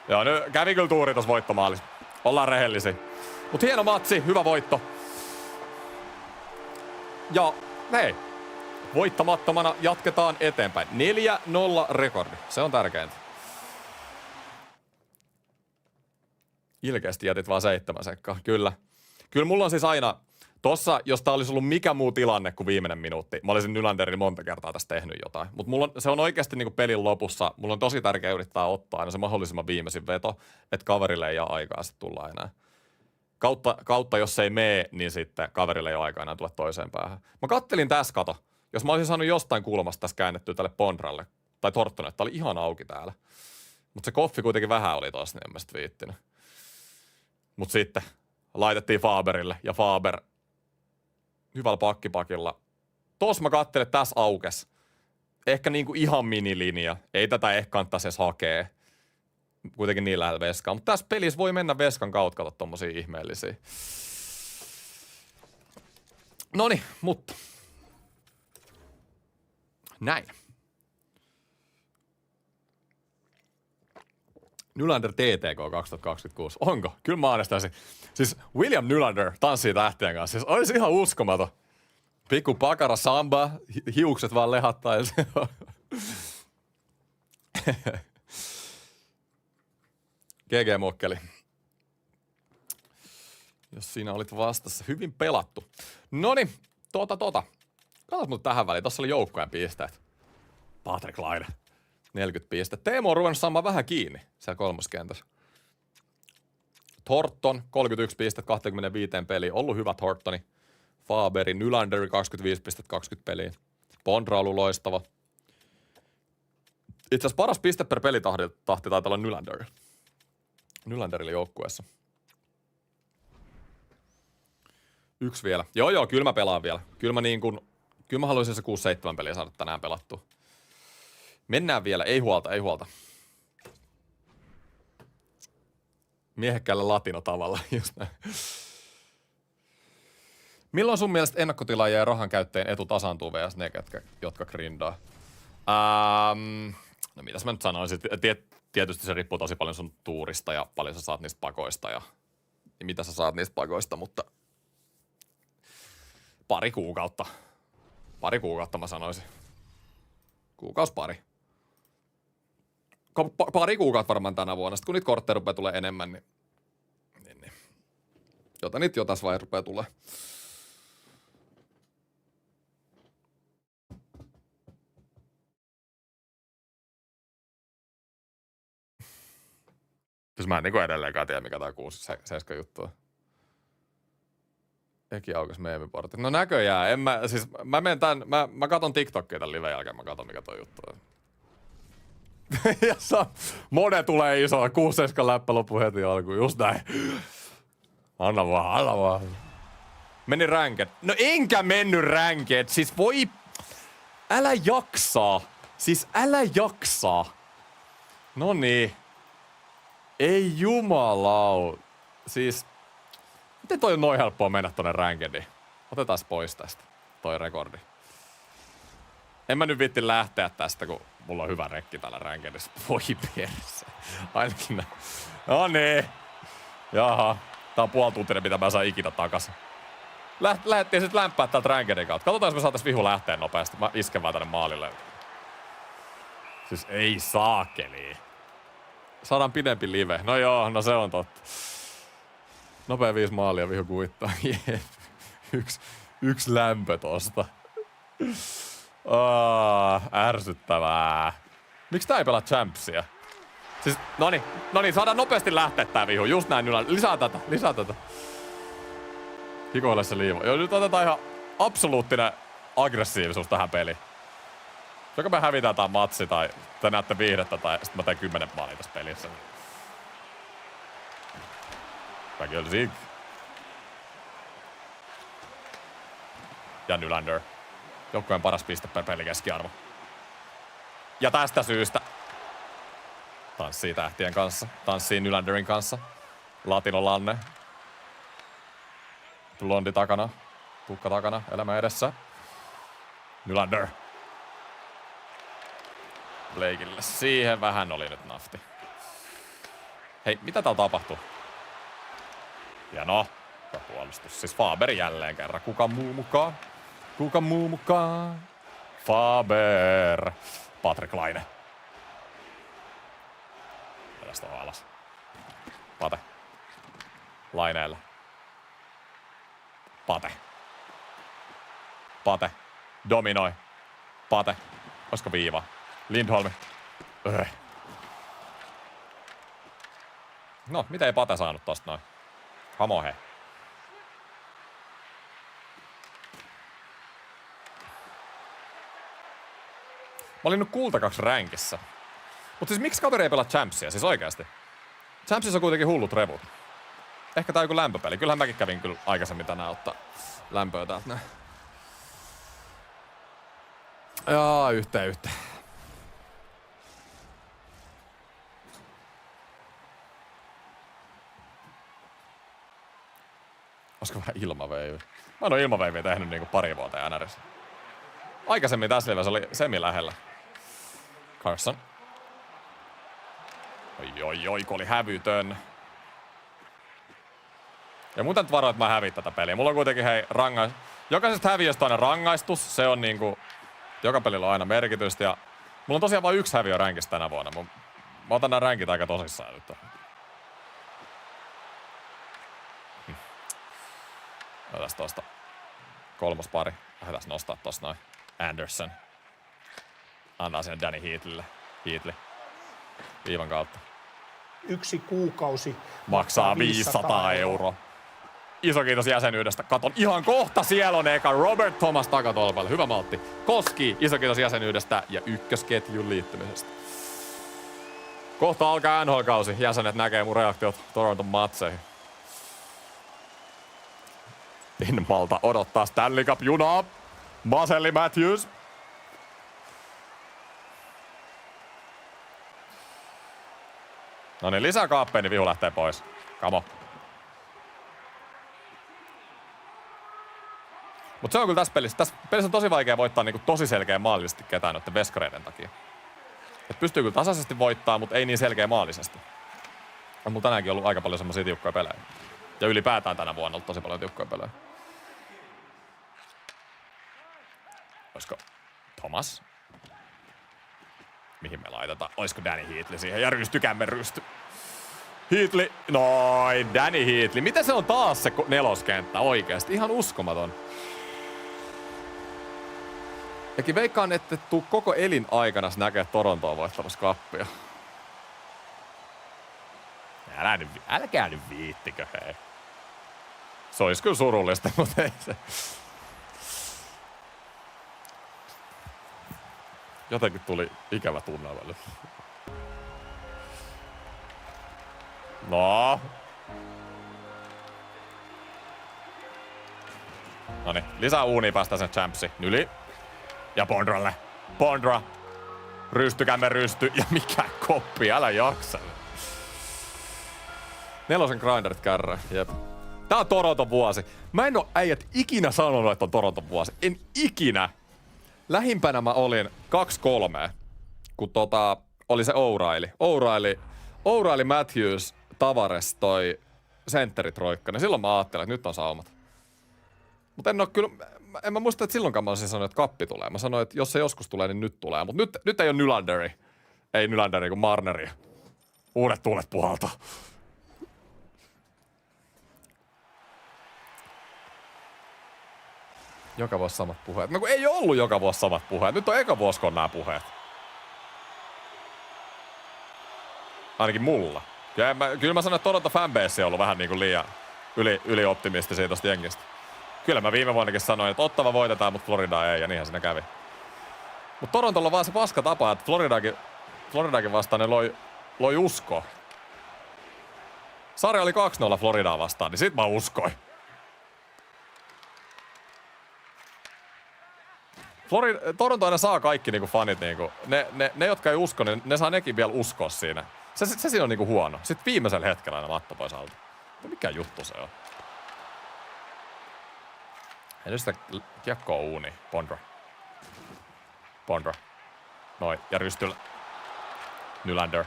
Joo, nyt kävi kyllä tuuri tossa voittomaalissa. Ollaan rehellisiä. Mut hieno matsi, hyvä voitto. Ja hei, voittamattomana jatketaan eteenpäin. 4-0 rekordi, se on tärkeintä. Ilkeästi jätit vaan 7 sekkaa, kyllä. Kyllä mulla on siis aina, tossa, jos tää olisi ollut mikä muu tilanne kuin viimeinen minuutti, mä olisin Nylanderin monta kertaa tästä tehnyt jotain. Mutta se on oikeasti niinku pelin lopussa, mulla on tosi tärkeää yrittää ottaa aina se mahdollisimman viimeisin veto, että kaverille ei ole aikaa sitten tulla enää. Kautta jos se ei mene, niin sitten kaverille ei ole aikaa enää tulla toiseen päähän. Mä kattelin tässä, kato. Jos mä olisin saanut jostain kulmasta tässä käännettyä tälle Pondralle, tai Thorntonille, että oli ihan auki täällä. Mutta se koffi kuitenkin vähän oli tossa, niin en mä sit viittinyt. Mutta sitten laitettiin Faberille, ja Faber hyvällä pakkipakilla. Tuossa mä kattelin, että tässä aukes. ehkä niinku ihan minilinja. Ei tätä ehkä kannattaisi edes hakea. Kuitenkin niin lähellä veskaa. Mutta tässä pelissä voi mennä veskan kautta, kato tommosia ihmeellisiä. Noniin, mutta. Näin. Nylander TTK 2026. Onko? Kyllä mä äänestaisin. Siis William Nylander tanssii tähtien kanssa. Siis olisi ihan uskomaton. Pikku pakara samba, hiukset vaan lehattaa. GG Mokkeli. Jos siinä olit vastassa. Hyvin pelattu. Noniin, Katos mut tähän väliin. Tossa oli joukkojen pisteet. Patrick Laine. 40 pistettä. Teemu on ruvennut saamaan vähän kiinni siellä kolmoskentässä. Thornton, 31 pistettä 25 peliin. Ollut hyvä Thorntoni. Faberi, Nylander, 25 pistettä 20 peliin. Bondra ollut loistava. Itse asiassa paras piste per pelitahti taitaa olla Nylanderilla joukkueessa. Yksi vielä. Joo, kyllä mä pelaan vielä. Kyllä mä haluaisin se 6-7 peliä saada tänään pelattua. Mennään vielä, ei huolta. Miehekkäällä latino tavalla, just näin. Milloin sun mielestä ennakkotilaajien ja rahan käyttäjien etu tasaantuu vs. ne, jotka grindaa? No mitäs mä nyt sanoisin? Tietysti se riippuu tosi paljon sun tuurista ja paljon sä saat niistä pakoista ja mitä sä saat niistä pakoista, mutta pari kuukautta mä sanoisin. Pari kuukautta varmaan tänä vuonna. Sitten kun niitä kortteja rupeaa tulee enemmän, niin. Niitä jo tässä vaiheessa rupeaa tulee. Siis mä en niinku edelleenkaan tiedä, mikä tää 6-7 juttu on. Eki aukas meemiportit. No näköjään, mä katon TikTokia tän liven jälkeen, mä katon mikä toi juttu on. Ja mode tulee iso, 6-7 läppä loppu heti alkuun, just näin. Anna vaan. Meni ranked. No enkä mennyt ranked, siis voi. Älä jaksaa. Noniin. Ei jumalau. Siis, miten toi on noin helppoa mennä tonne rankediin? Otetaan pois tästä, toi rekordi. En mä nyt viitti lähteä tästä, kun mulla on hyvä rekki täällä rankedissä. Voi perse. Ainakin näin. Noniin. Jaha. Tää on puolituntinen, mitä mä saan ikinä takas. Lähettiin sit lämpää täältä rankedin kautta. Katsotaan, jos me saatais vihu lähteä nopeasti. Mä isken vaan tänne maalille. Siis ei saakeli. Saadaan pidempi live. No joo, no se on totta. Nopea 5 maalia vihu kuittaa. Yksi lämpö tosta. Ärsyttävää. Miksi tää ei pelaa champsia? Siis, noniin, saadaan nopeasti lähteä tää vihu. Just näin, lisää tätä. Hikoille se liivo. Joo, nyt otetaan ihan absoluuttinen aggressiivisuus tähän peliin. Joko me hävitään tää matsi tai te näette viihdettä tai sit mä teen 10 maalia tässä pelissä. Väkiöl Zig. Ja Nylander. Joukkueen paras piste per peli keskiarvo. Ja tästä syystä tanssii tähtien kanssa. Tanssii Nylanderin kanssa. Latino Lanne. Blondi takana. Tukka takana. Elämä edessä. Nylander. Blakeille. Siihen vähän oli nyt nafti. Hei, mitä täällä tapahtuu? Hienoa. Hyvä puolustus. Siis Faber jälleen kerran. Kuka muu mukaan? Faber. Patrick Laine. Tästä on alas. Pate. Laineelle. Pate. Dominoi. Pate. Olisiko viiva? Lindholm. No, mitä ei Pate saanut tosta noin? Hamo he. Mä olin nyt kulta 2 ränkissä. Mut siis miksi kaveri ei pelaa champsia? Siis oikeasti. Champsissa on kuitenkin hullut revut. Ehkä tää on joku lämpöpeli. Kyllähän mäkin kävin kyllä aikaisemmin tänään ottaa lämpöä täältä. Jaa, yhteen. Olisiko vähän ilmaveivi? Mä en oo ilmaveiviä tehnyt niinku pari vuotta NRissä. Aikaisemmin tässä levässä oli semi lähellä. Carson. Oi, kun oli hävytön. Ja mun täytyy varoa, että mä hävin tätä peliä. Mulla on kuitenkin jokaisesta häviöstä on aina rangaistus. Se on niinku... Joka pelillä on aina merkitystä ja... Mulla on tosiaan vain 1 häviö ränkistä tänä vuonna. Mä otan nää ränkit aika tosissaan nyt. Otas tosta 3. pari. Lähdetään nostaa tossa noin. Anderson. Antaa sen Danny Heatlille. Heatley. Viivan kautta. 1 kuukausi maksaa 500 €. Iso kiitos jäsenyydestä. Katon ihan kohta, siellä on eka Robert Thomas takatolpalle. Hyvä maltti. Koski, iso kiitos jäsenyydestä ja ykkösketjun liittymisestä. Kohta alkaa NHL-kausi. Jäsenet näkee mun reaktiot Toronton matseihin. En malta odottaa Stanley Cup-junaa. Maselli Matthews. No niin, lisää kaappeen, niin vihu lähtee pois. Kamo. Mut se on kyllä tässä pelissä. Tässä pelissä on tosi vaikea voittaa niinku tosi selkeä maalisesti ketään noiden veskareiden takia. Et pystyy kyllä tasaisesti voittaa, mutta ei niin selkeä maalisesti. On mulla tänäänkin ollut aika paljon semmosia tiukkoja pelejä. Ja ylipäätään tänä vuonna ollut tosi paljon tiukkoja pelejä. Olisiko Thomas? Mihin me laitetaan? Olisiko Danny Heatley siihen? Ja rystykämme rysty. Heatley. Noin, Danny Heatley. Miten se on taas se neloskenttä oikeesti? Ihan uskomaton. Eikin veikkaan, että tuu koko elinaikana näkee Torontoa voittamassa kappia. Älkää nyt viittikö, hei. Se olisi kyllä surullista, mutta ei se. Jotenkin tuli ikävä tunnelma nyt. No. Noniin, lisää uunia päästään sen champsi. Yli. Ja Bondralle. Bondra. Rystykämme rysty. Ja mikä koppi, älä jaksa. 4 grinderit kärrä, jep. Tää on Toronton vuosi. Mä en oo äijät ikinä sanonut, että on Toronton vuosi. En ikinä. Lähimpänä mä olin 2-3, kun oli se O'Reilly, Matthews, Tavares, toi sentteritroikka. Silloin mä ajattelin, että nyt on saumat. Mutta en mä muista, että silloinkaan mä olisin sanonut, että kappi tulee. Mä sanoin, että jos se joskus tulee, niin nyt tulee. Mutta nyt ei ole Nylanderi. Ei Nylanderi kuin Marneri. Uudet tuulet puhaltaa. Joka vuosi samat puheet. No kun ei ollut joka vuosi samat puheet. Nyt on eka vuosi, kun on nämä puheet. Ainakin mulla. Kyllä mä sanon, että Toronto fanbase on ollut vähän niin kuin liian ylioptimistisia tosta jengistä. Kyllä mä viime vuonnakin sanoin, että Ottava voitetaan, mutta Florida ei, ja niinhän siinä kävi. Mutta Torontolla on vaan se paska tapa, että Floridakin vastaan ne loi usko. Sarja oli 2-0 Floridaa vastaan, niin sit mä uskoin. Toronto aina saa kaikki niinku fanit niinku. Ne jotka ei usko, niin ne saa nekin vielä uskoa siinä. Se siinä on niinku huono. Sitten viimeisellä hetkellä aina matto pois alta. Mikä juttu se on? Ei sitä kiekkoa uuni. Bondra. Noin. Ja rystyllä. Nylander.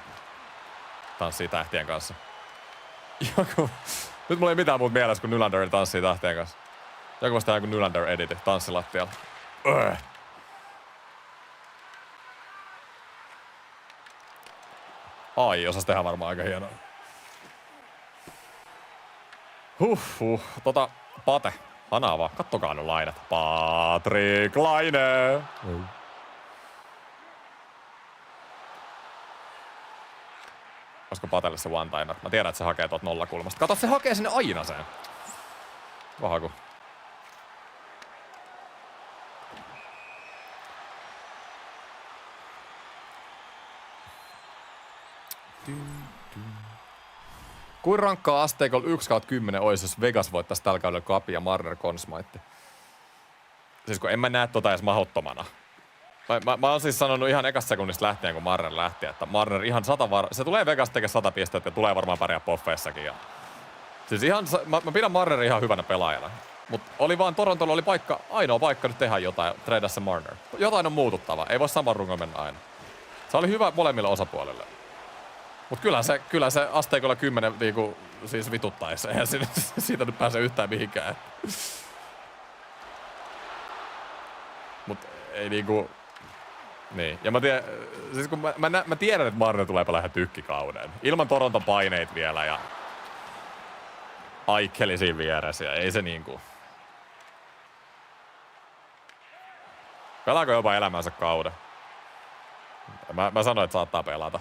Tanssii tähtien kanssa. Nyt mulla ei mitään muuta mielessä, kun Nylander tanssii tähtien kanssa. Joku vasta joku Nylander editi tanssilattialla. Ai, osas tehdä varmaan aika hienoa. Pate. Hanaa vaan. Kattokaa nyt lainat. Patrik Laine. Olisiko Patelle se one-timer? Mä tiedän, että se hakee tuolta nollakulmasta. Kato, se hakee sinne aina sen. Vahaku. Kuin rankkaa asteikolla 1/10 olisi, jos Vegas voittaisi tällä kaudella Cup ja Marner Consmite? Siis kun en mä näe tota edes mahdottomana. Mä oon siis sanonut ihan ekasta sekunnista lähtien, kun Marner lähti, että Marner ihan se tulee Vegas tekemään 100 pistettä ja tulee varmaan pärjää poffeissakin. Ja... Siis ihan, mä pidän Marnerin ihan hyvänä pelaajana. Mutta oli vaan Torontolla oli ainoa paikka nyt tehdä jotain, treidaa se Marner. Jotain on muututtava, ei voi saman rungon mennä aina. Se oli hyvä molemmille osapuolille. Mut kyllä se asteikolla 10 niinku, siis vituttaisi, eihän siitä nyt pääse yhtään mihinkään. Mut ei niinku... Niin, ja siis kun mä tiedän, että Marner tulee pelaa ihan tykkikauden. Ilman Toronton paineita vielä ja... Aikkeli siinä vieressä ja ei se niinku... Pelaako jopa elämänsä kauden? Mä sanoin, että saattaa pelata.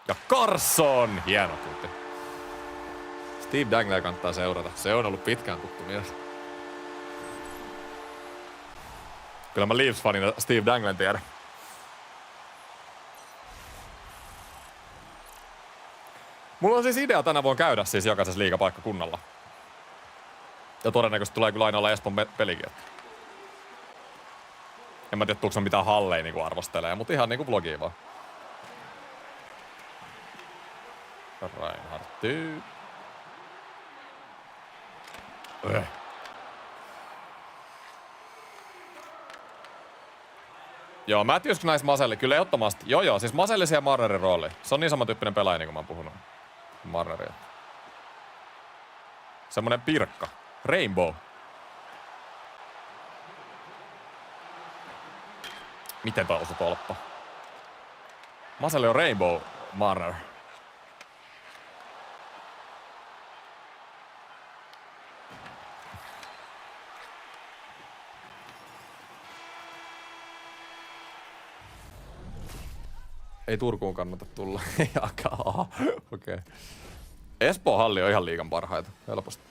Ja Carson! Hieno kutti. Steve Danglea kannattaa seurata. Se on ollut pitkään tuttu mies. Kyllä mä Leafs-fanina Steve Danglen tiedän. Mulla on siis idea tänä vuonna käydä siis jokaisessa liigapaikkakunnalla. Ja todennäköisesti tulee kyllä aina olla Espoon pelikin. En mä tiedä, tuuks mä mitään halleja niinku arvostelee, mutta ihan niinku vlogia vaan. Reinhard tyy. Joo, Matthews näis Maselli, kyllä ehdottomasti. Joo, siis Masellisen ja Marnerin rooli. Se on niin samantyyppinen pelaaja, niin kuin mä oon puhunut. Marneria. Semmonen pirkka. Rainbow. Miten toi osui tolppa? Maselli on Rainbow Marner. Ei Turkuun kannata tulla. Okei. Espoon halli on ihan liigan parhaita. Helposti.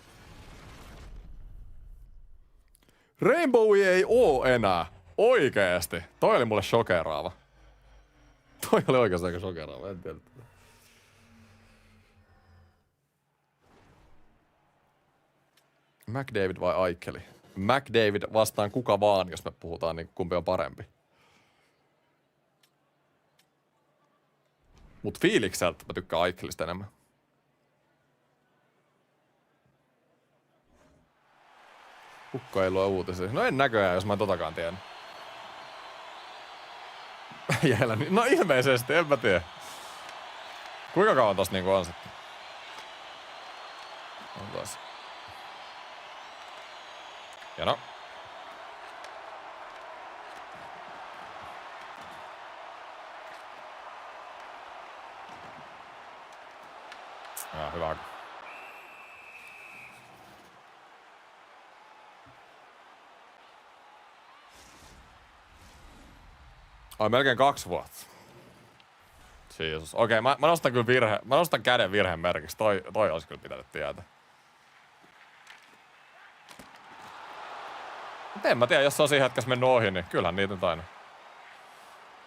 Rainbow ei oo enää. Oikeesti. Toi oli mulle shokeraava. Toi oli oikeastaan aika shokeraava. En tiedä. McDavid vai Aikkeli? McDavid vastaan kuka vaan, jos me puhutaan niin kumpi on parempi. Mut fiilikseltä mä tykkään Aikkelista enemmän. Kukko ei lue uutisia. No en näköjään, jos mä en totakaan tiedä. No ilmeisesti, en mä tiedä. Kuinka kauan tossa niinku on sitten? On taas. Hieno. Hyvä. Ai melkein 2 vuotta. Jeesus. Okei, mä nostan kyllä mä nostan käden virheen merkiksi. Toi olisi kyllä pitänyt tietää. Mut en mä tiedä, jos se on siinä hetkessä mennyt ohi, niin kyllähän niitä nyt aina.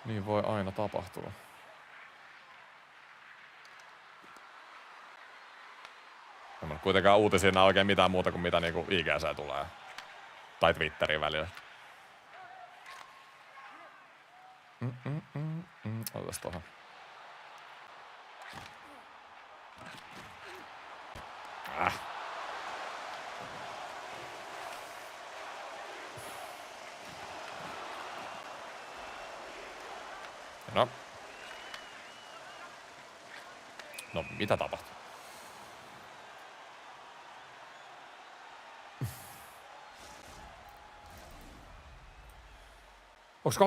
Niin voi aina tapahtua. En ole kuitenkaan uutisina oikein mitään muuta kuin mitä niinku IGC tulee. Tai Twitterin välillä. Otas tohon. No, mitä tapahtuu? Onks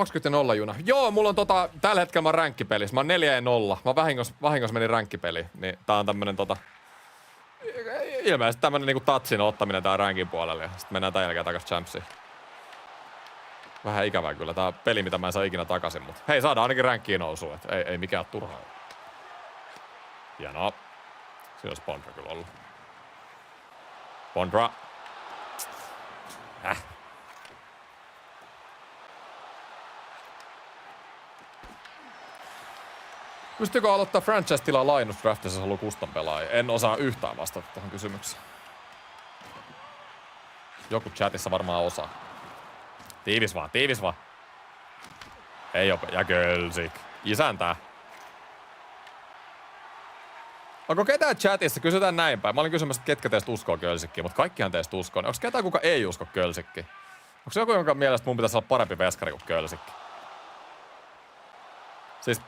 20-0 juna? Joo, mulla on tällä hetkellä mä oon ränkkipelissä. Mä oon 4-0. Mä vahingossa menin ränkkipeliin. Niin tää on tämmönen ilmeisesti tämmönen niinku tatsin ottaminen tää ränkin puolelle. Ja sit mennään tän jälkeen takas champsiin. Vähän ikävää kyllä. Tää on peli, mitä mä en saa ikinä takaisin, mut hei, saadaan ainakin ränkkiin nousuun. Et ei mikään turhaa. Hienoa. Siinä olisi Bondra kyllä ollut. Bondra. Pystyykö aloittaa franchise-tilaa lainusdraftissa, jos haluaa custom pelaajia? En osaa yhtään vastata tuohon kysymykseen. Joku chatissa varmaan osaa. Tiivis vaan, tiivis vaan. Ei oo, ja Kölsik. Isäntää. Onko ketään chatissa? Kysytään näin päin. Mä olin kysymässä, että ketkä teistä uskoo Kölsikkiä, mutta kaikkihan teistä uskoo. Onko ketään, kuka ei usko Kölsikkiä? Onko joku, jonka mielestä mun pitäisi olla parempi veskari kuin Kölsikki? Siis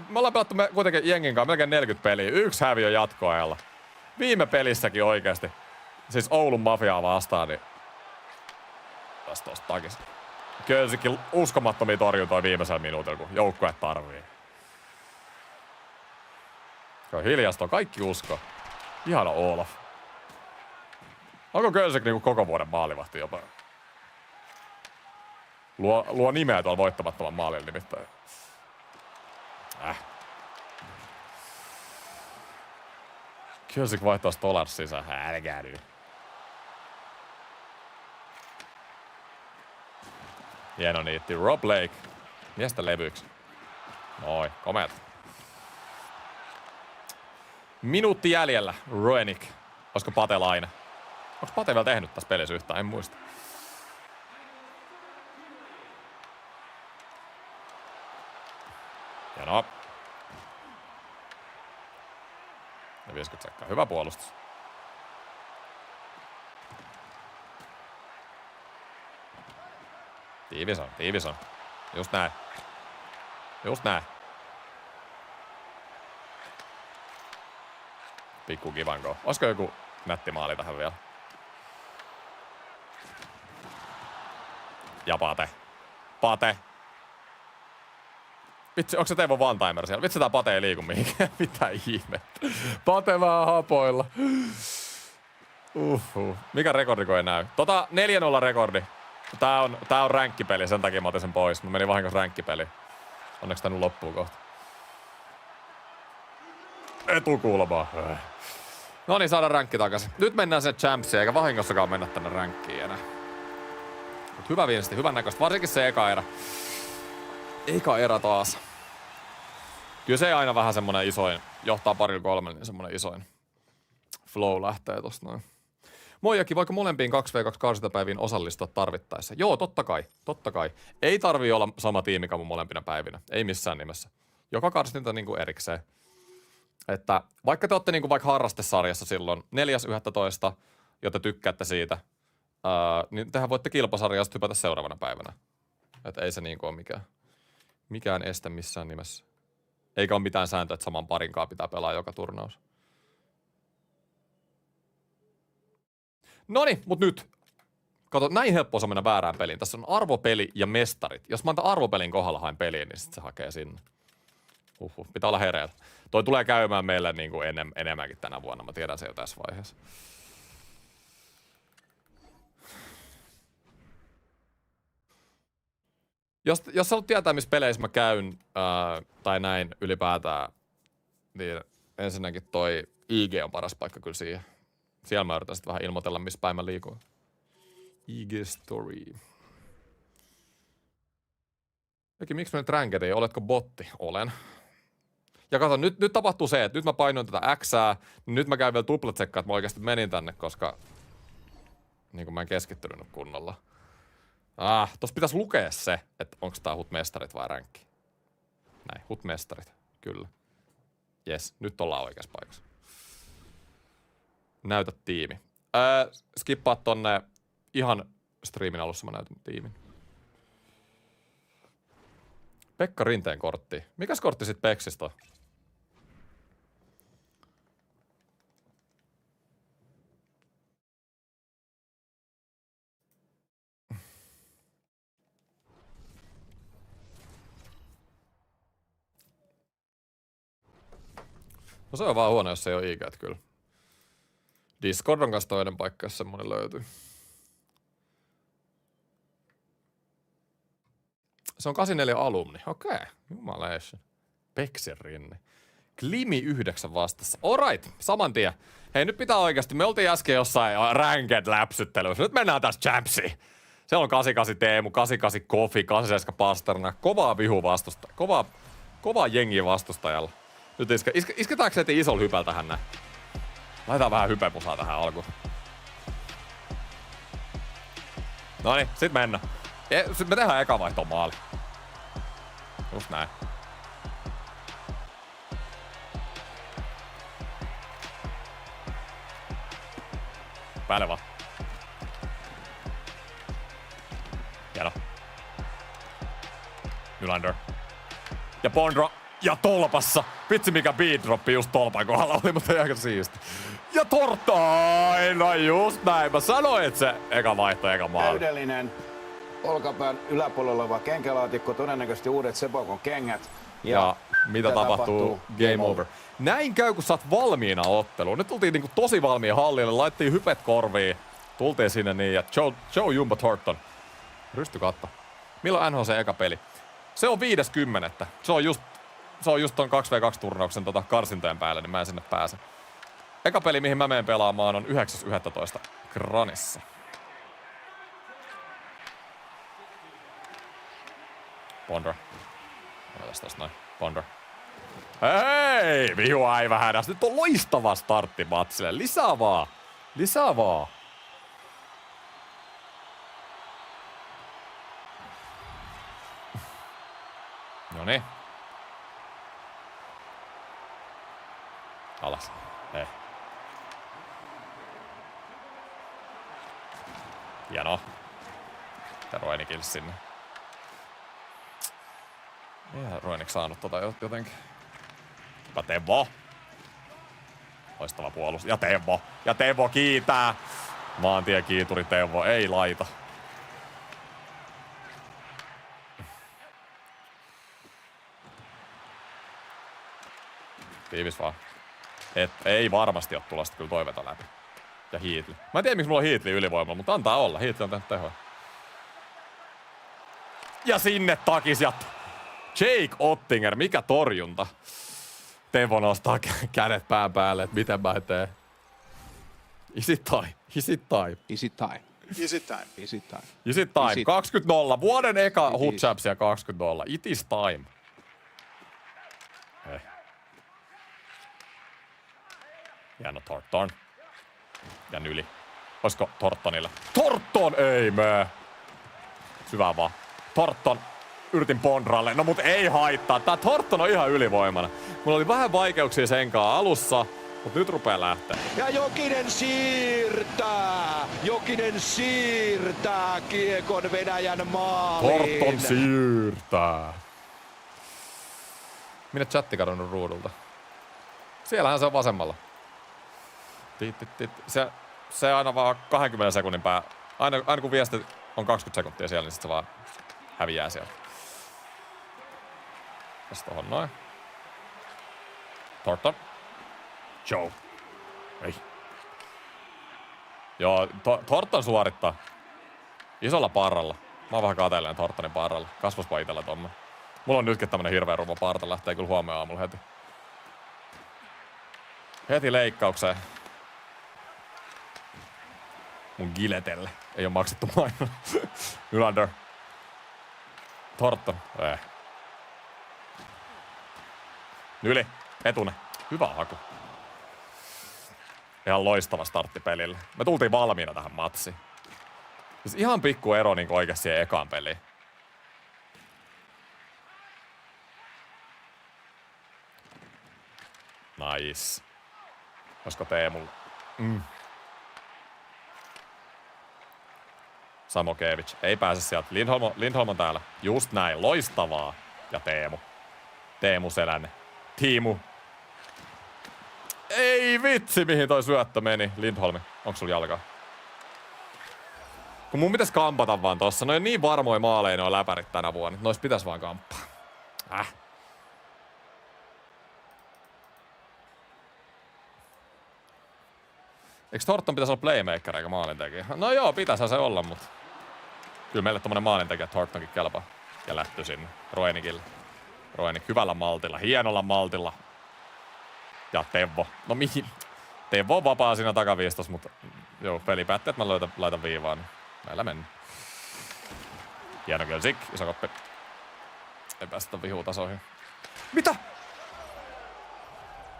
me ollaan pelattu kuitenkin jengin kanssa melkein 40 peliä. 1 häviö jatkoajalla. Viime pelissäkin oikeesti. Siis Oulun mafiaa vastaan, niin... Tästä tosta takis. Kölsikki uskomattomia torjuntoja viimeisellä minuutilla, kun joukkue tarvii. Joo, hiljasta kaikki usko. Ihana Olaf. Onko Kölsik niinku koko vuoden maalivahti jopa? Luo nimeä tuolla voittamattoman maalilla nimittäin. Kölsik vaihtaa Stolars sisään. Älkää nyt. Hieno niitti. Rob Lake. Miestä levyksi. Noin, komeat. Minuutti jäljellä. Roenik. Olisiko Pate laina? Onko Pate vielä tehnyt tässä pelissä yhtään? En muista. Hienoa. Ja 50 sekkaa. Hyvä puolustus. Tiivis on. Just näin. Just näin. Pikku kivanko. Olisiko joku nätti maali tähän vielä? Ja Pate. Vitsi, onko se Teivo one-timer siellä? Vitsi, tää Pate ei liiku mihinkään. Mitä ihmettä. Pate vähän hapoilla. Mikä rekordiko ei näy? 4-0 rekordi. Tää on ränkkipeli, sen takia mä otin sen pois. Mä menin vahingossa ränkkipeli. Onneksi tää nyt loppuu kohta. Etukulmaa. No niin, saadaan ränkki takaisin. Nyt mennään sinne champsiin, eikä vahingossakaan mennä tänne ränkkiin enää. Mut hyvä viesti, hyvän näköistä. Varsinkin se eka erä. Eka erä taas. Kyllä se aina vähän semmonen isoin, johtaa 2-3, niin semmonen isoin flow lähtee tosta noin. Moijakin, voiko molempiin 2v2 karsintapäiviin osallistua tarvittaessa? Joo, totta kai. Ei tarvii olla sama tiimikamu molempina päivinä. Ei missään nimessä. Joka karsinta niinku erikseen. Että vaikka te ootte niinku vaikka harrastesarjassa silloin 4.11, jotta tykkäätte siitä, niin tehän voitte kilpasarjasta hypätä seuraavana päivänä. Että ei se niinku ole mikään este missään nimessä. Eikä ole mitään sääntöä, että saman parinkaan pitää pelaa joka turnaus. Noniin, mut nyt. Kato, näin helppoa se mennä väärään peliin. Tässä on arvopeli ja mestarit. Jos mä antan arvopelin kohdalla haen peliin, niin sit se hakee sinne. Pitää olla hereillä. Toi tulee käymään meille niin kuin enemmänkin tänä vuonna. Mä tiedän se jo tässä vaiheessa. Jos haluat tietää, missä peleissä mä käyn, tai näin ylipäätään, niin ensinnäkin toi IG on paras paikka kyllä siihen. Siellä mä yritän sitten vähän ilmoitella, missä päin mä liikun. IG Story. Eikin, miksi mä nyt rankedi? Oletko botti? Olen. Ja kato, nyt tapahtuu se, että nyt mä painoin tätä Xää, niin nyt mä käyn vielä tuplatsekkaan, että mä oikeasti menin tänne, koska niin kuin mä en keskittynyt kunnolla. Tossa pitäisi lukea se, että onko tää HUT-mestarit vai ränkki. Näin, HUT-mestarit, kyllä. Jes, nyt ollaan oikeassa paikassa. Näytä tiimi. Skippaa tonne ihan striimin alussa mä näytän tiimin. Pekka Rinteen kortti. Mikäs kortti sit Peksistä on? No se on vaan huono, jos ei ole IG:t kyllä. Discord on kanssa toinen paikka, jos semmonen löytyy. Se on 84 alumni. Okei, jumaleissa. Peksin Rinni. Klimi 9 vastassa. Alright, saman tien. Hei, nyt pitää oikeasti. Me oltiin äsken jossain ranked-läpsyttelyssä. Nyt mennään tässä champsiin. Siellä on 88 Teemu, 88 Kofi, 87 Pasterna. Kovaa vihu vastusta. Kovaa jengiä vastustajalla. Nyt isketäänkö heti isolla hypällä tähän näin? Laitetaan vähän hypemusaa tähän alkuun. Noniin, sit mennään. Sit me tehdään eka vaihtoa maali. Just näin. Päälle vaan. Hieno. Nylander. Ja Bondra. Ja tolpassa. Vitsi mikä beat-droppi just tolpan kohdalla oli, mutta aika siisti. Ja Torttai! No just näin. Mä sanoin, että se eka vaihto, eka maali. Täydellinen olkapään yläpuolella oleva kenkälaatikko, todennäköisesti uudet Sebokon kengät. Ja mitä tapahtuu? Game over. Näin käy, kun sä oot valmiina otteluun. Nyt tultiin niinku tosi valmiin hallille, laittiin hypet korviin. Tultiin sinne niin, ja Joe Jumbo Thornton. Rystykatta. Milloin NHL se eka peli? Se on 5.10. Se on just ton 2v2-turnauksen karsintojen päällä, niin mä en sinne pääse. Eka peli, mihin mä menen pelaamaan, on 9.11. Granissa. Bondra. Otetaan tästä noin. Bondra. Hei! Vihu aivan hädäs. Nyt on loistava startti matsille. Lisää vaan. Lisää vaan. Noniin. Alas. Hei. Hienoa. Ja Roenikille sinne. Eihän Roenik saanut jotenkin. Ja Teuvo. Loistava puolustus. Ja Teuvo. Ja Teuvo kiitää. Maantiekiituri Teuvo. Ei laita. Tiivis vaan. Ei varmasti ole tulosta kyllä toiveta läpi. Ja Heatley. Mä en tiedä miksi mulla on Heatley ylivoimalla, mutta antaa olla. Heatley on tehnyt tehoa. Ja sinne takis ja Jake Ottinger, mikä torjunta. Teuvo nostaa kädet pään päälle, että miten mä teen. Is it time? Is it time? Is it time? Is it time? Is it time? Is it time? 20-0. Vuoden eka Hutchapsia 20-0. It is time. Hei. Hieno Thornton. Ja Nyli. Olisiko Thorntonille? Thornton! Ei mene. Syvää vaan. Thornton. Yritin Bondralle. No mut ei haittaa. Tää Thornton on ihan ylivoimana. Mulla oli vähän vaikeuksia senkaan alussa. Mut nyt rupee lähteä. Ja Jokinen siirtää! Jokinen siirtää kiekon Venäjän maaliin. Thornton siirtää. Minne chatti kadonnut ruudulta? Siellähän se on vasemmalla. Se aina vaan 20 sekunnin pää. Aina kun viesti on 20 sekuntia siellä, niin sit se vaan häviää siellä. Tässä tohon noin. Thornton. Joe. Ei. Joo, Thornton suorittaa. Isolla parralla. Mä oon vähän kateellinen Thorntonin parralla. Kasvospa itellä tommonen. Mulla on nytkin tämmönen hirveä rumo parta. Lähtee kyllä huomenna aamulla heti. Heti leikkaukseen. Mun giletelle. Ei oo maksettu mainon. Nylander. Thornton. Nyli. Etune. Hyvä haku. Ihan loistava startti pelille. Me tultiin valmiina tähän matsiin. Siis ihan pikku ero niin oikeasti siihen ekaan peliin. Nice. Olisiko Teemulla? Samokevic. Ei pääse sieltä. Lindholm on täällä. Just näin. Loistavaa. Ja Teemu. Teemu Selänne. Tiimu. Ei vitsi, mihin toi syöttö meni. Lindholmi. Onks sulla jalkaa? Kun mun pitäis kampata vaan tossa. No niin varmoja maaleja noi läpärit tänä vuonna. Nois pitäis vaan kamppaa. Eikö Thornton pitäis olla playmaker eikä maalintekijä? No joo, pitäishän se olla, mut kyllä meille tommonen maalintekijä Thorntonkin kelpaa. Ja lähtö sinne. Roenikille. Roenik hyvällä maltilla, hienolla maltilla. Ja Teuvo. No mihin? Teuvo on vapaa siinä takaviistossa, mutta joo, peli päätti, että mä laitan viivaan. Niin näillä mennään. Hieno Gelsik, iso koppi. Ei päästä vihutasoihin. Mitä?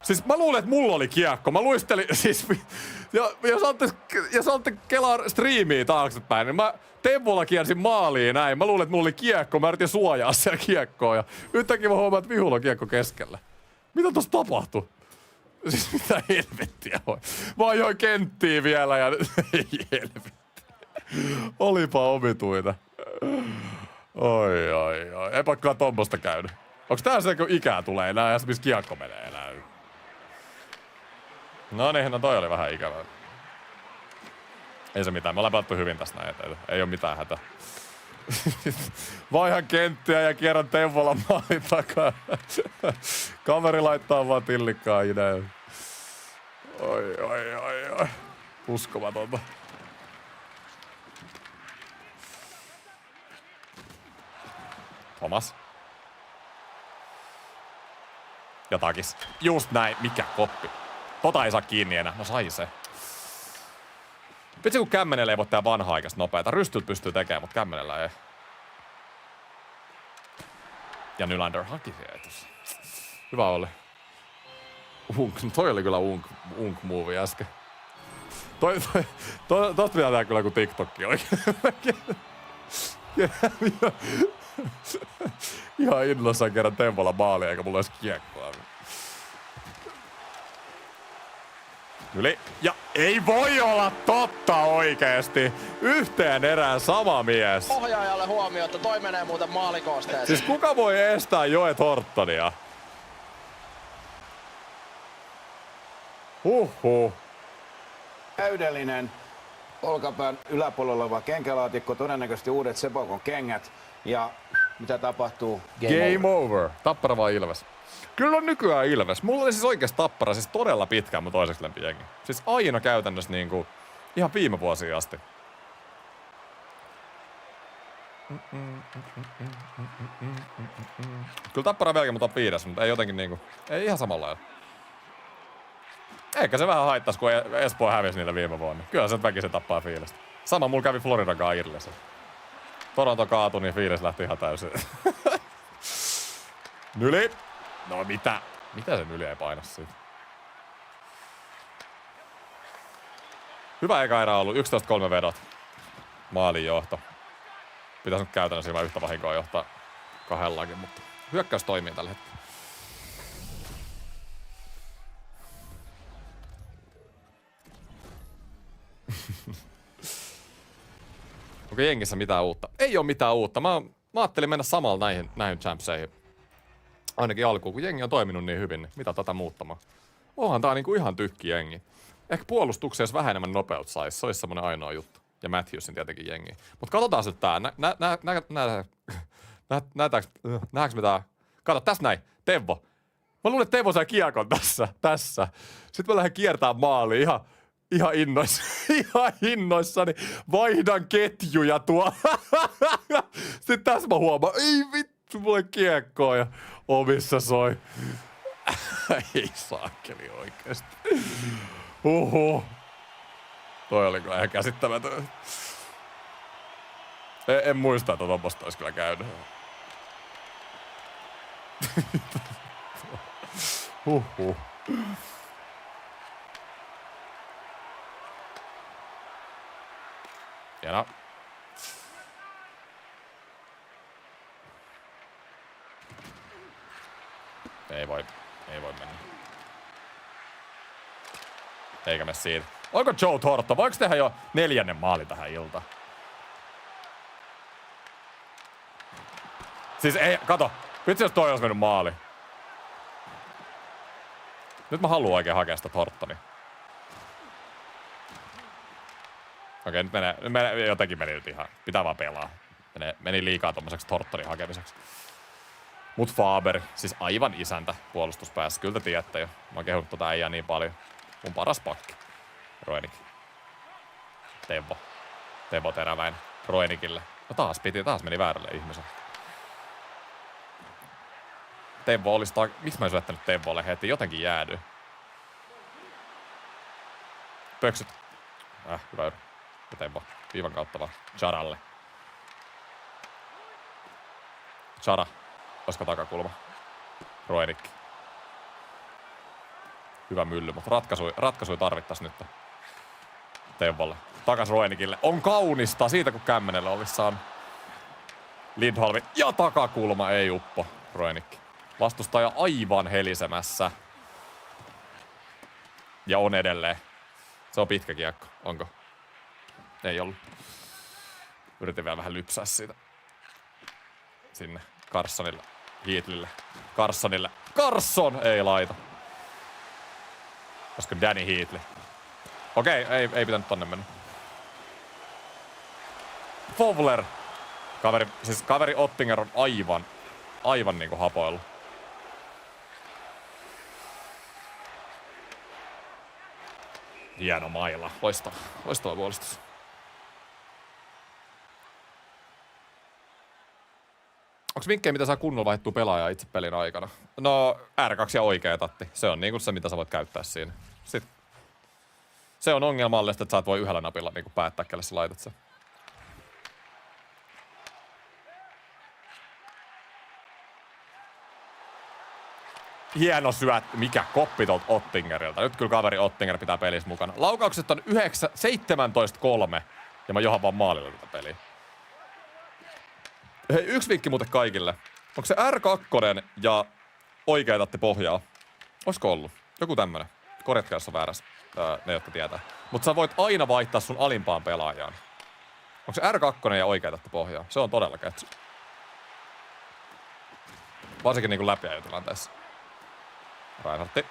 Siis mä luulen, että mulla oli kiekko. Mä luistelin, siis... Jos olette kelaa striimiä taaksepäin, niin mä tempolla kiersin maaliin näin. Mä luulen, että mulla oli kiekko. Mä yritin suojaa siellä kiekkoa ja yhtäkkiä mä huomaan, että Vihulla on kiekko keskellä. Mitä tossa tapahtui? Siis mitä helvettiä voi? Mä ajoin kenttiin vielä ja... Ei helvetti. Olipa omituita. Oi. Eipä kyllä tommosta käynyt. Onks tää se, kun ikää tulee enää ja missä kiekko menee enää? No niin, no toi oli vähän ikävää. Ei se mitään, me ollaan pelattu hyvin tästä näin, ei oo mitään hätää. Vaihan kenttiä ja kierrän tempolla maalin takaa. Kaveri laittaa vaan tillikkaa näin. Oi. Uskomatonta. Thomas. Ja takis. Just näin. Mikä koppi? Tota ei saa kiinni enää. No sai se. Vitsi kun kämmenellä ei voi tehdä vanha-aikaista nopeeta. Rystyt pystyy tekemään, mutta kämmenellä ei. Ja Nylander haki siellä tossa. Hyvä oli. Toi oli kyllä unk-movie äsken. Tosta pitää tehdä kyllä kuin TikTokki oikein. Ihan innossaan kerran tempolla maalia, eikä mulla olisi kiekkoa. Yli. Ja ei voi olla totta oikeesti. Yhteen erään sama mies. Ohjaajalle huomio, että toi menee muuten maalikosteeseen. Siis kuka voi estää Joe Thorntonia? Huhhuh. Täydellinen olkapään yläpuolella oleva kenkälaatikko, todennäköisesti uudet Sebokon kengät. Ja mitä tapahtuu? Game over. Tappara vai Ilves? Kyllä on nykyään Ilves. Mulla oli siis oikeesti Tappara siis todella pitkään mun toiseksi lempijengi. Siis aina käytännössä niinku ihan viime vuosiin asti. Kyllä Tappara vieläkin mutta on 5, mutta ei jotenkin niinku, ei ihan samalla lailla. Eikä se vähän haittais, kun Espoo hävisi niitä viime vuonna. Kyllä se väkisin tappaa fiilistä. Sama mulla kävi Floridan kanssa Irlessä. Toronto kaatui, niin fiilis lähti ihan täysin. Nyli! No mitä? Mitä se Nyli ei paina siitä? Hyvä eka erä ollut. 11-3 vedot. Maalin johto. Pitäis nyt käytännössä ilman yhtä vahinkoa johtaa kahdellakin, mutta hyökkäys toimii tällä hetkellä. Onko jengissä mitään uutta? Ei oo mitään uutta. Mä ajattelin mennä samalla näihin champseihin. Ainakin alkuun, kun jengi on toiminut niin hyvin, niin mitä tätä muuttamaan? Onhan tää niinku ihan tykki jengi. Ehkä puolustuksessa jos vähän enemmän nopeut sais, se olisi semmonen ainoa juttu. Ja Matthewsin tietenkin jengi. Mut katsotaan nyt tää. Nähdäänkö me tää? Kato, tässä näin. Teuvo. Mä luulen, että Teuvo sai kiekon tässä. Sitten mä lähden kiertää maaliin ihan innoissani. Vaihdan ketjuja tuolla. Sitten tässä mä huomaan, ei vittu, mulla on kiekkoa ja omissa soi. Ei saakeli oikeesti. Toi oli kyllä ihan käsittämätön. En muista, että tommoista olisi kyllä käynyt. Hienoa. Ei voi mennä. Eikä me siitä. Onko Joe Thornton? Voiko tehdä jo 4. maali tähän iltaan? Siis ei, kato. Vitsi jos toi olisi mennyt maali. Nyt mä haluan oikein hakea sitä Thorntonia. Okei, nyt jotenkin meni nyt ihan. Pitää vaan pelaa. Meni liikaa tommoseksi Thorntonin hakemiseksi. Mut Faber, siis aivan isäntä puolustuspäässä. Kyllä te tiedätte jo. Mä oon kehunut tota äijää niin paljon. Mun paras pakki. Roenik. Teuvo teräväinen. Roenikille. No taas meni väärälle ihmiselle. Teuvo olisi miksi mä en syöttänyt Teuvolle heti? Jotenkin jäädy. Pöksyt. Hyvä yri. Ja Teuvo. Viivan kautta vaan. Charalle. Chara. Olisiko takakulma? Roenikki. hyvä mylly, mutta ratkaisui tarvittaisi nyt Teuvolle. Takas Roenikille. On kaunista siitä, kun Kämmenelle olisi saanut Lindholmin. Ja takakulma ei uppo. Roenikki. Vastustaja aivan helisemässä. Ja on edelleen. Se on pitkä kiekko. Onko? Ei ollut. Yritin vielä vähän lypsää siitä. Sinne. Carssonille. Heatlille. Carssonille. Carson! Ei laita. Koska Danny Heatley. Okei, ei pitänyt tonne mennä. Fowler. Kaveri Ottinger on aivan niinku hapoillut. Hieno maila. Loistava puolustus. Onks vinkkejä, mitä saa kunnolla vaihdettua pelaajaa itse pelin aikana? No, R2 ja oikea tatti. Se on niinku se, mitä sä voit käyttää siinä. Sitten. Se on ongelmallista, että sä et voi yhdellä napilla niinku päättää, kelle sä laitat sen. Hieno syöttö. Mikä koppi tuolta Ottingerilta. Nyt kyllä kaveri Ottinger pitää pelissä mukana. Laukaukset on 17-3. Ja mä johan vaan maalilla tätä peliä. Hei, yksi vinkki muuten kaikille. Onko se R2 ja oikea tatti pohjaa? Olisiko ollut? Joku tämmönen. Korjatkaa, jos on väärässä. Ne, jotka tietää. Mutta sä voit aina vaihtaa sun alimpaan pelaajaan. Onko se R2 ja oikea tatti pohjaa? Se on todella ketsu. Varsinkin niinku läpiajotilanteessa. Reinhardti.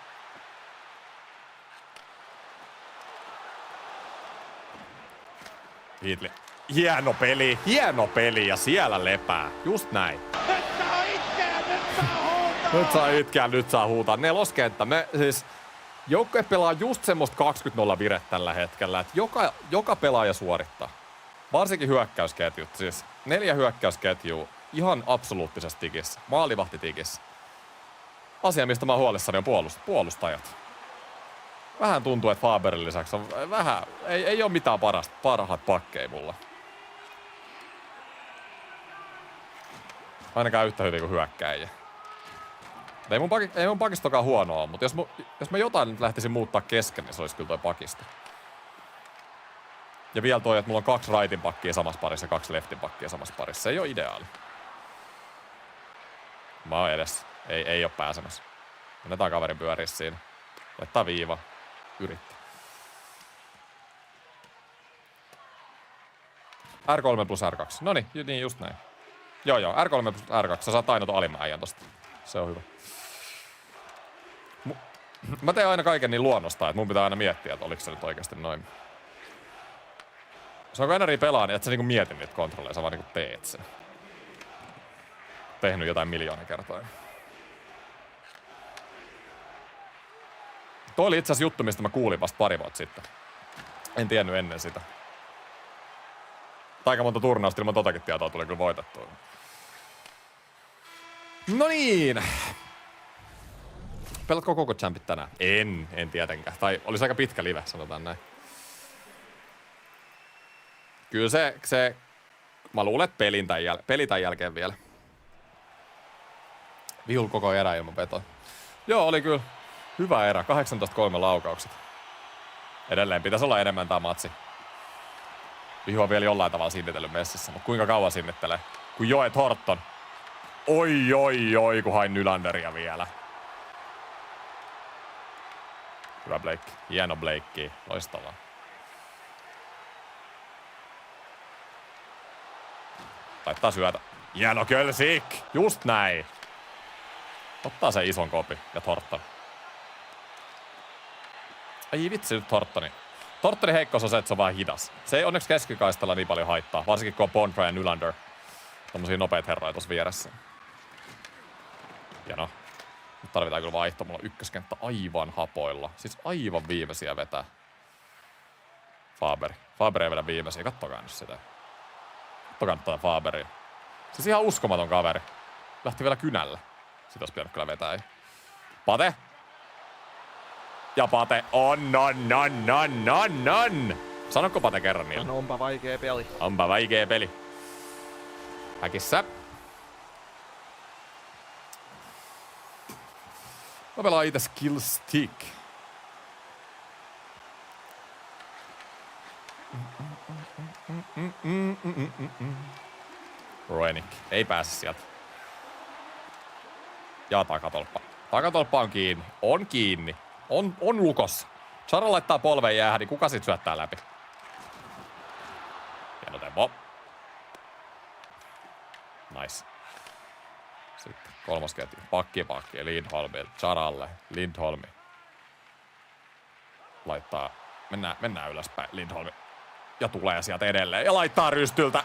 Heatley. Hieno peli ja siellä lepää. Just näin. Nyt saa itkeä, nyt saa huutaa. Neloskenttä. Me siis joukkue pelaa just semmoista 20-0 virettä tällä hetkellä, että joka pelaaja suorittaa. Varsinkin hyökkäysketjut. Siis 4 hyökkäysketjua ihan absoluuttisessa tikissä. Maalivahtitikissä. Asia, mistä mä oon huolissani, on puolustajat. Vähän tuntuu, että Faberin lisäksi on vähän... Ei ole mitään parhaat pakkeja mulla. Ainakaan yhtä hyvin kuin hyökkäjiä. Ei mun pakistokaan huonoa, mutta jos mä jotain nyt lähtisin muuttaa kesken, niin se olisi kyllä toi pakisto. Ja vielä toi, että mulla on 2 rightin pakkia samassa parissa ja 2 leftin pakkia samassa parissa. Se ei ole ideaali. Mä oon edessä. Ei oo pääsemässä. Annetaan kaverin pyöriä siinä. Laittaa viiva. Yrittää. R3 plus R2. Noniin, niin just näin. Joo, R3 plus R2. Sä saat aina ton alimman äijän tosta. Se on hyvä. Mä teen aina kaiken niin luonnosta, että mun pitää aina miettiä, että oliko se nyt oikeasti noin. Se onko NRI pelaa, niin et sä niinku mietin niitä kontrolleja, sä vaan niinku teet sen. Tehnyt jotain miljoona kertaa. Toi oli itse asiassa juttu, mistä mä kuulin vasta pari vuotta sitten. En tiennyt ennen sitä. Aika monta turnausta ilman totakin tietoa tuli kyllä voitettua. No niin. Pelatko koko champit tänään? En tietenkään. Tai olisi aika pitkä live, sanotaan näin. Kyllä se mä luulen, että peli tämän jälkeen vielä. Vihul koko erä ilman vetoa. Joo, oli kyllä hyvä erä. 18-3 laukaukset. Edelleen pitäisi olla enemmän tää matsi. Vihu on vielä jollain tavalla sinnitellyt messissä, mutta kuinka kauan sinnittelee? Kun Joe Thornton. Oi, kun hain Nylanderia vielä. Hyvä Blake. Hieno Blake. Loistavaa. Taittaa syötä. Hieno Kölsik. Just näin. Ottaa sen ison kopi. Ja Thornton. Ai vitsi nyt Thorntoni. Thorntonin heikkous on se, että se on vähän hidas. Se ei onneksi keskikaistalla niin paljon haittaa. Varsinkin kun on Bondra ja Nylander. Tommosia nopeita herroja tuossa vieressä. Ja no. Nyt tarvitaan kyllä vaihto. Mulla on ykköskenttä aivan hapoilla. Siis aivan viimeisiä vetää. Faber ei vedä viimeisiä. Kattokaa nyt sitä. Kattokaa nyt tätä Faberia. Siis ihan uskomaton kaveri. Lähti vielä kynällä. Sitä olisi pitänyt kyllä vetää. Pate. Ja Pate on. Sanokko Pate kerran niille? No onpa vaikea peli. Häkissä. Mä pelaan itse Skill Stick. Roenik ei pääse sieltä. Ja takatolppa. Takatolppa on kiinni. On kiinni. On lukossa. Chara laittaa polven jäähän, niin kuka sit syöttää läpi? Hieno tempo. Nice. Sitten kolmas ketju. Pakki. Lindholmille. Charalle. Lindholmi. Laittaa. Mennään ylöspäin. Lindholmi. Ja tulee sieltä edelleen. Ja laittaa rystyltä.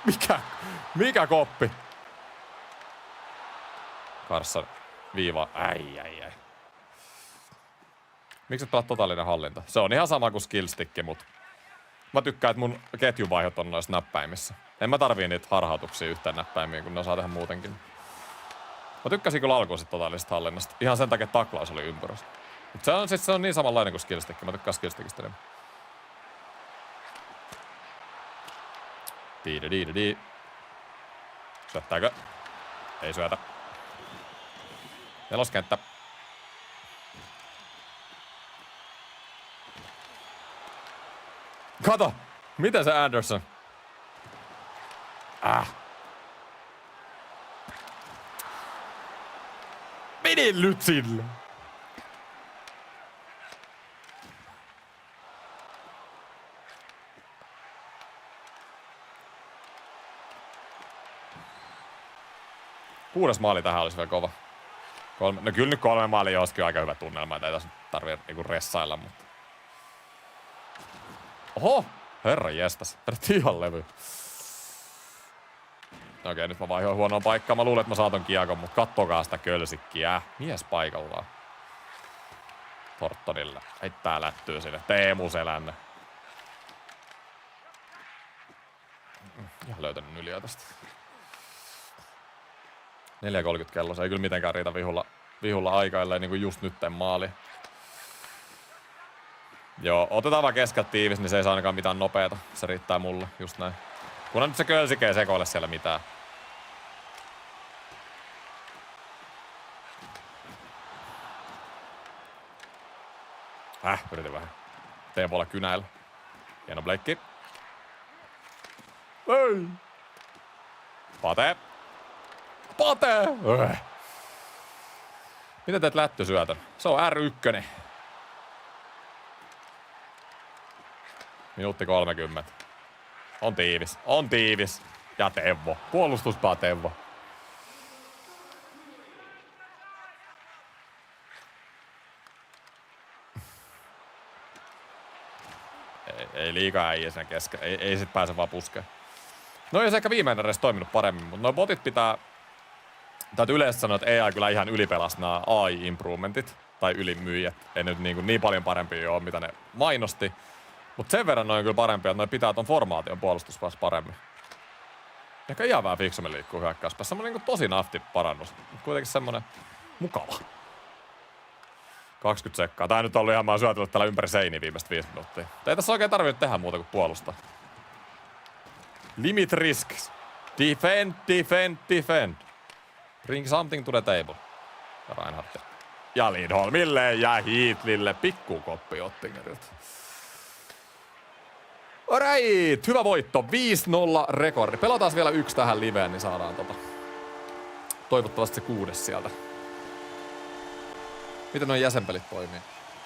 Mikä koppi? Carson. Viiva. Ai. Miksi et pelaa totaalinen hallinta? Se on ihan sama kuin skillstick, mut mä tykkään, että mun ketjuvaihdot on noissa näppäimissä. En mä tarvii niitä harhautuksia yhteen näppäimiin, kun ne osaa tehdä muutenkin. Mä tykkäsin kyllä alkuun sit totaalisesta hallinnasta. Ihan sen takia, että taklaus oli ympyrässä. Mut se on niin samanlainen kuin skillstick. Mä tykkään skillstickistä enemmän. Diidi. Syöttääkö? Ei syötä. Neloskenttä. Kato! Miten se Anderson? Meni nyt sille! Kuudes maali tähän olisi vielä kova. No kyllä nyt 3 maalia olisikin aika hyvä tunnelma, että ei tässä tarvii niinku ressailla, mutta... Oho! Herra jestas. Vedettiin ihan levy. Okei, nyt mä vaihoin huonoa paikkaa. Mä luulen, että mä saaton kiekon, mutta kattokaa sitä kölsikkiä. Mies paikallaan. Thorntonille. Heittää lättyy sinne. Teemu Selänne. Ihan löytänyt yliä tästä. 4.30 kello. Se ei kyllä mitenkään riitä vihulla aikaa, ellei niinku just nytten maali. Joo, otetaan vaan keskeltä tiivis, niin se ei saa ainakaan mitään nopeeta. Se riittää mulle, just näin. Kunhan nyt se kölsikö ei sekoile siellä mitään. Yritin vähän. Teepolla kynäillä. Hieno bleikki. Ei! Pate! Miten teet lättysyötön? Se on R1. Minuutti 30. On tiivis. Ja Teuvo. Puolustuspää Teuvo. Ei liikaa äijä siinä kesken. Ei sit pääse vaan puskeen. No ei se ehkä viimeinen edes toiminut paremmin, mutta noi botit pitää... Täytyy yleensä sanoa, että AI kyllä ihan ylipelas nämä AI-improvementit. Tai ylimyyjät. Ei nyt niin paljon parempia ole, mitä ne mainosti. Mutta sen verran noin on kyllä parempia, että noin pitää ton formaation puolustuspäässä paremmin. Ehkä ihan vähän fiksummin liikkuu hyökkäyspäässä. Semmonen niin tosi nafti parannus. Kuitenkin semmonen mukava. 20 sekkaa. Tää nyt on ollut ihan, mä oon syötellyt täällä ympäri seiniä viimeistä 5 minuuttia. Ei tässä oikein tarvinnut tehdä muuta kuin puolustaa. Limit risks. Defend. Bring something to the table. Ja Reinhardt. Ja Lindholmille ja Heatlille. Pikkukoppi Ottingerilta. Alright, hyvä voitto. 5-0 rekordi. Pelataan vielä yksi tähän liveen, niin saadaan toivottavasti se 6 sieltä. Miten nuo jäsenpelit toimii?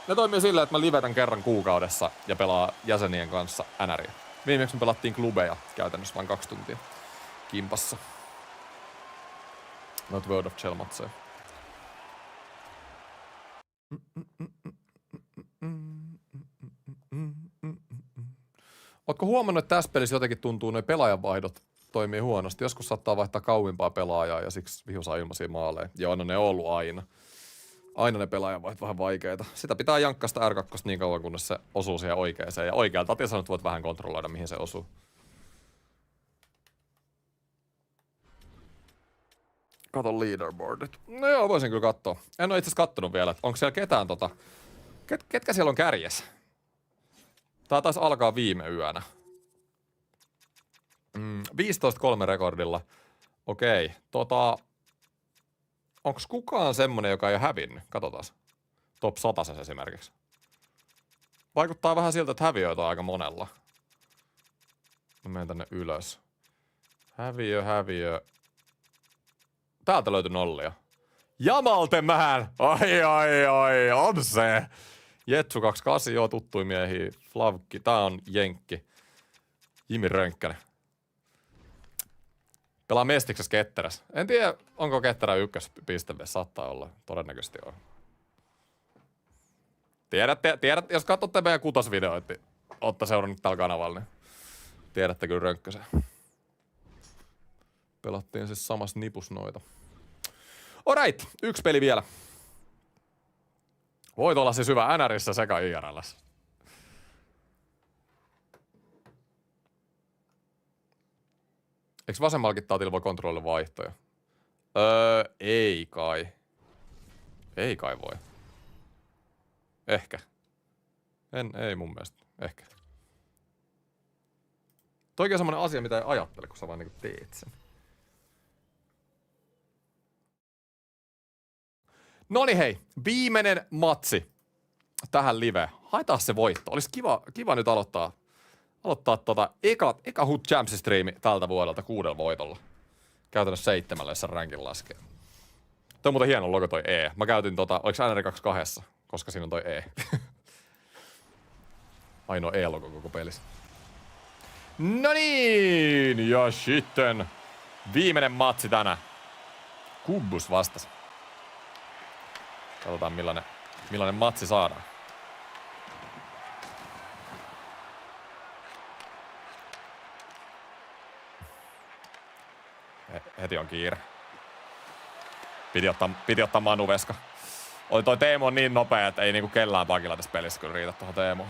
Ne toimii sillä, että mä livetän kerran kuukaudessa ja pelaa jäsenien kanssa NRiä. Viimeksi me pelattiin klubeja käytännössä vain 2 tuntia kimpassa. Not World of Shell-matseja. Ootko huomannut, että tässä pelissä jotenkin tuntuu, että pelaajanvaihdot toimii huonosti? Joskus saattaa vaihtaa kauimpaa pelaajaa ja siksi vihu saa ilmaisia maaleja. Ja on ne ollut aina. Aina ne pelaajanvaihdot vähän vaikeita. Sitä pitää jankkaa sitä R2 niin kauan, kunnes se osuu siihen oikeeseen. Ja oikealta Tatia sanoo, että voit vähän kontrolloida, mihin se osuu. Kato leaderboardit. No joo, voisin kyllä katsoa. En ole itse asiassa kattonut vielä, että onko siellä ketään ketkä siellä on kärjessä? Tää taisi alkaa viime yönä. 15-3 rekordilla. Okei, onks kukaan semmonen, joka ei ole hävinnyt? Katsotaan. Top 100 esimerkiksi. Vaikuttaa vähän siltä, että häviöitä on aika monella. Mä menen tänne ylös. Häviö. Täältä löytyi nollia. Jamaltemähän! Ai, on se! Jetsu 28, joo, tuttui miehiä. Flavkki, tää on jenkki. Jimi Rönkkänen. Pelaa Mestiksessä Ketterässä. En tiedä, onko Ketterä ykköspiste, saattaa olla. Todennäköisesti on. Tiedätte, jos katsotte meidän kutosvideoita, niin ootte seurannut tällä kanavalla, niin tiedätte kyllä Rönkkösen. Pelattiin siis samassa nipus noita. Alright, 1 peli vielä. Voit olla siis hyvä NRissä sekä IRL:ssä. Eiks vasemmallakin taatilla voi kontrollilla vaihtoja? Ei kai. Ei kai voi. Ehkä. Ei mun mielestä. Ehkä. Toikin on semmonen asia, mitä ei ajattele, kun sä vaan niinku teet sen. Noni hei, viimeinen matsi tähän live. Haetaan se voitto. Olisi kiva nyt aloittaa eka Hood Champs-striimi tältä vuodelta 6 voitolla. Käytännössä 7, jos rankin laskee. Toi on muuten hieno logo toi E. Mä käytin oliko NR 22, koska siinä on toi E. Ainoa E-logo koko pelissä. No niin, ja sitten viimeinen matsi tänään. Kubbus vastas. Katsotaan millainen matsi saadaan. Heti on kiire. Piti ottaa Manu Veska. Toi Teemu on niin nopea, että ei niinku kellään pakilla tässä pelissä kyllä riitä tuohon Teemuun.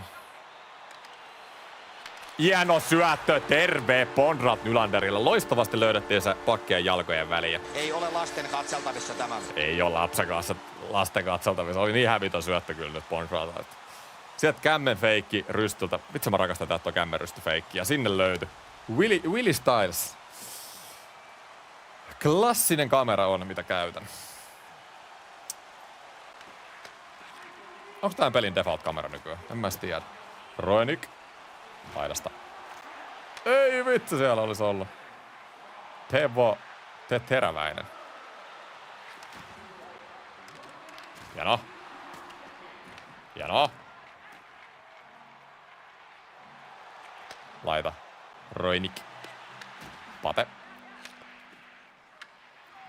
Hieno syöttö, terve Konrad Nylanderilla. Loistavasti löydettiin se pakkien jalkojen väliin. Ei ole lasten katseltavissa tämä. Ei ole lasten katseltavissa. Oli niin hävitön syöttö kyllä nyt Konradilta. Sieltä kämmen feikki rystyltä. Vitsi mä rakastan tää tuo kämmen rysty feikki. Ja sinne löytyi Willie Styles. Klassinen kamera on, mitä käytän. Onko tää pelin default-kamera nykyään? En mä tiedä. Roenik. Laidasta. Ei vitsi, siellä olisi ollut. Tee teräväinen. Jano. Laita. Roinik.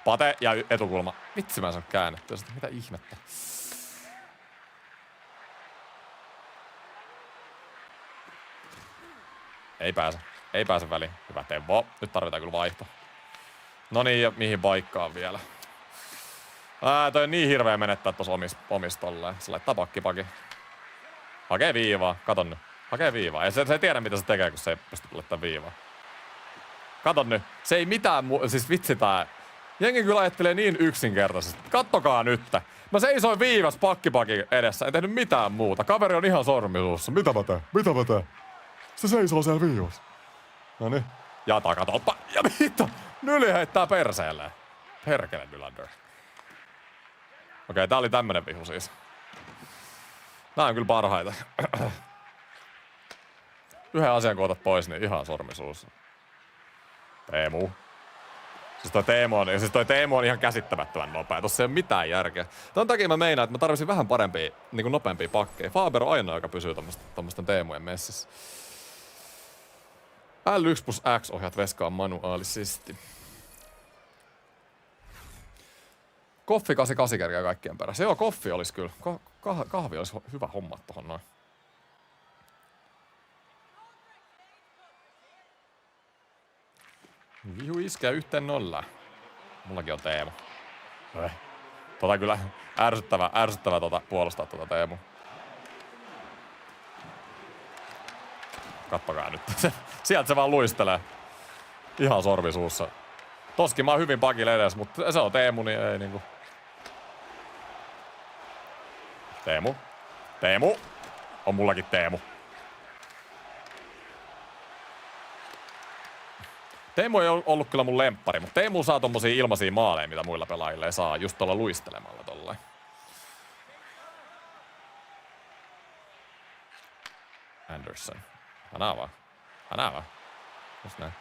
Pate ja etukulma. Vitsi mä en saa käännettyä sitä. Mitä ihmettä. Ei pääse väliin. Hyvä tempo. Nyt tarvitaan kyllä vaihto. Noniin, ja mihin paikkaan vielä? Toi on niin hirveä menettää tossa omis tolleen. Se laittaa pakkipaki. Hakee viivaa. Katon nyt. Hakee viivaa. Ja se ei tiedä mitä se tekee, kun se ei pysty laittamaan viivaa. Katon nyt. Se ei mitään siis vitsi tää. Jengi kyllä ajattelee niin yksinkertaisesti. Kattokaa nyt. Mä seisoin viivas pakkipakin edessä. En tehnyt mitään muuta. Kaveri on ihan sormisuussa. Mitä mä teen? Se seisoo siellä viivassa. Noniin. Ja takatolppa. Ja mitä? Nyli heittää perseelleen. Perkele Nylander. Okei, tää oli tämmönen vihu siis. Nää on kyllä parhaita. Yhden asian kun otat pois, niin ihan sormisuus. Teemu. Siis toi Teemu on ihan käsittämättömän nopea. Tossa ei oo mitään järkeä. Tämän takia mä meinaan, että mä tarvisin vähän parempia, niinku nopeampia pakkeja. Faber on ainoa, joka pysyy tommosten Teemujen messissä. L1+X ohjat veskaan manuaalisesti. Koffi 88 kertaa kaikkien perässä. Joo, koffi olisi kyllä. Kahvi olisi hyvä homma tohon noin. Vihu iskee 1-0. Mullakin on Teemu. Kyllä ärsyttävä puolustaa Teemu. Kattokaa nyt. Sieltä se vaan luistelee. Ihan sormisuussa. Toskin mä oon hyvin pakille edes, mutta se on Teemu, niin ei niinku. Teemu. On mullakin Teemu. Teemu ei ollut kyllä mun lemppari, mutta Teemu saa tommosia ilmaisia maaleja, mitä muilla pelaajilla ei saa, just tuolla luistelemalla tollain. Anderson. Anaa vaan. Just näin.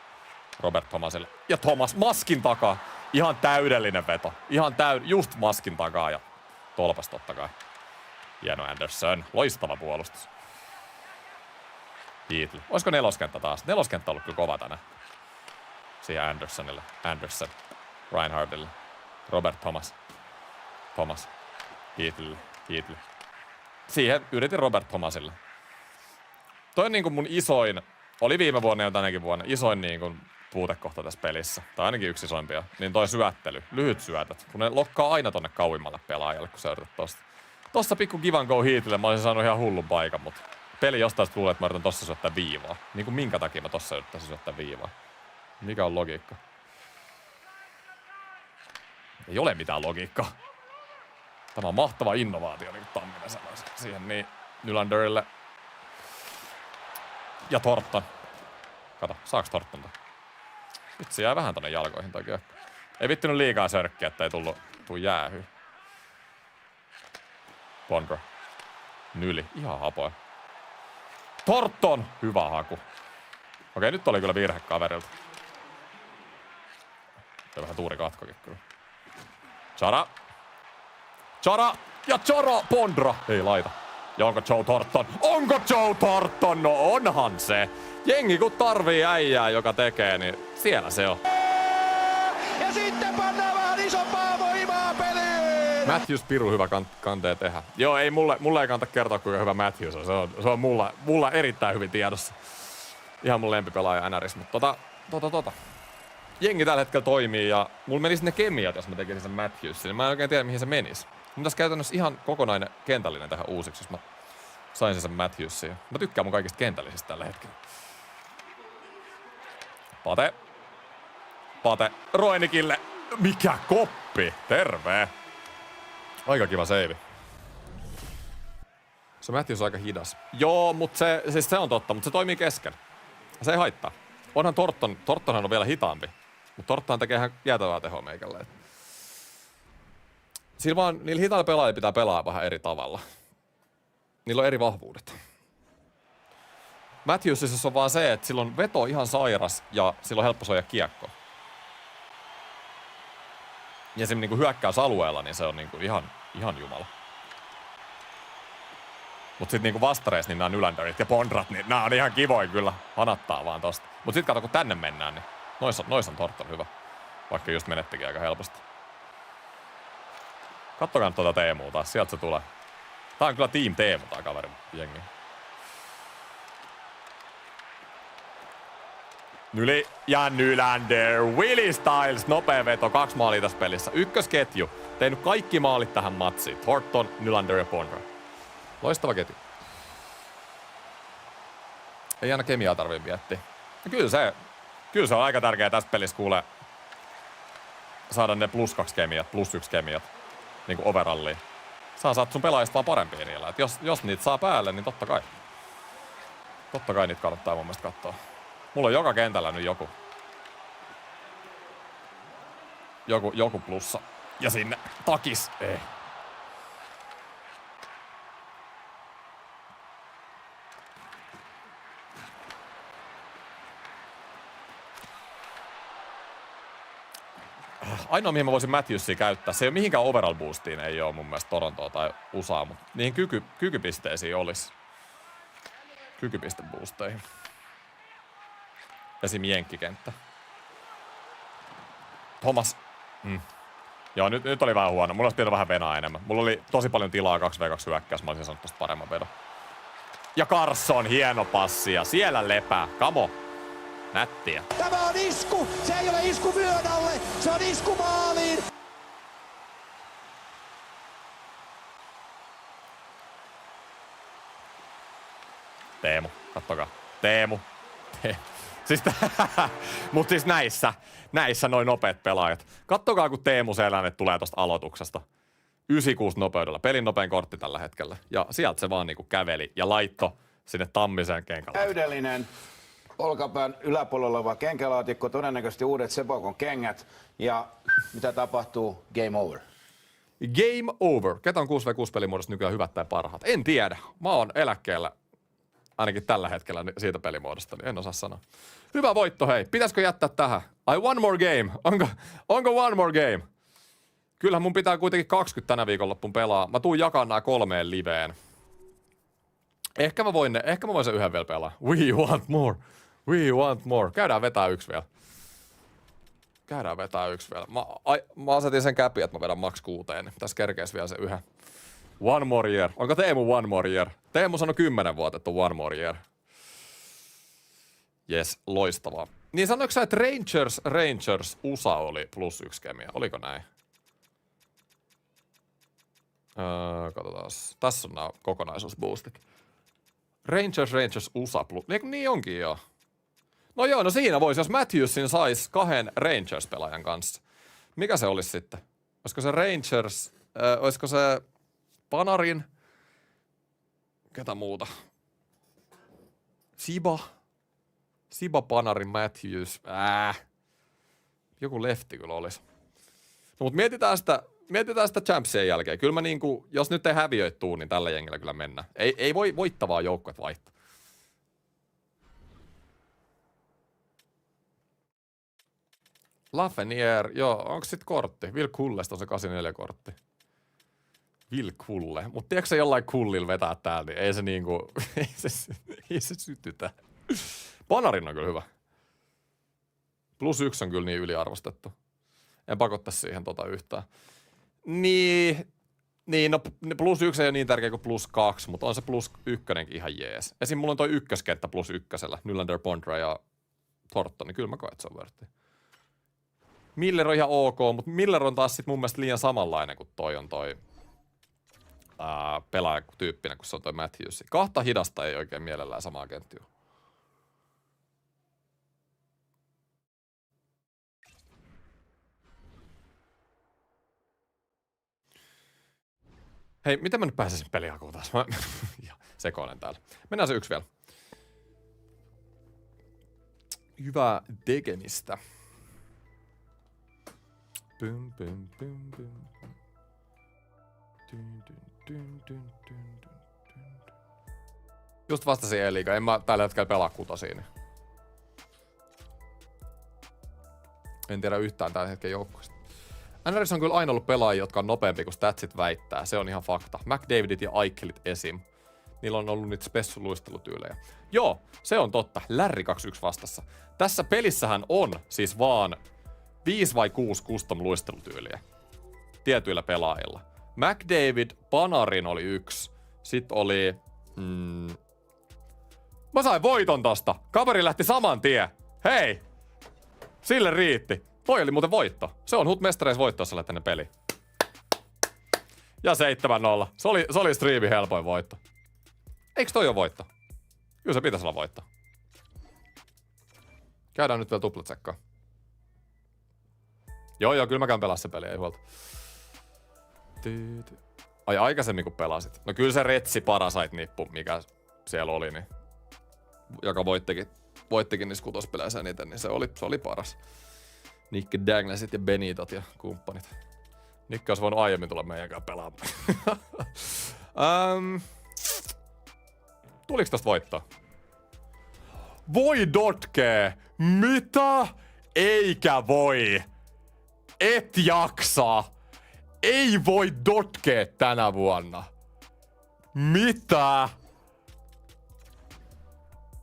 Robert Thomasille. Ja Thomas maskin takaa. Ihan täydellinen veto. Just maskin takaa ja tolpas totta kai. Hieno Anderson. Loistava puolustus. Heatley. Olisiko neloskenttä taas? Neloskenttä on ollut kyllä kova tänään. Siihen Andersonille. Anderson. Reinhardtille. Robert Thomas. Thomas. Heatleylle. Heatley. Siihen yritin Robert Thomasille. Toi on niinku mun isoin, oli viime vuonna ja tänäkin vuonna, isoin niinku puutekohta tässä pelissä. Tai ainakin yksi isoimpia. Niin toi syöttely. Lyhyt syötät. Kun ne lokkaa aina tonne kauimmalle pelaajalle, kun sä yrität tosta. Tossa pikku give and go Heatleylle mä olisin saanut ihan hullun paikan, mutta peli jostain luulee, että mä yritän tossa syöttää viivaa. Niinku minkä takia mä tossa yrittäisin syöttää viivaa? Mikä on logiikka? Ei ole mitään logiikkaa. Tämä on mahtava innovaatio, niin kuin Tamminen sanoisi. Siihen niin Nylanderille. Ja Thornton. Kato, saaks Thornton? Nyt se jää vähän tonne jalkoihin toi kiekko. Ei vittynyt liikaa sörkkiä, ettei tuu jäähyä. Bondra. Nyli. Ihan hapoin. Thornton! Hyvä haku. Okei, nyt oli kyllä virhe kaverilta. Tämä vähän tuuri katkokin kyllä. Chara. Chara! Ja Chara! Bondra! Ei laita. Ja onko Joe Thornton? Onko Joe Thornton? No onhan se. Jengi kun tarvii äijää, joka tekee, niin siellä se on. Ja sitten pannaan vähän isompaa voimaa peliin! Matthews piru hyvä kantee tehdä. Joo, ei mulle ei kannata kertoa kuinka hyvä Matthews on. Se on mulla erittäin hyvin tiedossa. Ihan mun lempipelaaja NRissä, mutta jengi tällä hetkellä toimii ja mulla menisi ne kemiat, jos mä tekisin sen Matthewsin, niin mä en oikein tiedä mihin se menisi. Mun tässä käytännössä ihan kokonainen kentällinen tähän uusiksi, jos mä sain sen Matthewsin. Mä tykkään mun kaikista kentällisistä tällä hetkellä. Pate. Roinikille. Mikä koppi? Terve. Aika kiva seivi. Se Matthews on aika hidas. Joo, mutta se on totta, mutta se toimii kesken. Se ei haittaa. Onhan Thorntonhan on vielä hitaampi. Mutta Thornton tekee ihan jäätävää tehoa meikälle. Sillä vaan niillä hitailla pelaajilla pitää pelaa vähän eri tavalla. Niillä on eri vahvuudet. Matthewsissa on vaan se, että sillä on veto ihan sairas ja sillä on helppo soija kiekko. Ja se niinku hyökkäysalueella, niin se on niinku ihan jumala. Mut sit niinku vastareissa, niin nämä Nylanderit ja Bondrat, niin nää on ihan kivoin kyllä. Hanattaa vaan tosta. Mut sit kato, kun tänne mennään, niin nois on Thornton hyvä. Vaikka just menettikin aika helposti. Kattokaa nyt tuota Teemua taas, sieltä se tulee. Tää on kyllä Team Teemu tää kaveri jengi. Nyli ja Nylander. Willie Styles, nopea veto, 2 maalia tässä pelissä. Ykkösketju, tehnyt kaikki maalit tähän matsiin. Thornton, Nylander ja Bondra. Loistava ketju. Ei aina kemiaa tarvii miettiä. Ja kyllä se on aika tärkeää tässä pelissä kuulee saada ne +2 kemiat, +1 kemiat. Niinku overalliin. Saat sun pelaajista vaan parempia niillä. Et jos niitä saa päälle, niin totta kai. Totta kai niitä kannattaa mun mielestä katsoa. Mulla on joka kentällä nyt joku plussa. Ja sinne takis. Ei. Ainoa, mihin mä voisin Matthewsia käyttää, se ei ole mihinkään overall boostiin, ei ole mun mielestä Torontoa tai USAa, mutta niihin kykypisteisiin olisi. Kykypisteboosteihin. Esim. Jenkkikenttä. Thomas. Joo, nyt oli vähän huono. Mulla olisi pitänyt vähän venaa enemmän. Mulla oli tosi paljon tilaa 2v2 hyökkäys. Mä olisin saanut tosta paremman vedon. Ja Carson, hieno passi. Ja siellä lepää. Kamo. Nättiä. Tämä on isku! Se ei ole isku vyön alle! Se on isku maaliin! Teemu, kattokaa. Teemu. Mut siis näissä noin nopeat pelaajat. Kattokaa, kun Teemu Selänne tulee tosta aloituksesta. 96 nopeudella. Pelin nopein kortti tällä hetkellä. Ja sieltä se vaan niinku käveli ja laitto sinne Tammisen kenkälle. Täydellinen olkapään yläpuolella oleva kenkälaatikko, todennäköisesti uudet Sebokon kengät. Ja mitä tapahtuu? Game over. Game over. Ketä on 6v6 pelimuodossa nykyään hyvät tai parhaat? En tiedä. Mä oon eläkkeellä Ainakin tällä hetkellä siitä pelimuodosta, niin en osaa sanoa. Hyvä voitto, hei. Pitäisikö jättää tähän? Ai, one more game. Onko one more game? Kyllähän mun pitää kuitenkin 20 tänä viikonloppuun pelaa. Mä tuun jakaa nää 3 liveen. Ehkä mä voin sen yhden vielä pelaa. We want more. We want more. Käydään vetää yksi vielä. Mä asetin sen käpi, että mä vedän max 6. Niin tässä kerkees vielä se yhden. One more year. Onko Teemu one more year? Teemu sanoi 10 vuotta, että on one more year. Jes, loistavaa. Niin sanoiko sä, että Rangers USA oli +1 kemia? Oliko näin? Katsotaan. Tässä on nämä kokonaisuusboostit. Rangers USA plus. Niin onkin joo. No joo, no siinä voisi, jos Matthewsin sais 2 Rangers-pelaajan kanssa. Mikä se olisi sitten? Olisiko se Rangers, olisiko se Panarin? Ketä muuta? Siba, Panarin, Matthews. Joku lefti kyllä olisi. No mutta mietitään sitä champsien jälkeen. Kyllä mä niinku, jos nyt ei häviöitä tuu, niin tällä jengillä kyllä mennään. Ei voi voittavaa joukkuet vaihtaa. Lafreniere, joo, onko sit kortti? Will Kullesta on se 84-kortti. Will Kulle. Mut tiedätkö se jollain kullilla vetää täältä, niin ei se niinku, ei se sytytä. Panarin on kyllä hyvä. +1 on kyllä niin yliarvostettu. En pakottaa siihen yhtään. Niin, no +1 ei ole niin tärkeä kuin +2, mutta on se +1 ihan jees. Esim. Mulla on toi ykköskenttä +1, Nylander, Bondra ja Thornton, niin kyllä mä koen, että se on vörtti. Miller on ihan ok, mutta Miller on taas sit mun mielestä liian samanlainen kuin toi on toi pelaaja-tyyppinen, kun se on toi Matthews. 2 hidasta ei oikein mielellään samaa kenttiä. Hei, miten mä nyt pääsisin pelihakuun taas? Sekoilen täällä. Mennään se yksi vielä. Hyvää tekemistä. Pym, pym, pym, pym. Just vastasin E-liiga. En mä tällä hetkellä pelaa kutosiin. En tiedä yhtään tämän hetken joukkueesta. NRissä on kyllä aina ollut pelaajia, jotka on nopeampi kuin statsit väittää. Se on ihan fakta. McDavidit ja Eikelit esim. Niillä on ollut niitä spessu-luistelutyylejä. Joo, se on totta. Larry 2-1 vastassa. Tässä pelissähän on siis vaan 5 vai 6 custom-luistelutyyliä. Tietyillä pelaajilla. McDavid, Panarin oli 1. Sitten oli... Mä sain voiton tosta. Kaveri lähti saman tien. Hei! Sille riitti. Toi oli muuten voitto. Se on mestareissa voitto, jos sä lähdet tänne peliin. Ja 7-0. Se oli striimin helpoin voitto. Eiks toi ole voitto? Kyllä se pitäisi olla voitto. Käydään nyt vielä tuplatsekkaa. Joo, kyllä mä käyn pelaa se peli, ei huolta. Ai aikaisemmin kun pelasit. No kyllä se Retsi Parasite-nippu, mikä siellä oli, niin joka voittikin niissä kutospeleissä eniten, niin se oli paras. Nick Dagnesit ja Benitot ja kumppanit. Nick olisi voinut aiemmin tulla meidänkään pelaamaan. Tuliko tosta voittoa? Voi Dotke! Mitä? Eikä voi! Et jaksa! Ei voi Dotke tänä vuonna! Mitä?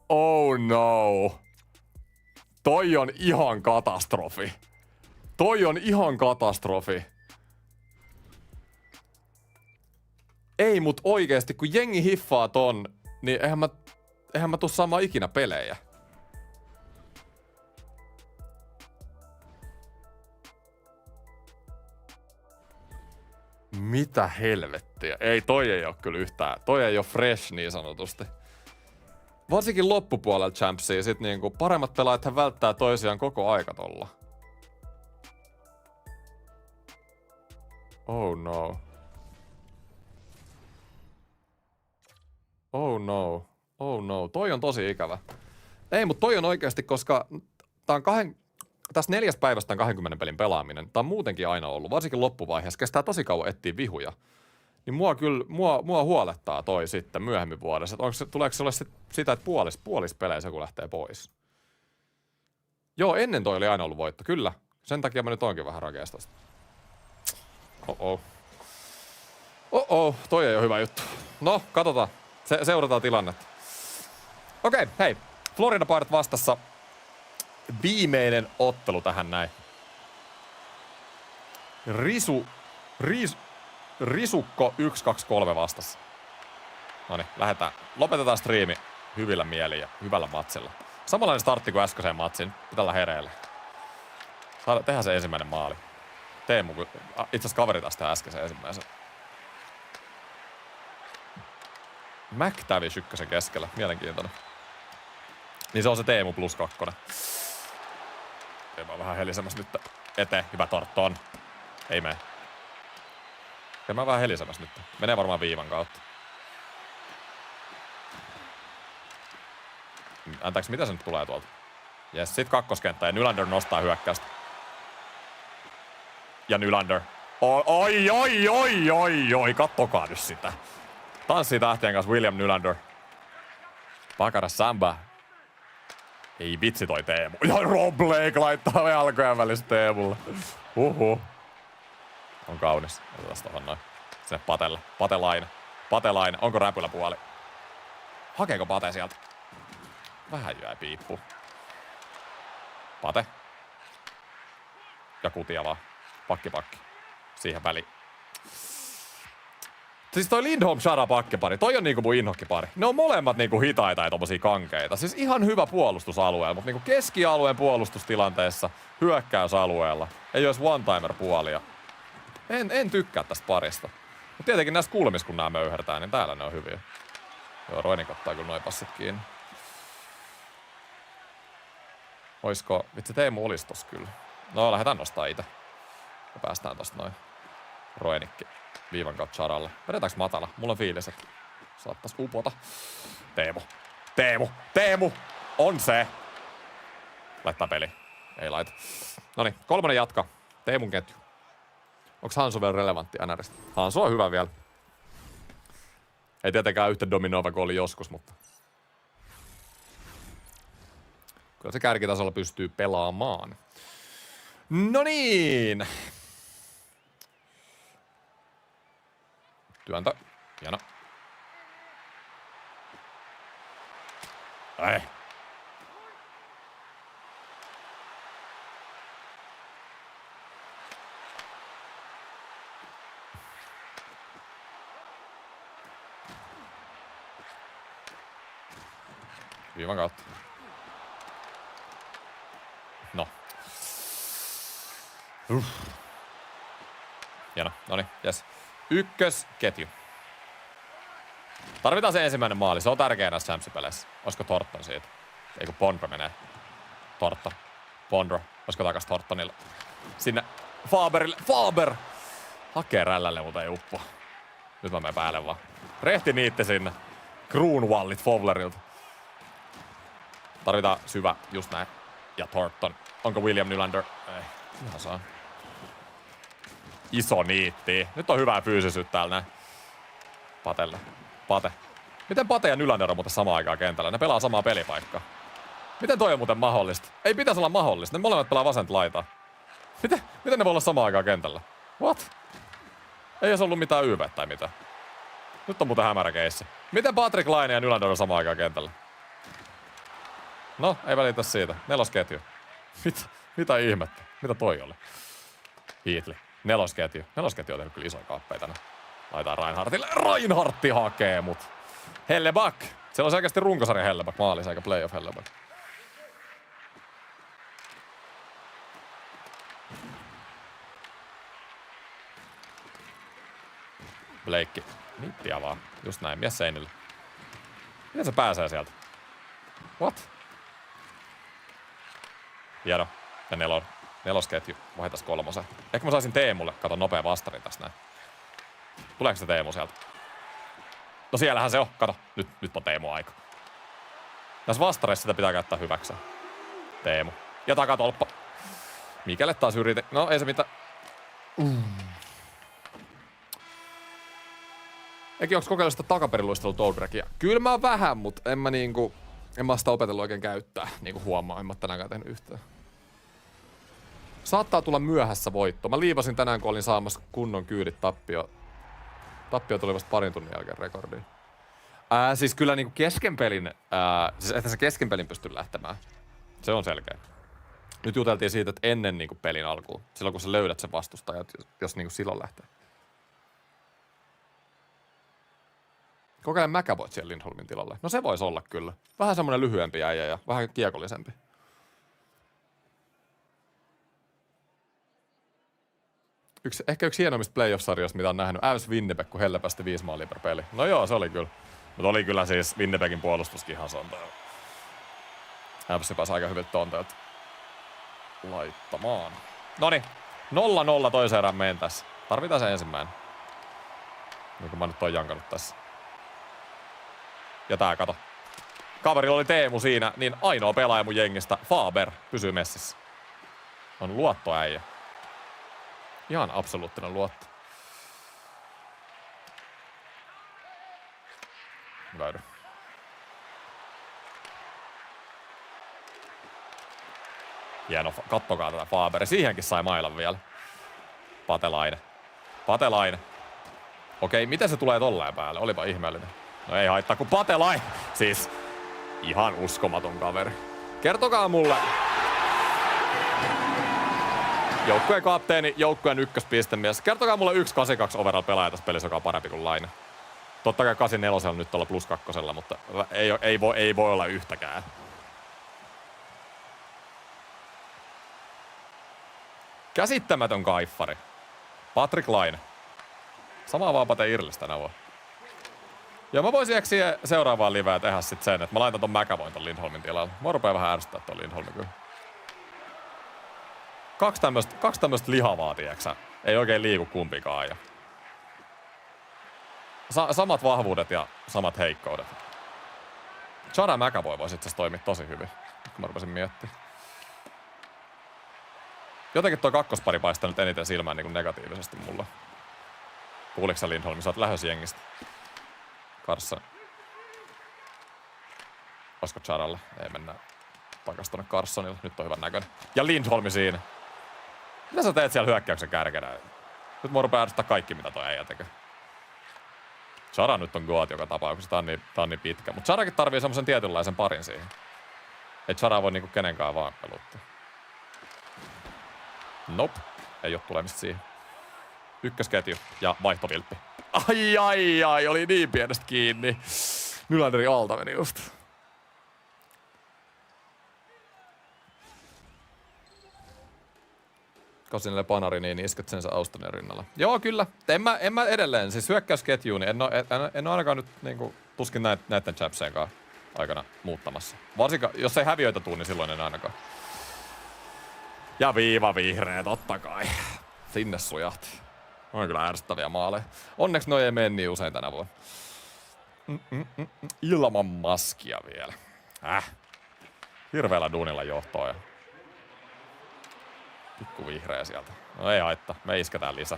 Oh no! Toi on ihan katastrofi. Ei mut oikeesti, kun jengi hiffaa ton, niin eihän mä tuu saamaan ikinä pelejä. Mitä helvettiä? Ei, toi ei oo kyllä yhtään. Toi ei oo fresh niin sanotusti. Varsinkin loppupuolella champsia sit niinku paremmat pelaajat välttää toisiaan koko aika tolla. Oh no. Oh no. Oh no. Toi on tosi ikävä. Ei, mut toi on oikeesti, koska tää on tässä 4 päivästä on 20 pelin pelaaminen. Tää on muutenkin aina ollut, varsinkin loppuvaiheessa. Kestää tosi kauan etsiä vihuja. Niin mua huolettaa toi sitten myöhemmin vuodessa. Tuleeko se olla sitä, että puolis peleissä joku lähtee pois? Joo, ennen toi oli aina ollut voitto, kyllä. Sen takia mä nyt oonkin vähän rakeasta. Toi ei ole hyvä juttu. No, katsotaan. Seurataan tilannetta. Okei, hei. Florida Pirate vastassa. Viimeinen ottelu tähän näin. Risukko 1-2-3 vastassa. Noniin, lähdetään. Lopetetaan striimi hyvillä mielin ja hyvällä matsilla. Samanlainen startti kuin äskeiseen matsin. Pitää olla hereillä. Tehdään se ensimmäinen maali. Teemu, itse asiassa kaveri taas tehdään äskeisen ensimmäisen. McTavish ykkösen keskellä. Mielenkiintoinen. Niin se on se Teemu +2. Teemu on vähän helisemässä nyt eteen. Hyvä Torton. Ei mene. Ja mä vähän helisemässä nyt. Menee varmaan viivan kautta. Anteeksi, mitä se nyt tulee tuolta? Jes, sit kakkoskenttä ja Nylander nostaa hyökkäystä. Ja Nylander. Oi, kattokaa nyt sitä. Tanssii tähtien kanssa William Nylander. Pakara Samba. Ei vitsi toi Teemu. Ja Rob Blake laittaa jalkojen välistä Teemulle. On kaunis. Otetaan tohon noin. Sinne Patelle. Patelainen. Onko räpylä puoli? Hakeeko Pate sieltä? Vähän jäi piippu. Pate. Ja kutia vaan. Pakki. Siihen väliin. Siis toi Lindholm Chara pakkipari, toi on niinku mun inhokkipari. Ne on molemmat niinku hitaita ja tommosia kankeita. Siis ihan hyvä puolustusalueella, mutta niinku keskialueen puolustustilanteessa, hyökkäysalueella, ei ois one-timer puolia. En tykkää tästä parista. Mutta tietenkin näistä kulmissa, kun nää möyhertää, niin täällä ne on hyviä. Joo, Roinik ottaa kyllä noi passit kiinni. Oisko, vitsi Teemu olis tossa kyllä. No, lähdetään nostaa ite. Ja päästään tosta noin. Roinikki. Viivan kautta Charalle. Vedetäänkö matala? Mulla on fiilis, että saattais upota. Teemu! On se! Laittaa peli. Ei laita. Noniin, 3. jatka. Teemun ketju. Onks Hansu vielä relevantti NRistä? Hansu on hyvä vielä. Ei tietenkään yhtä dominoiva kuin oli joskus, mutta... Kyllä se kärkitasolla pystyy pelaamaan. No niin! Työntö. Hieno. Ei. Viivan kautta. No. Hieno. Noniin, jes. Ykkösketju. Tarvitaan se ensimmäinen maali. Se on tärkeä näissä Champs-peleissä. Olisiko Thornton siitä? Ei kun Bondra menee. Bondra. Olisiko takas Thorntonille? Sinne Faberille. Faber! Hakee rällälle, mutta ei uppo. Nyt mä menen päälle vaan. Rehti niitte sinne. Kruunwallit Fowlerilta. Tarvitaan syvä. Just näin. Ja Thornton. Onko William Nylander? Ei. Ihan saa. Iso niitti. Nyt on hyvää fyysisyyttä täällä näin. Patelle. Pate. Miten Pate ja Nylander on muuten samaan aikaan kentällä? Ne pelaa samaa pelipaikkaa. Miten toi on muuten mahdollista? Ei pitäisi olla mahdollista. Ne molemmat pelaa vasenta laitaa. Miten ne voi olla samaan aikaan kentällä? What? Ei olisi ollut mitään YV tai mitään. Nyt on muuten hämärä keissi. Miten Patrick Laine ja Nylander on samaan aikaan kentällä? No, ei välitä siitä. 4. ketju. Mitä ihmettä? Mitä toi oli? Hiitli. 4. ketju. 4. ketju on tehnyt kyllä isoja kaappeita. Laitaan Reinhardtille. Reinhardti hakee mut. Helleback. Siellä on selkeästi runkosarja Helleback maalis eikä playoff Helleback. Blake. Nippiä vaan. Just näin. Mies seinille. Miten se pääsee sieltä? What? Hieno. Ja 4. Nelosketju. Vaihtais 3. Ehkä mä saisin Teemulle. Kato nopea vastari tässä näin. Tuleeko se Teemu sieltä? No siellähän se on. Kato. Nyt on Teemu aika. Tässä vastareissa sitä pitää käyttää hyväkseen. Teemu. Ja takatolppa. Mikelle taas yrite. No ei se mitään. Eikin onks kokeillut sitä takaperiluistelua Toadbrackia? Kyllä mä vähän, mut en mä sitä opetellut oikein käyttää. Niinku huomaa, en mä tänäänkään tehnyt yhtään. Saattaa tulla myöhässä voitto. Mä liivasin tänään, kun olin saamassa kunnon kyydit tappio. Tappio tuli vasta parin tunnin jälkeen rekordiin. Siis kyllä niinku keskenpelin, siis että se keskenpelin pystyy lähtemään. Se on selkeä. Nyt juteltiin siitä, että ennen niinku pelin alkuun. Silloin kun sä löydät sen vastustajan, jos niinku silloin lähtee. Kokeile McAvoyt siellä Lindholmin tilalle. No se voisi olla kyllä. Vähän semmonen lyhyempi äijä ja vähän kiekollisempi. Ehkä yksi hienoimmista playoff-sarjoista, mitä on nähnyt. Äys Winnipeg, kun hellepästi 5 maalia per peli. No joo, se oli kyllä. Mutta oli kyllä siis Winnipegin puolustuskin ihan sontaa. Äys pääsi aika hyvin tonteelta laittamaan. Noniin. 0-0 toisen erään mentäs. Tarvitaan se ensimmäinen. Niin kuin mä nyt oon jankannut tässä. Ja tää kato. Kaverilla oli Teemu siinä, niin ainoa pelaaja mun jengistä, Faber, pysyy messissä. On luottoäijä. Ihan absoluuttinen luotto. Väydy. Hieno, kattokaa tätä Faberi. Siihenkin sai mailan vielä. Patelainen. Okei, miten se tulee tolleen päälle? Olipa ihmeellinen. No ei haittaa, kun Patelainen. Siis ihan uskomaton kaveri. Kertokaa mulle. Joukkueen kapteeni, joukkueen ykköspistemies. Kertokaa mulle 1.82 overall pelaaja tässä pelissä, joka on parempi kuin Laine. Totta kai 84 on nyt olla +2, mutta ei voi olla yhtäkään. Käsittämätön kaiffari. Patrick Laine. Samaa vaan Pate Irlis tänä vuonna. Ja mä voisin eksiä seuraavaan liveä tehdä sit sen, että mä laitan ton McAvoyn ton Lindholmin tilalle. Mä rupee vähän ärsyttää ton Lindholmin kyllä. Kaksi tämmöstä lihavaa, tieksä. Ei oikein liiku kumpikaan. Ja samat vahvuudet ja samat heikkoudet. Chara McAvoy voisi itse asiassa toimia tosi hyvin, kun mä rupesin miettimään. Jotenkin toi kakkospari paistaa nyt eniten silmään niin kuin negatiivisesti mulla. Kuuliko sä Lindholm? Sä oot lähdössä jengistä. Carson. Olisiko Charalla? Ei, mennään takas tonne Carsonille. Nyt on hyvän näköinen. Ja Lindholmi siinä. Mitä sä teet siellä hyökkäyksen kärkenä? Nyt mä rupeaa ärsyttää kaikki, mitä toi äijä tekee. Chara nyt on goat joka tapauksessa. Tää on niin pitkä. Mut Charakin tarvii semmosen tietynlaisen parin siihen. Et Chara voi niinku kenenkään vaan peluttaa. Nope. Ei oo tulemista siihen. Ykkösketju ja vaihtovilppi. Ai, oli niin pienestä kiinni. Nylanderin alta meni just. Kosinelle Panari, niin isket sen Austonin rinnalla. Joo, kyllä. En mä edelleen. Siis hyökkäysketjuun, niin en oo ainakaan nyt niinku tuskin näitten chapseen aikana muuttamassa. Varsinkaan, jos ei häviöitä tuu, niin silloin en ainakaan. Ja viiva vihreä, totta kai. Sinne sujahti. On kyllä ärsyttäviä maaleja. Onneksi noi ei mene niin usein tänä vuonna. Ilman maskia vielä. Hirveällä duunilla johtoa ja pikku vihreä sieltä. No ei haittaa, me isketään lisää.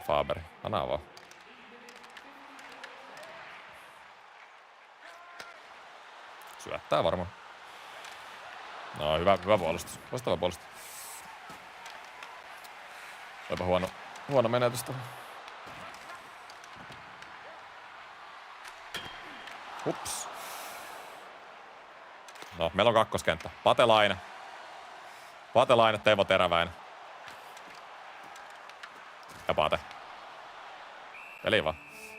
Faberi, anna vaan. Syöttää varmaan. No hyvä puolustus. Loistava puolustus. Olipa huono menetys tuohon. Ups. No, meillä on kakkoskenttä. Patelainen, Teivo Teräväinen. Ja Pate. Peli vaan.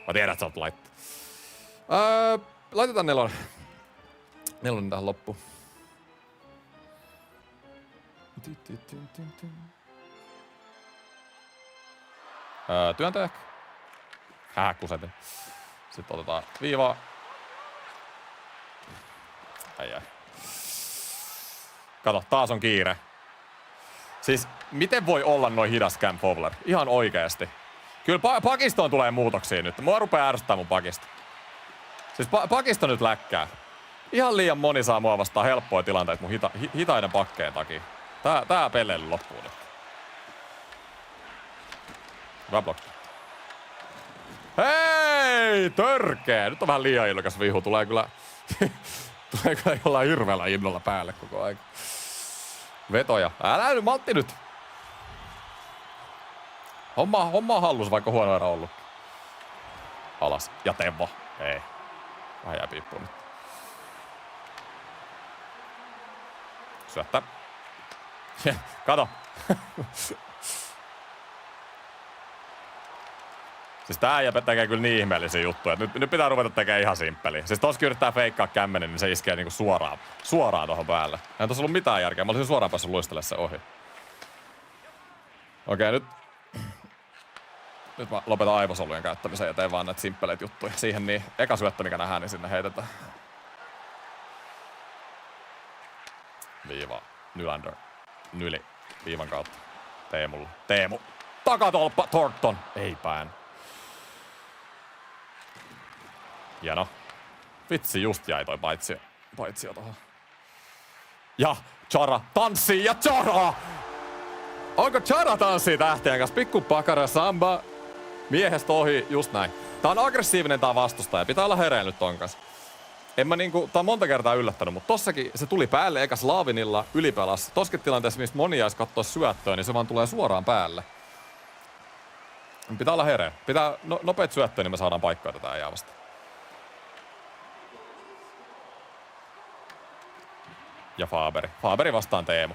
Mä tiedän, että sä oot laittaa. Laitetaan nelonen tähän loppuun. Työntö ehkä. Kusetin. Sitten otetaan viivaa. Ai. Kato, taas on kiire. Siis, miten voi olla noin hidas Cam Fowler? Ihan oikeesti. Kyllä pakistoon tulee muutoksia nyt. Mua rupee ärsyttää mun pakista. Siis pakisto nyt läkkää. Ihan liian moni saa mua vastaan helppoja tilanteita mun hitaiden pakkeen takia. Tää peleily loppuu nyt. Hyvä blokki. Hei! Törkeä! Nyt on vähän liian innokas vihu. Tulee kyllä jollain hirveällä innolla päälle koko ajan. Vetoja. Älä nyt, maltti nyt! Homma on hallus, vaikka huono erä ollut. Alas. Ja Tevvo. Ei. Vähän jää piippuun nyt. Syöttä. Kato. Siis tää äijä tekee kyllä niin ihmeellisiä juttuja, että nyt pitää ruveta tekemään ihan simppeliä. Siis tossa yrittää feikkaa kämmenen, niin se iskee niinku suoraan tohon päälle. Eihän tossa ollut mitään järkeä, mä olisin suoraan päässyt luistelemaan se ohi. Okei, nyt mä lopetan aivosolujen käyttämisen ja teen vaan näitä simppeleitä juttuja. Siihen niin eka syöttö, mikä nähdään, niin sinne heitetään. Viiva. Nylander. Nyli. Viivan kautta. Teemulla. Teemu. Takatolppa. Thornton. Ei päin. Hieno. Vitsi, just jäi toi paitsio tohon. Ja Chara tanssii ja Chara! Onko Chara tanssii tähtien kanssa? Pikku pakara samba. Miehestä ohi, just näin. Tää on aggressiivinen tää vastustaja. Pitää olla hereillä nyt ton kanssa. Tää on monta kertaa yllättänyt, mutta tossakin se tuli päälle eka Slavinilla ylipelassa. Tossakin tilanteessa, missä moni jäisi kattoo syöttöä, niin se vaan tulee suoraan päälle. Pitää olla hereillä. Pitää nopeet syöttöä, niin me saadaan paikkaa tätä äijää vasta. Ja Faberi. Faberi vastaan Teemu.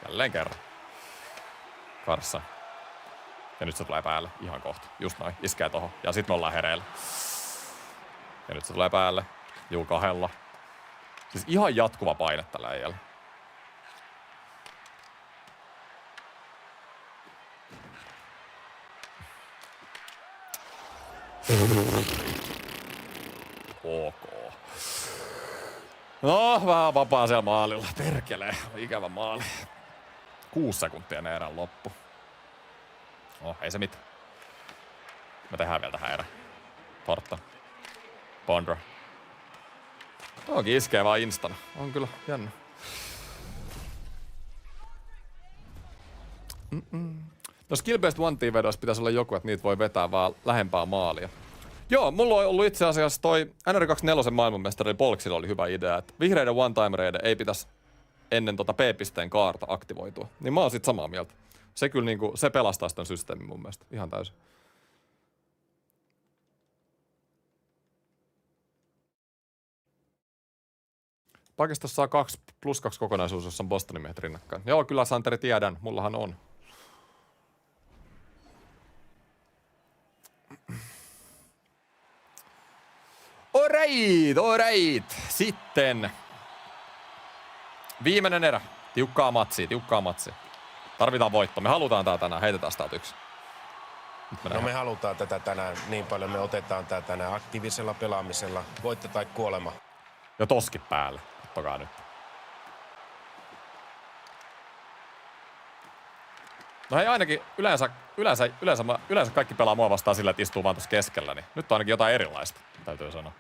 Jälleen kerran. Karssa. Ja nyt se tulee päälle. Ihan kohta. Just noin. Iskee tohon. Ja sit me ollaan hereillä. Ja nyt se tulee päälle. Juu, 2. Siis ihan jatkuva paine tällä äijällä. Ok. No, vähän vapaa siellä maalilla. Perkelee. Ikävä maali. 6 sekuntia ne erän loppu. Oh, ei se mitään. Me tehdään vielä tähän erä. Tortta. Bondra. Onkin iskee vaan instana. On kyllä jännä. No skill-based one-team-vedoissa pitäisi olla joku, että niitä voi vetää vaan lähempää maalia. Joo, mulla on ollut itse asiassa toi NR24 maailmanmestari Polksilla oli hyvä idea, että vihreiden one-timereiden ei pitäisi ennen P-pisteen kaarta aktivoitua. Niin mä oon sit samaa mieltä. Se kyllä niinku, se pelastaa sitä systeemin mun mielestä. Ihan täysin. Pakistossa saa 2+2 kokonaisuus, jossa on Bostonin miehet rinnakkain. Joo, kyllä Santeri tiedän. Mullahan on. Alright. Sitten. Viimeinen erä. Tiukkaa matsia. Tarvitaan voitto. Me halutaan tää tänään. Heitetään sitä yksi. No me halutaan tätä tänään niin paljon. Me otetaan tää tänään aktiivisella pelaamisella. Voitto tai kuolema. Ja toski päälle. Kattokaa nyt. No hei, ainakin yleensä kaikki pelaa mua vastaan sillä, että istuu vaan tuossa keskellä, niin nyt on ainakin jotain erilaista, täytyy sanoa.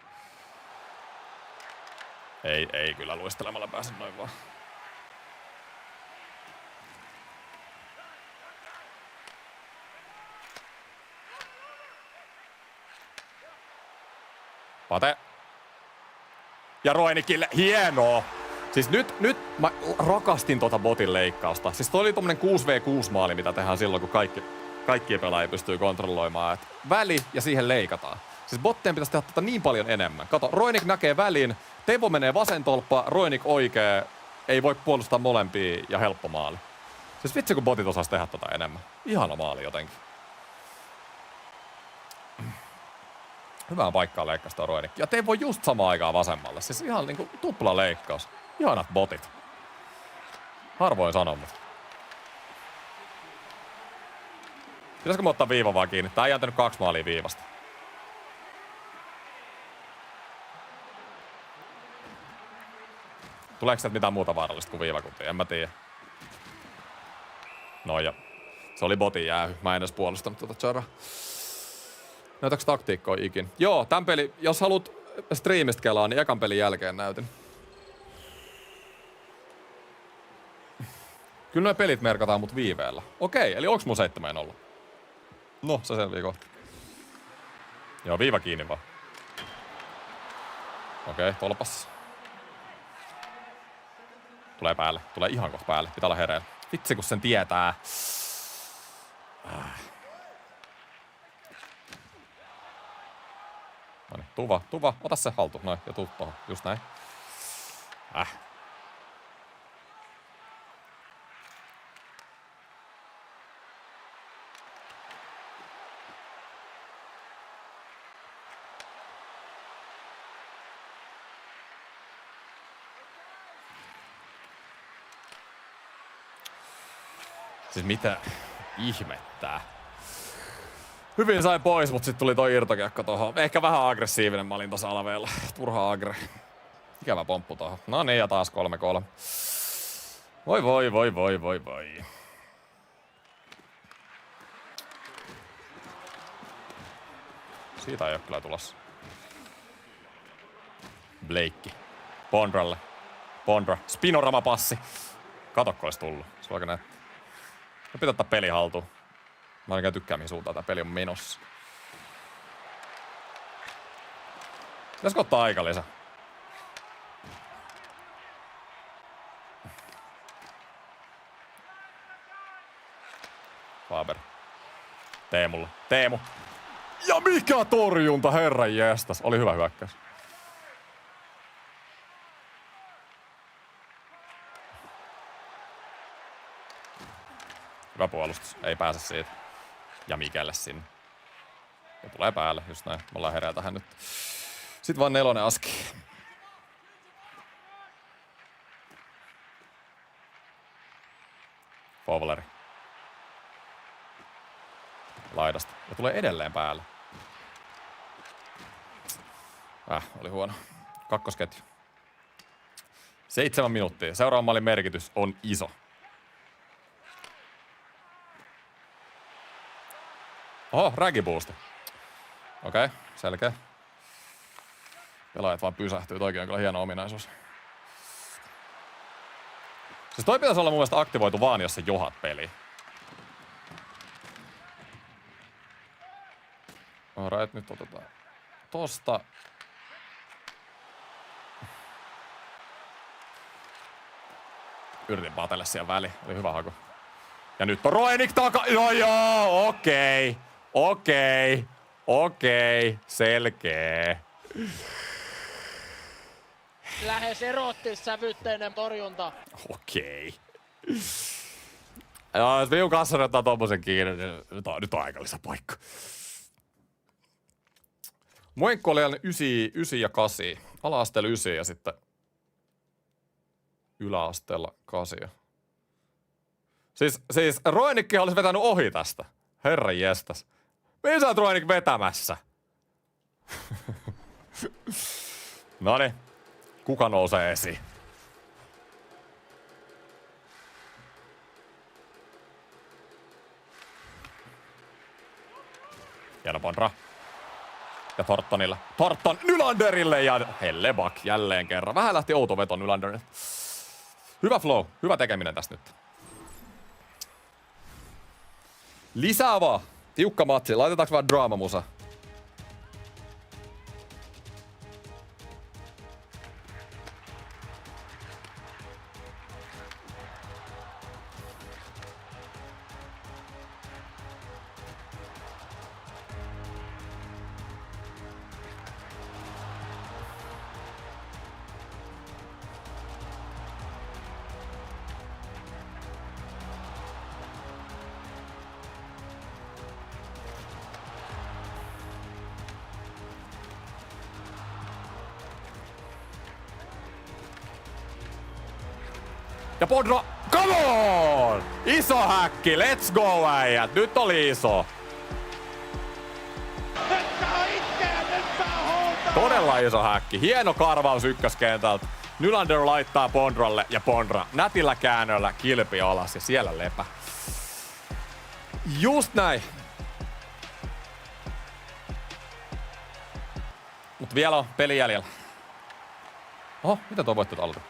Ei kyllä luistelemalla pääse noin vaan. Pate. Ja Roinikille, hienoa! Siis nyt mä rakastin tota botin leikkausta. Siis toi oli tommonen 6v6 maali, mitä tehdään silloin, kun kaikki pelaajia pystyy kontrolloimaan. Et väli ja siihen leikataan. Siis bottien pitäisi tehdä tätä niin paljon enemmän. Kato, Roinik näkee välin, Tevo menee vasen tolppa, Roinik oikee, ei voi puolustaa molempia ja helppo maali. Siis vitsi, kun botit osais tehdä tota enemmän. Ihana maali jotenkin. Hyvään paikkaan leikkasi toi Roinik. Ja Tevo just samaan aikaan vasemmalle. Siis ihan niinku tupla leikkaus. Ihanat botit. Harvoin sanon, mutta. Pitäisikö mä ottaa viivan vaan kiinni? Tää ei antanut 2 maalia viivasta. Tuleeko sieltä mitään muuta vaarallista kuin viivakuntia? En mä tiedä. No ja. Se oli botin jäähy. Mä en edes puolustanut tuota Chara. Näytäks taktiikkoa ikin? Joo, tän peli, jos haluat striimistä kelaa, niin ekan pelin jälkeen näytin. Kyllä noi pelit merkataan mut viiveellä. Okei, eli onks mun 7-0? No, se selvii kohta. Joo, viiva kiinni vaan. Okei, tolpas. Tulee päälle. Tulee ihan kohta päälle. Pitää olla hereillä. Vitsi, kun sen tietää. Noniin, tuva. Ota se haltu. Noin, ja tuu tohon. Just näin. Siis mitä ihmettää. Hyvin sai pois, mut sit tuli toi irtokiekko tohon. Ehkä vähän aggressiivinen mä olin tossa alaveella. Turha agre. Ikävä pomppu tohon. No niin, ja taas 3-3. Voi. Siitä ei oo kyllä tulossa. Blake. Pondralle. Pondra. Spinorama passi. Katokko olis tullut. Se on näin. No pitää ottaa peli haltuun. Mä oikein tykkään mihin suuntaan tää peli on menossa. Pitäisikö ottaa aikalisä? Faber. Teemu. Ja mikä torjunta, herran jestas. Oli hyvä hyökkäys. Hyvä puolustus. Ei pääse siitä. Ja Mikelle sinne. Ja tulee päälle, just näin. Me ollaan hereillä tähän nyt. Sitten vaan 4 aski. Fowleri. Laidasta. Ja tulee edelleen päälle. Oli huono. Kakkosketju. 7 minuuttia. Seuraavan maalin merkitys on iso. Oho, ragiboosti. Okei, selkeä. Pelaajat vaan pysähtyy. Toikin on kyllä hieno ominaisuus. Siis toi pitäisi olla mun mielestä aktivoitu vaan, jos sä johat peliin. Alright, nyt otetaan tosta. Yritin patelle siellä väliin. Oli hyvä haku. Ja nyt on Roenik No joo, okei. Selkeä. Lähes erottissävytteinen torjunta. Okei. Joo, jos minun kanssa ottaa tommosen kiinni, niin nyt on aika lisäpaikka. Moikko oli 9 ja 8. Ala-asteella 9 ja sitten yläasteella 8. Siis Roenikki olisi vetänyt ohi tästä. Herran jestas. Mihin sä oot Roenik vetämässä? Noniin. Kuka nousee esiin? Hieno Pondra. Ja Thorntonilla. Thornton Nylanderille ja Hellebak jälleen kerran. Vähän lähti outo veto Nylanderille. Hyvä flow. Hyvä tekeminen tästä nyt. Lisää vaan. Tiukka matsi. Laitetaanko vähän draamamusa? Ja Pondra, come on! Iso häkki, let's go äijät, nyt oli iso. Todella iso häkki, hieno karvaus ykköskentältä. Nylander laittaa Pondralle ja Pondra nätillä käännöllä kilpi alas ja siellä lepä. Just näin. Mut vielä on peli jäljellä. Oho, mitä tuo voitto aloita?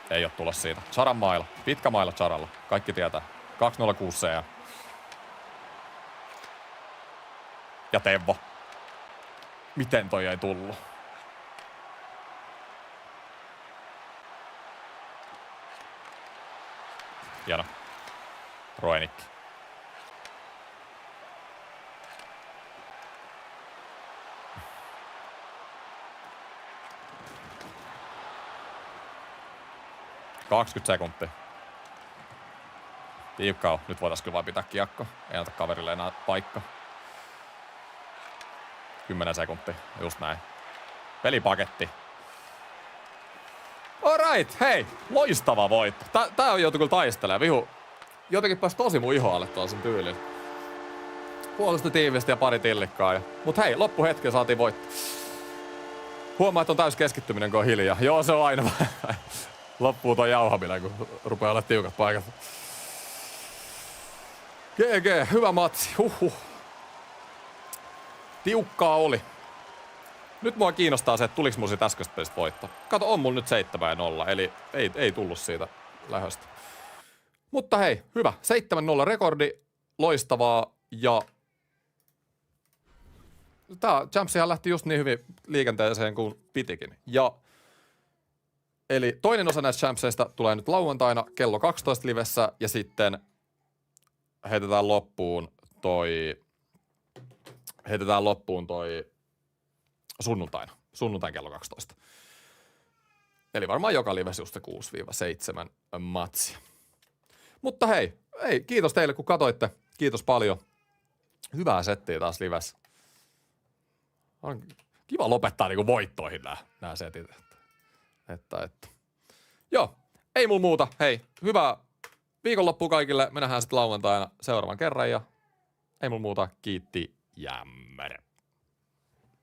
Ei oo tulos siitä. Charan maila. Pitkä maila Charalla. Kaikki tietää. 206 CM. Ja Teuvo. Miten toi ei tullut? Hieno. Roenikki. ...20 sekuntia. Tiukkaa on. Nyt voitais kyllä vaan pitää kiekko. Ei anta kaverille enää paikka. 10 sekuntia. Just näin. Pelipaketti. Alright, hei! Loistava voitto. Tää on joutu kyllä taistelemaan. Vihu jotenkin pääsi tosi mun ihoalle tuollaisen tyylin. Puolusti tiivisti ja pari tillikkaa. Mut hei, loppuhetken saatiin voitto. Huomaa, että on täys keskittyminen, kun on hiljaa. Joo, se on aina vähän. Loppuu toi jauhaminen, kun rupeaa olla tiukat paikat. GG, hyvä matsi. Tiukkaa oli. Nyt mua kiinnostaa se, että tuliks mun siitä äskeisestä pelistä voitto. Kato, on mulla nyt 7-0, eli ei tullut siitä lähöstä. Mutta hei, hyvä. 7-0 rekordi, loistavaa, ja tää Champsihan lähti just niin hyvin liikenteeseen kuin pitikin. Ja eli toinen osa näistä Champseista tulee nyt lauantaina kello 12 livessä, ja sitten heitetään loppuun toi sunnuntain kello 12. Eli varmaan joka livessä just se 6-7 matsia. Mutta hei, kiitos teille kun katoitte. Kiitos paljon. Hyvää settiä taas livessä. On kiva lopettaa niinku voittoihin nää setit. Että. Joo, ei mulla muuta. Hei, hyvää viikonloppua kaikille. Me nähdään sitten lauantaina seuraavan kerran ja ei mulla muuta. Kiitti, jämmärä.